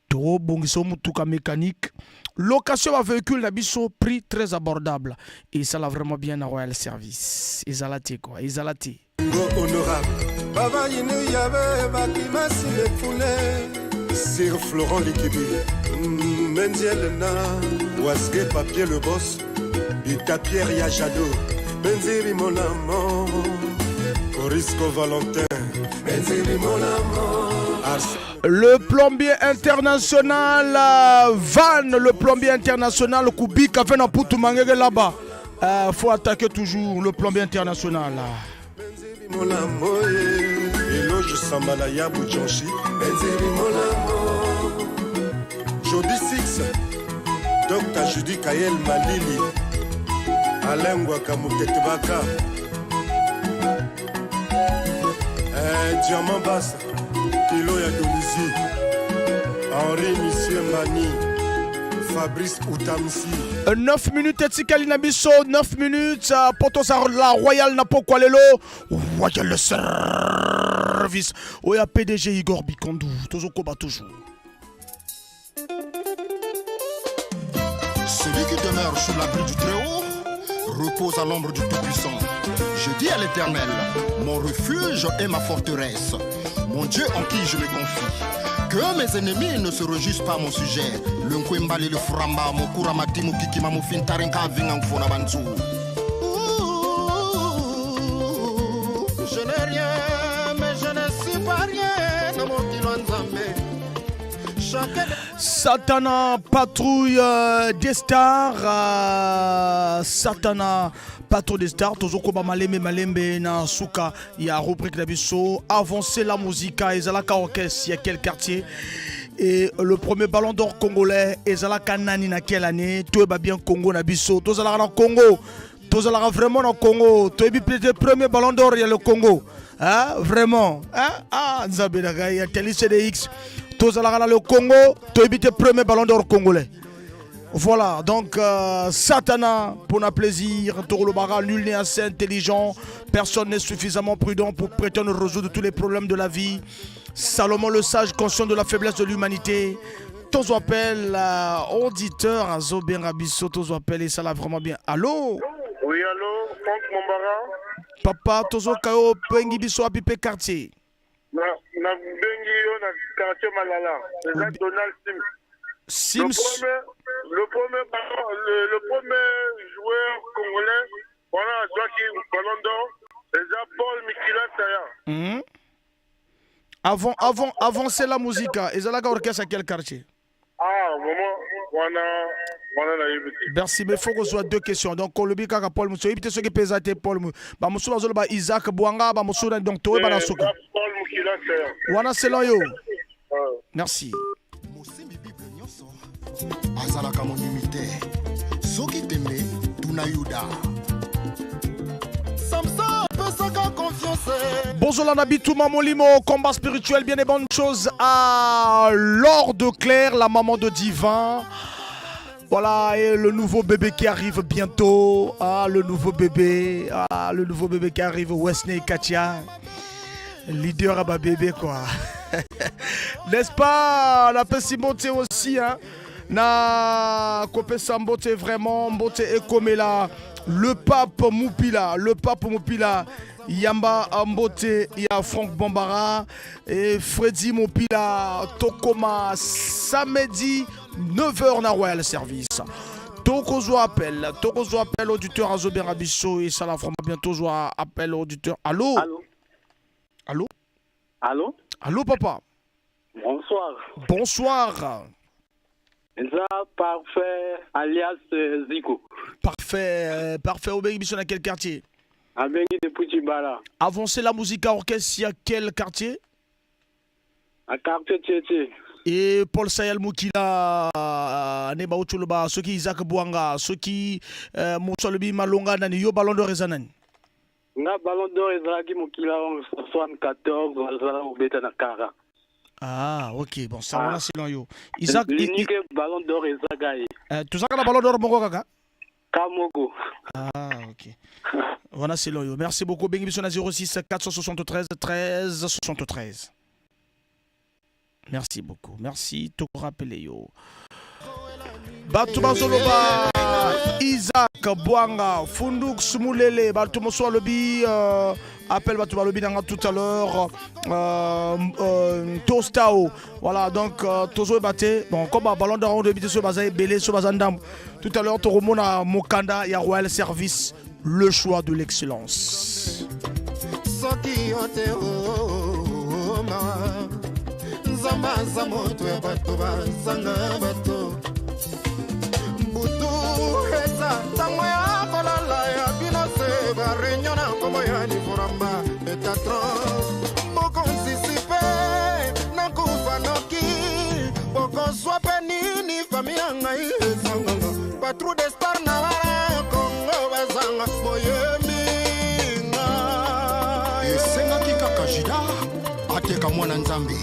Tout bongiso mutuka mécanique. Location à véhicule n'abisso prix très abordable. Et ça l'a vraiment bien à Royal Service. Isalate quoi, Isalate. Honorable, Baba Yinu Yabe, Bakima Sinefoulé, Sir Florent Likibi, Menzielna, Ouasque Papier le Boss, Bita Pierre Yajado, Benziri mon amant, Corisco Valentin, Benziri mon amant. Le plombier international Van, le plombier international Kubika fait un poutou mangé là-bas. Faut attaquer toujours le plombier international. Eloge Sambalaya Boujanchi, Benzeri Molamo, Jody Six, Dr. Judy Kayel Malili, Alain Wakamutetebaka, Diamant Basse. Kilo ya Donizi, Henri Monsieur Mani, Fabrice Outamsi. 9 minutes, Etsikali Nabiso, 9 minutes, Potos la Royal Napo Kwalelo, Royal Service, Oya PDG Igor Bikondou, Tozokoba toujours. Celui qui demeure sous l'abri du Très-Haut repose à l'ombre du Tout-Puissant. Je dis à l'Éternel, mon refuge et ma forteresse, mon Dieu en qui je me confie. Que mes ennemis ne se réjouissent pas à mon sujet. Le Nkwembali, le Framba, mon Kuramati, mon Kikima, mon Fintarenka, Vingang Fonabanzu. Je n'ai rien, mais je ne suis pas rien. Dans mon Kilonzambe. Satana patrouille des stars. Satana patrouille des stars. Tozokoba malembe na suka. Il y a rubrique d'abisso. Avancer la musique. Ezalaka orchestre. Il y a quel quartier? Et le premier ballon d'or congolais. Ezalaka nani na quelle année? Tout est bien Congo nabisso. Tozalaka na Congo. Tozalaka vraiment na Congo. Tout est le premier ballon d'or. Il y a le Congo. Hein? Vraiment. Hein? Ah, Nzabelaga. Il y a Télé CDX. Tozalaka le Congo, tu évites le premier ballon d'or congolais. Voilà, donc Satana, pour notre plaisir, Torolobara, nul n'est assez intelligent, personne n'est suffisamment prudent pour prétendre résoudre tous les problèmes de la vie. Salomon le sage, conscient de la faiblesse de l'humanité. Tozo appelle auditeur à Zobien Rabisso, Tozo appelle et ça l'a vraiment bien. Allô? Oui, allô, Franck Mombara. Papa, Tozo Kao, Pengi Bisso, Apipé quartier. Na bengi yo na quartier Malala. C'est Donald Sims. Sims. Le premier joueur congolais, voilà, qui ballon d'or, c'est Paul Mikila Taya. Avant c'est la musique. Et ça la orchestre à quel quartier? Ah, vraiment, merci, mais il faut qu'on soit deux questions. Donc, on le dit à Paul Moussou. Il y a ceux qui pèsent à Paul Moussou. Moussou, Isaac Bouanga, Moussou, donc, tout est dans la souka. Paul Mikila Taya. Wana Selanyo. Merci. Azalaka mon imité. Soki teme, Tunayuda. Samson, pesaka confiance. Bonjour Nabitou Mamolimo, combat spirituel, bien des bonnes choses à Laure de Claire, la maman de Divin. Voilà, et le nouveau bébé qui arrive bientôt. Le nouveau bébé qui arrive, Wesley Katia. Leader à ma bébé quoi. N'est-ce pas? La Pessimbote aussi, hein. Na Kopesa Mbote vraiment, Mbote Ekomela. Le pape Moupila, Yamba Mbote, il y a Franck Bambara et Freddy Moupila, Tokoma, samedi 9h na Royal Service. Tokozo appel auditeur Azobe Rabisso et ça la vraiment bientôt joie appel auditeur. Allô? Allô? Allô? Allô papa? Bonsoir. Bonsoir. Ça, parfait, alias Zico. Parfait, parfait. Au Béni à quel quartier? À Béni de Poutibala. Avancer la musique à orchestre, il y a quel quartier? À quartier Tchétché. Et Paul Sayal Moukila, Neba Ochuluba, ceux qui Isaac Bouanga, ceux qui Moussolubi Malonga, Nani, yo Ballon d'Or Ezanan. Na Ballon d'Or Ezaki Moukila en 74, Zala Oubeta Nakara. Ah, ok, bon, ça va là, c'est là, yo. Isaac. L'unique Ballon d'Or Ezagaï. Tout ça, la Ballon d'Or Mongo Kaka? Kamogo. Ah, ok. Voilà, c'est là, yo. Merci beaucoup. Bengibiso na 06 473 13 73. Merci beaucoup. Merci. Tout rappeler, yo. Batuma Zoloba, Isaac Bouanga, Funduk Sumulele, Batuma Swalobi, appel Batuma Lobi tout à l'heure, Tostao. Voilà, donc Tozo Baté, bon, comme Ballon d'Or de Bité Sobazaï, Belé Sobazandam. Tout à l'heure, Toromona Mokanda, il y a Royal Service, le choix de l'excellence. Butu eza tango ya kolala ya bino se bareunion na nkombo ya liforamba etatran bokonsisipe na kufa noki bokoswa pe nini fami ya ngai ezanganga patru de star na bara kongo bazanga boyembi ngai esengaki kaka jida ateka mwana nzambe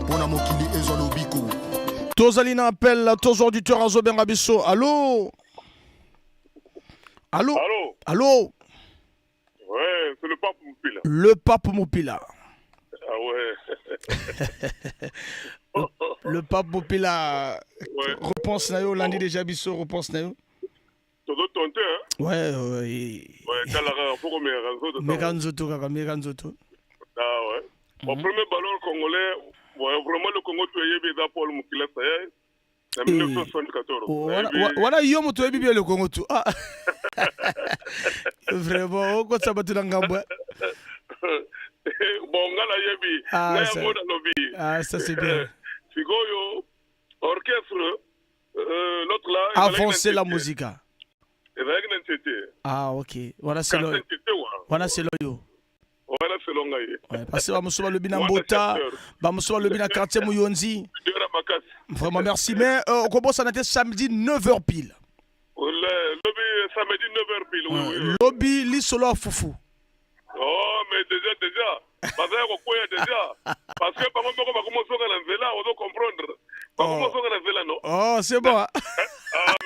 mpona mokili ezwa lobiko. Tozalina appelle tous auditeurs à Zoben Rabisso. Allô? Allô? Allô? Allô? Ouais, c'est le pape Moupila. Le pape Moupila. Ah ouais. Le pape Moupila. Ouais. Repense Nayo, lundi déjà Bisso, repense Nayo. Todo tonté, hein? Ouais, ouais. Ouais, Kalara, faut qu'on Meganzoto, kaka, Meganzoto. Ah ouais. Au premier ballon congolais, ouais, vraiment le Congo, tu as eu Paul Moukila, ça y est. En 1974. Voilà, yo moto ebi bien le Congo tout. Ah. Vraiment, quoi ça battu dans Gamboué. Bon, ngala yebi, ngaya moda lobi. Ah, ça c'est bien. Figoyo, orchestre, l'autre là. Avancer la musique. Ah, ok. Voilà, c'est le. Voilà, c'est le yo. Voilà, c'est l'ongaye. Ouais, parce que Bamoussoua le bina Mbota, Bamoussoua le bina quartier Mouyonzi. Vraiment merci. Mais on commence à noter samedi 9h pile. Lobby samedi 9h pile, oui. Lobby l'isolo à Foufou. Oh, mais déjà. Parce que déjà. Parce que par exemple, on va commencer à la vela, on doit comprendre. On va commencer à la vela, non? Oh, c'est bon. Ah,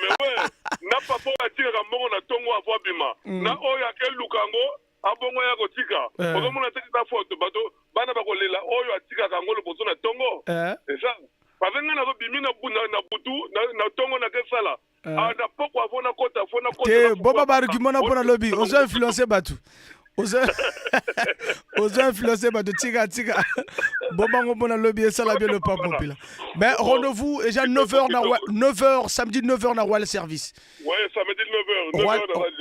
mais ouais. N'a pas pour attirer un bon à Tongo à Fabima. N'a oya quel Lukango. Abongo ya kotika okomona teki ta photo bato bana bakolela oyo atika kango le bozo na tongo c'est ça pavenga na bimi na buna na butu na tongo na kesala na poko avona kota te boba bargument na pona lobby ozo influencer batu ozo influencer batu tika boba ngo pona lobby et ça la bien le pape populaire. Mais rendez-vous déjà 9h samedi 9h na Royal Service. Ouais, samedi 9h.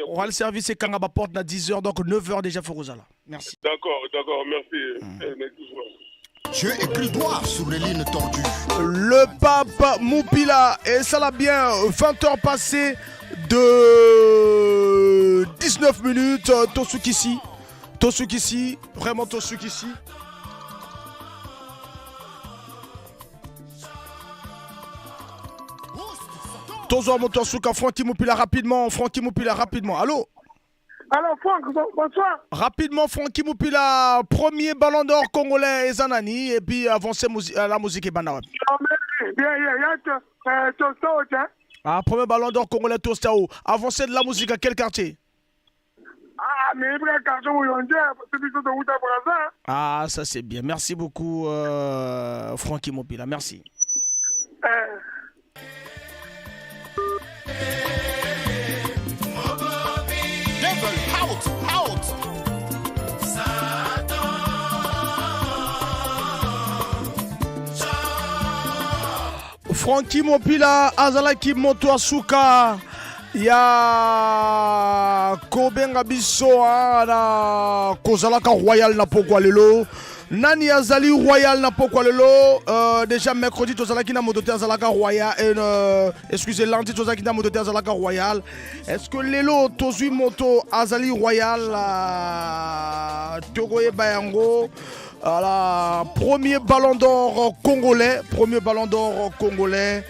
Royal Service c'est quand on porte à 10h donc 9h déjà Forozala. Merci. D'accord, merci. Dieu écrit droit sur les lignes tordues. Le pape Moupila et ça l'a bien 20h passées de 19 minutes. Tosukisi, vraiment Tosukisi. Tozo Motosuka, Francky Moupila rapidement. Allô? Alors Franck, bonsoir. Rapidement, Francky Moupila, premier ballon d'or congolais et Zanani, et puis avancer la musique et Banawab. Ah, premier ballon d'or congolais Tostao. Avancer de la musique à quel quartier? Ah, mais il y a un quartier où on dit, ah, ça c'est bien. Merci beaucoup, Francky Moupila. Merci. Francky Moupila, Azalaki Motoasuka, ya kobenga biso na kozalaka royal na pokwa lelo. Nani azali royal na pokwa lelo. Déjà mercredi tozalaki na moto te azalaka royal. Excusez, lundi tozalaki na moto te azalaka royal. Est-ce que lelo tozui moto azali royal tokoye bayango. Voilà, premier ballon d'or congolais. Premier ballon d'or congolais.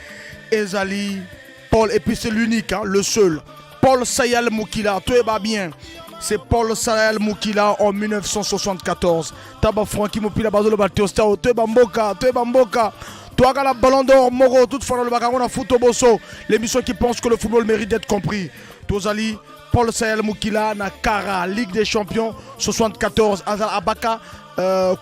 Ezali Paul, et puis c'est l'unique, hein, le seul. Paul Sayal Moukila, tout va bien. C'est Paul Sayal Moukila en 1974. Taba Francky Moukila Bazolo Batostao, Tebamboka, Tebamboka. Toi, la ballon d'or, Moro, toute fois dans le bagarre, on a Fouto Bosso. L'émission qui pense que le football mérite d'être compris. Tozali, Paul Sayal Moukila, Nakara, Ligue des Champions, 74. Azal Abaka,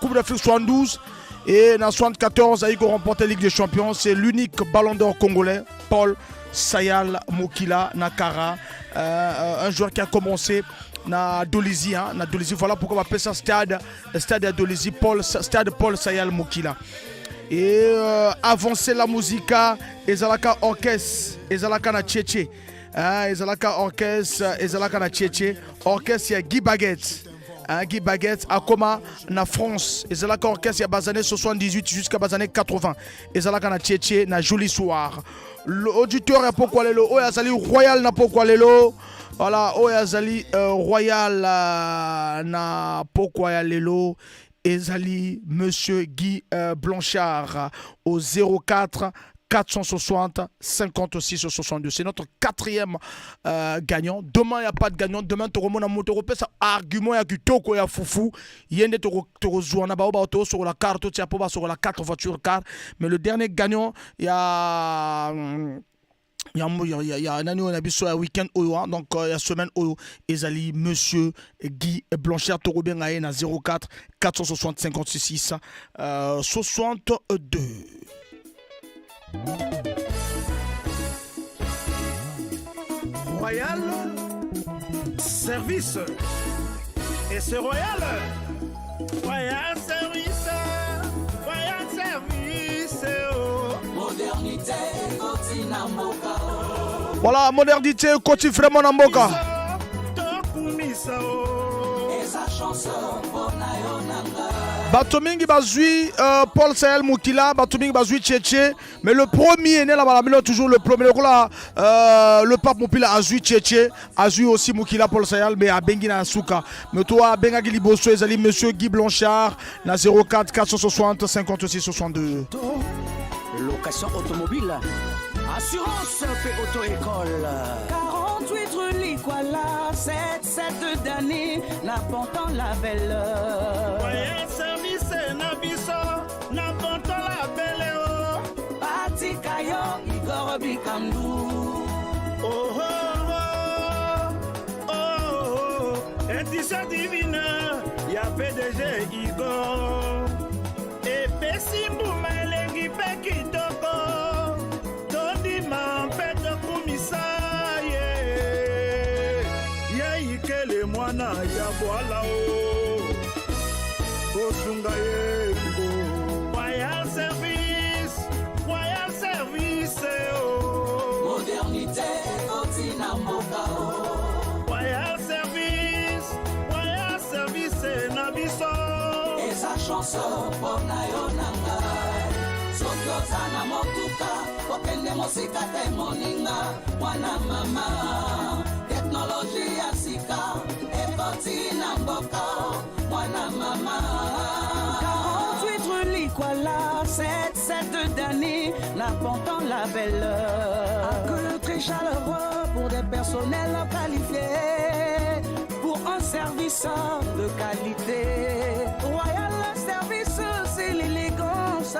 Coupe d'Afrique 72. Et dans 74, Aïko remporte la Ligue des Champions. C'est l'unique ballon d'or congolais, Paul Sayal Moukila Nakara, un joueur qui a commencé na Dolisie, hein, na Dolisie. Voilà pourquoi on appelle ça stade à Dolisie, stade Paul Sayal Moukila. Et avancer la musique, Ezalaka orchestre, Ezalaka na Tchétché, Ezalaka orchestre, Ezalaka na Tchétché, orchestre il y a Guy Baguette. Guy Baguette, Akoma, na France. Ezalaka orchestre il y a des années 78 jusqu'à des années 80. Ezalaka na Tchétché, na Joli Soir. L'auditeur est pourquoi lelo, Oyazali Royal na pourquoi lelo. Voilà, Oyazali Royal na pourquoi lelo. Ezali Monsieur Guy Blanchard au 04 460 56 62. C'est notre quatrième gagnant. Demain, il n'y a pas de gagnant. Demain, tu remontes à Montorope. Ça argument, il y a du toko, il y a foufou. Il y a des sur la carte, tu as sur la 4 voitures car. Mais le dernier gagnant, il y a. Il y a un année, on a vu sur un week-end, donc il y a semaine, Ezali, Monsieur Guy Blanchard, Torobien Aïna 04 460 56 62. Royal Service. Et c'est Royal. Royal Service. Royal Service. Oh. Modernité, Kotina Moka. Voilà, modernité, Koti vraiment Namboka. Et sa chanson, Bonayonanga. Batomingi Bazui, Paul Sayal Moukila, Batomingi Bazui Tchétché, mais le premier né là-bas, toujours le premier, le pape Moukila Azui Tchétché, Azui aussi Moukila Paul Sayal, mais à Bengina Souka. Mais toi, Bengagi Liboso, Ezali, Monsieur Guy Blanchard, na 04 460 56 62. Location automobile, assurance auto-école. 48 rue Likwala, 7 d'année, n'apportant la belle. Royal Service, Nabiso, n'apportant la belle. Pati Kayo, Igor Bikandou. Oh oh oh, oh oh, édition divine, y'a PDG Igor. Et Pessimou Malengi Pekitoko, Todi Mampete Kumisa. Yaikele mwana ya boala o, Kosunga yeko. Royal Service, Royal Service o. Modernité, Kotina Moka o. Royal Service, Royal Service Nabiso. Et sa chanson, Bonayonanga. Sokiozana motuka, Kokende mosika te moninga, Mwana mama. Technologie ya sika, Kotina Moka, Mwana mama. 48 rue Likwala, 7 d'année, n'apportant la belle. Accueil très chaleureux pour des personnels qualifiés, pour un service de qualité. Royal Service, c'est l'élégance.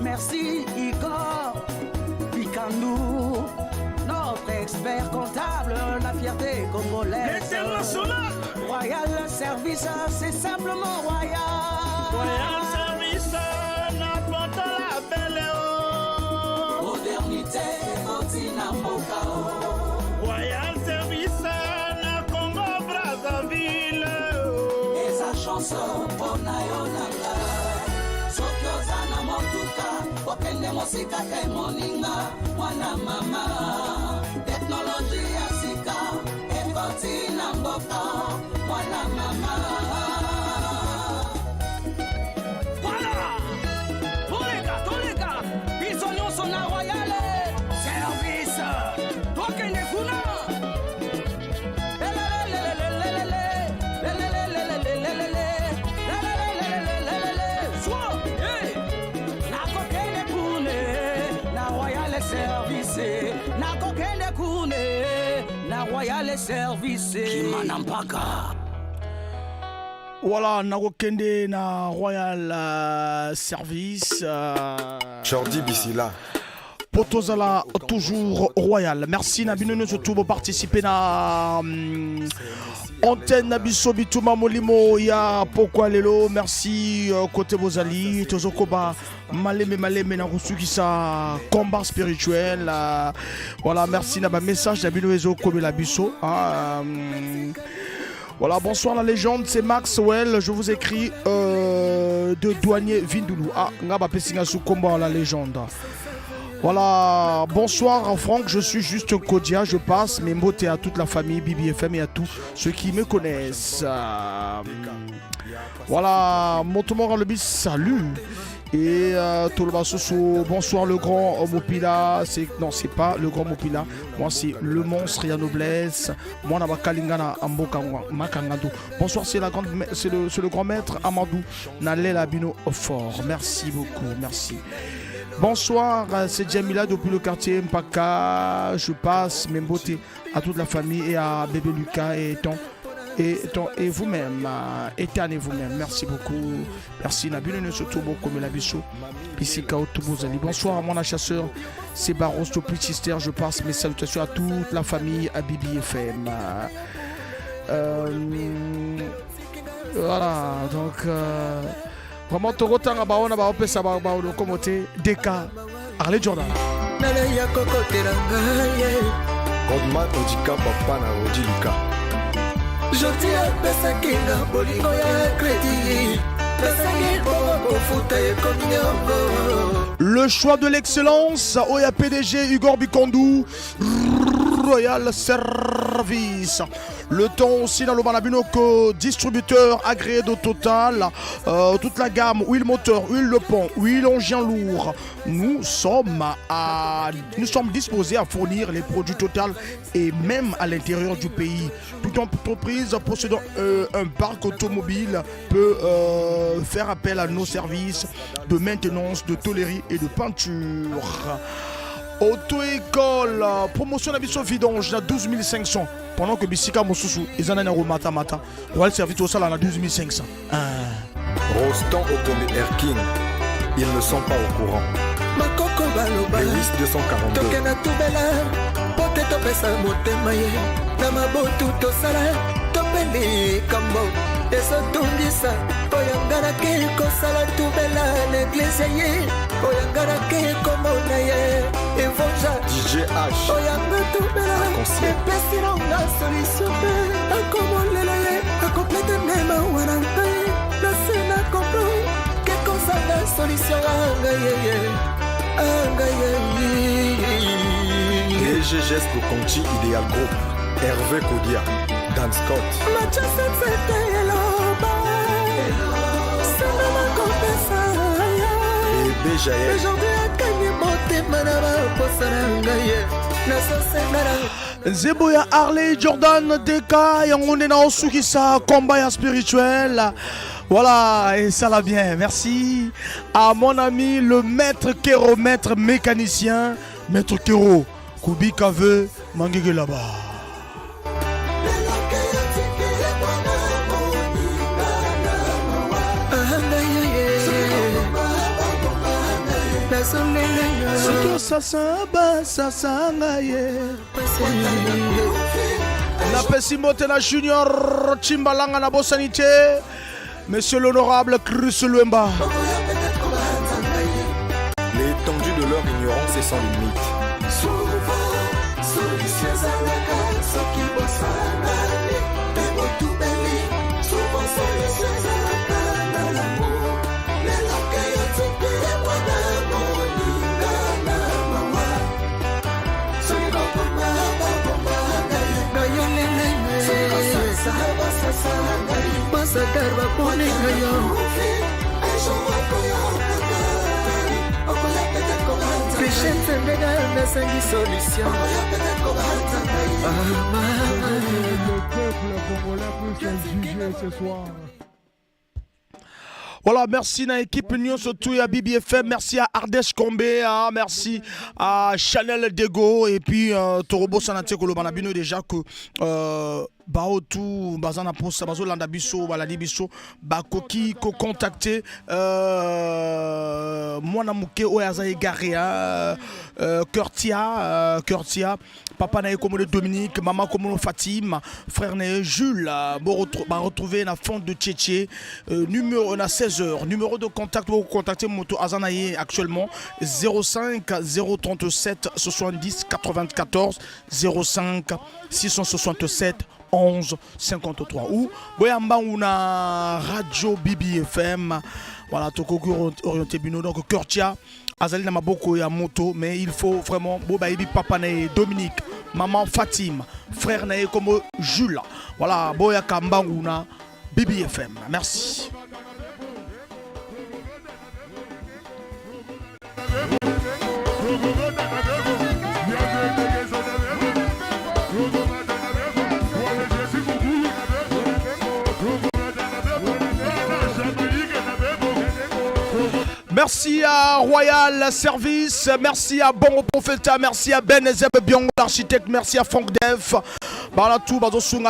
Merci Igor Bikandou, notre expert comptable, la fierté congolaise. International. Royal Service, c'est simplement royal. Royal Service, n'apporte la belle. Modernité, Kotina Moka. Royal Service, na Congo Brazzaville. Et sa chanson, Bonayonanga. Sokiozana motuka, Kokende mosika te moninga, Mwana mama. enfants, mwana mama. Voilà, tous les gars, ils sont na royal service. Toi qui n'es kuna. Voilà, nakokende na Royal Service. Jordi Bissila. Potozala toujours Royal. Merci Nabino surtout pour participer na antenne Nabiso Bituma Molimo ya Pourquoi Lelo. Merci côté Bozali Tozokoba Maleme na Rusukisa combat spirituel. Voilà, merci Naba message Nabino Ezo Kobe Labiso. Voilà, bonsoir la légende, c'est Maxwell, je vous écris de douanier Vindoulou. Ngaba Pessinga sous combat la légende. Voilà, bonsoir Franck, je suis juste Kodia, je passe mes mots à toute la famille BBFM et à tous ceux qui me connaissent. Voilà, Montemora le bis, salut. Et Tolobasoso, bonsoir le grand Mopila. Non, c'est pas le grand Mopila. Moi, c'est le monstre Yano Blaise. Moi, Naba Kalingana Amboka Makangado. Bonsoir, c'est le grand maître Amadou Nalela Bino Fort. Merci beaucoup, merci. Bonsoir, c'est Jamila depuis le quartier Mpaka. Je passe mes beautés à toute la famille et à bébé Lucas et vous-même, éternez vous-même. Merci beaucoup. Merci Nabine surtout beaucoup mais la biso. Pisika Otubozali. Bonsoir à mon chasseur. C'est Baros depuis Sister. Je passe mes salutations à toute la famille à Bibi FM. Voilà, donc vraiment Torotanga Baona Baopesa Baono Komote Deka Arlé Jordan. Naleya Kokoteranga Godman Odika Papa na Odilika. Joti apesa kinga bolingo ya kredi. Le choix de l'excellence, Oya PDG Igor Bikondou, Royal Service. Le temps aussi dans le Banabinoko, distributeur agréé de Total, toute la gamme, huile moteur, huile de pont, huile engin lourd. Nous sommes disposés à fournir les produits Total et même à l'intérieur du pays. Toute entreprise possédant un parc automobile peut faire appel à nos services de maintenance, de tôlerie et de peinture. Auto-école, promotion d'habitation vidange à 12 500. Pendant que Bissika Mosusu, ils en ont mata mata. Royal Service au salaire à 12 500. Rostan Otomé Erkin, ils ne sont pas au courant. Lewis 242. Tokena Tubela, Poteto Pesa Motemaye, Namabotu Tosala, Topeli Kambo, Esotundisa, Oyangara Kiko Sala Tubela, l'église Ye, Oyangara Kiko Monaye, Evonja, DJ H, Oyanga Tubela, et Pestirong la solution, à comment l'élève, à compléter même à Wanampe, la Sénat comprend, qu'est-ce qu'on s'en a solution à Gaye. DG Geste pour Conti Idéal Group, Hervé Kodia, Dan Scott. Et Béjaël. Zeboya Harley Jordan Deka et on est dans Sukisa combat spirituel. Voilà, et ça va bien. Merci à mon ami le maître Kero, maître mécanicien, maître Kero, Kubi Kave, Mangege là-bas. La Pessimote la Junior Chimbalanga na Bosanité. Monsieur l'honorable Chris Luemba. L'étendue de leur ignorance est sans limite. ambassadeur bakoninga yo Pichette Mbega nasangi solution Le peuple congolais peut se juger ce soir. Voilà, merci à l'équipe Union surtout à BBFM, merci à Ardèche Combé, merci à Chanel Dego et puis Torobo Sanate Kolobanabino déjà que Baotu Bazana Ponsa Bazo Landabiso Baladi Biso Bakoki ko contacté Mwana Mouke Oyaza Egaria Kurtia Papa Nae comme le Dominique, maman comme le Fatim, frère Nae Jules, va retrouver la fond de Tchétché, numéro on a 16h, numéro de contact pour contacter Moto Azanaye actuellement 05 037 70 94 05 667 11 53 ou Boyamba una radio BBFM voilà toko orienté bino donc Kurtia Azali na maboko ya moto mais il faut vraiment boba ibi papa na Dominique maman Fatim frère na comme Jules voilà boya kambanguna BBFM merci. Merci à Royal Service, merci à Bon Profeta, merci à Ben Ezeb Biong, l'architecte, merci à Franck Dev,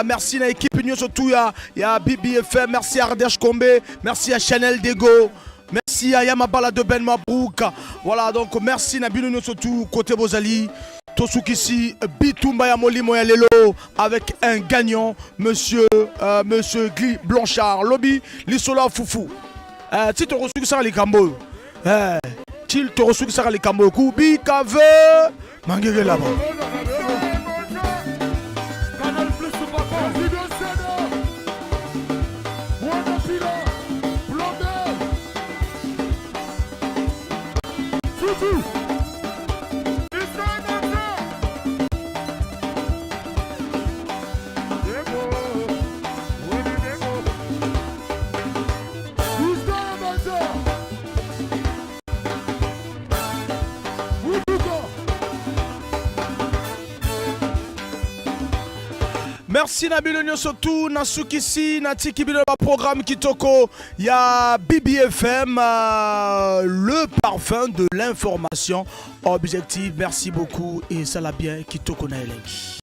merci à l'équipe Union surtout, il y a BBFM, merci à Ardèche Combé, merci à Chanel Dego, merci à Yamabala de Ben Mabrouk, voilà donc merci à Union surtout, côté Bozali, Tosukisi, Bitumba Yamoli Moyalelo, avec un gagnant, monsieur Guy Blanchard, Lobby, Lissola Foufou. Si tu reçois ça les Cambo, tu te reçois ça les Cambo, Koubi Kave, Mangere là-bas. Merci Nabil Union surtout, Nasukisi, Natiki Bilo programme Kitoko, il y a BBFM, le parfum de l'information objective. Merci beaucoup et ça l'a bien Kitoko Naelengi.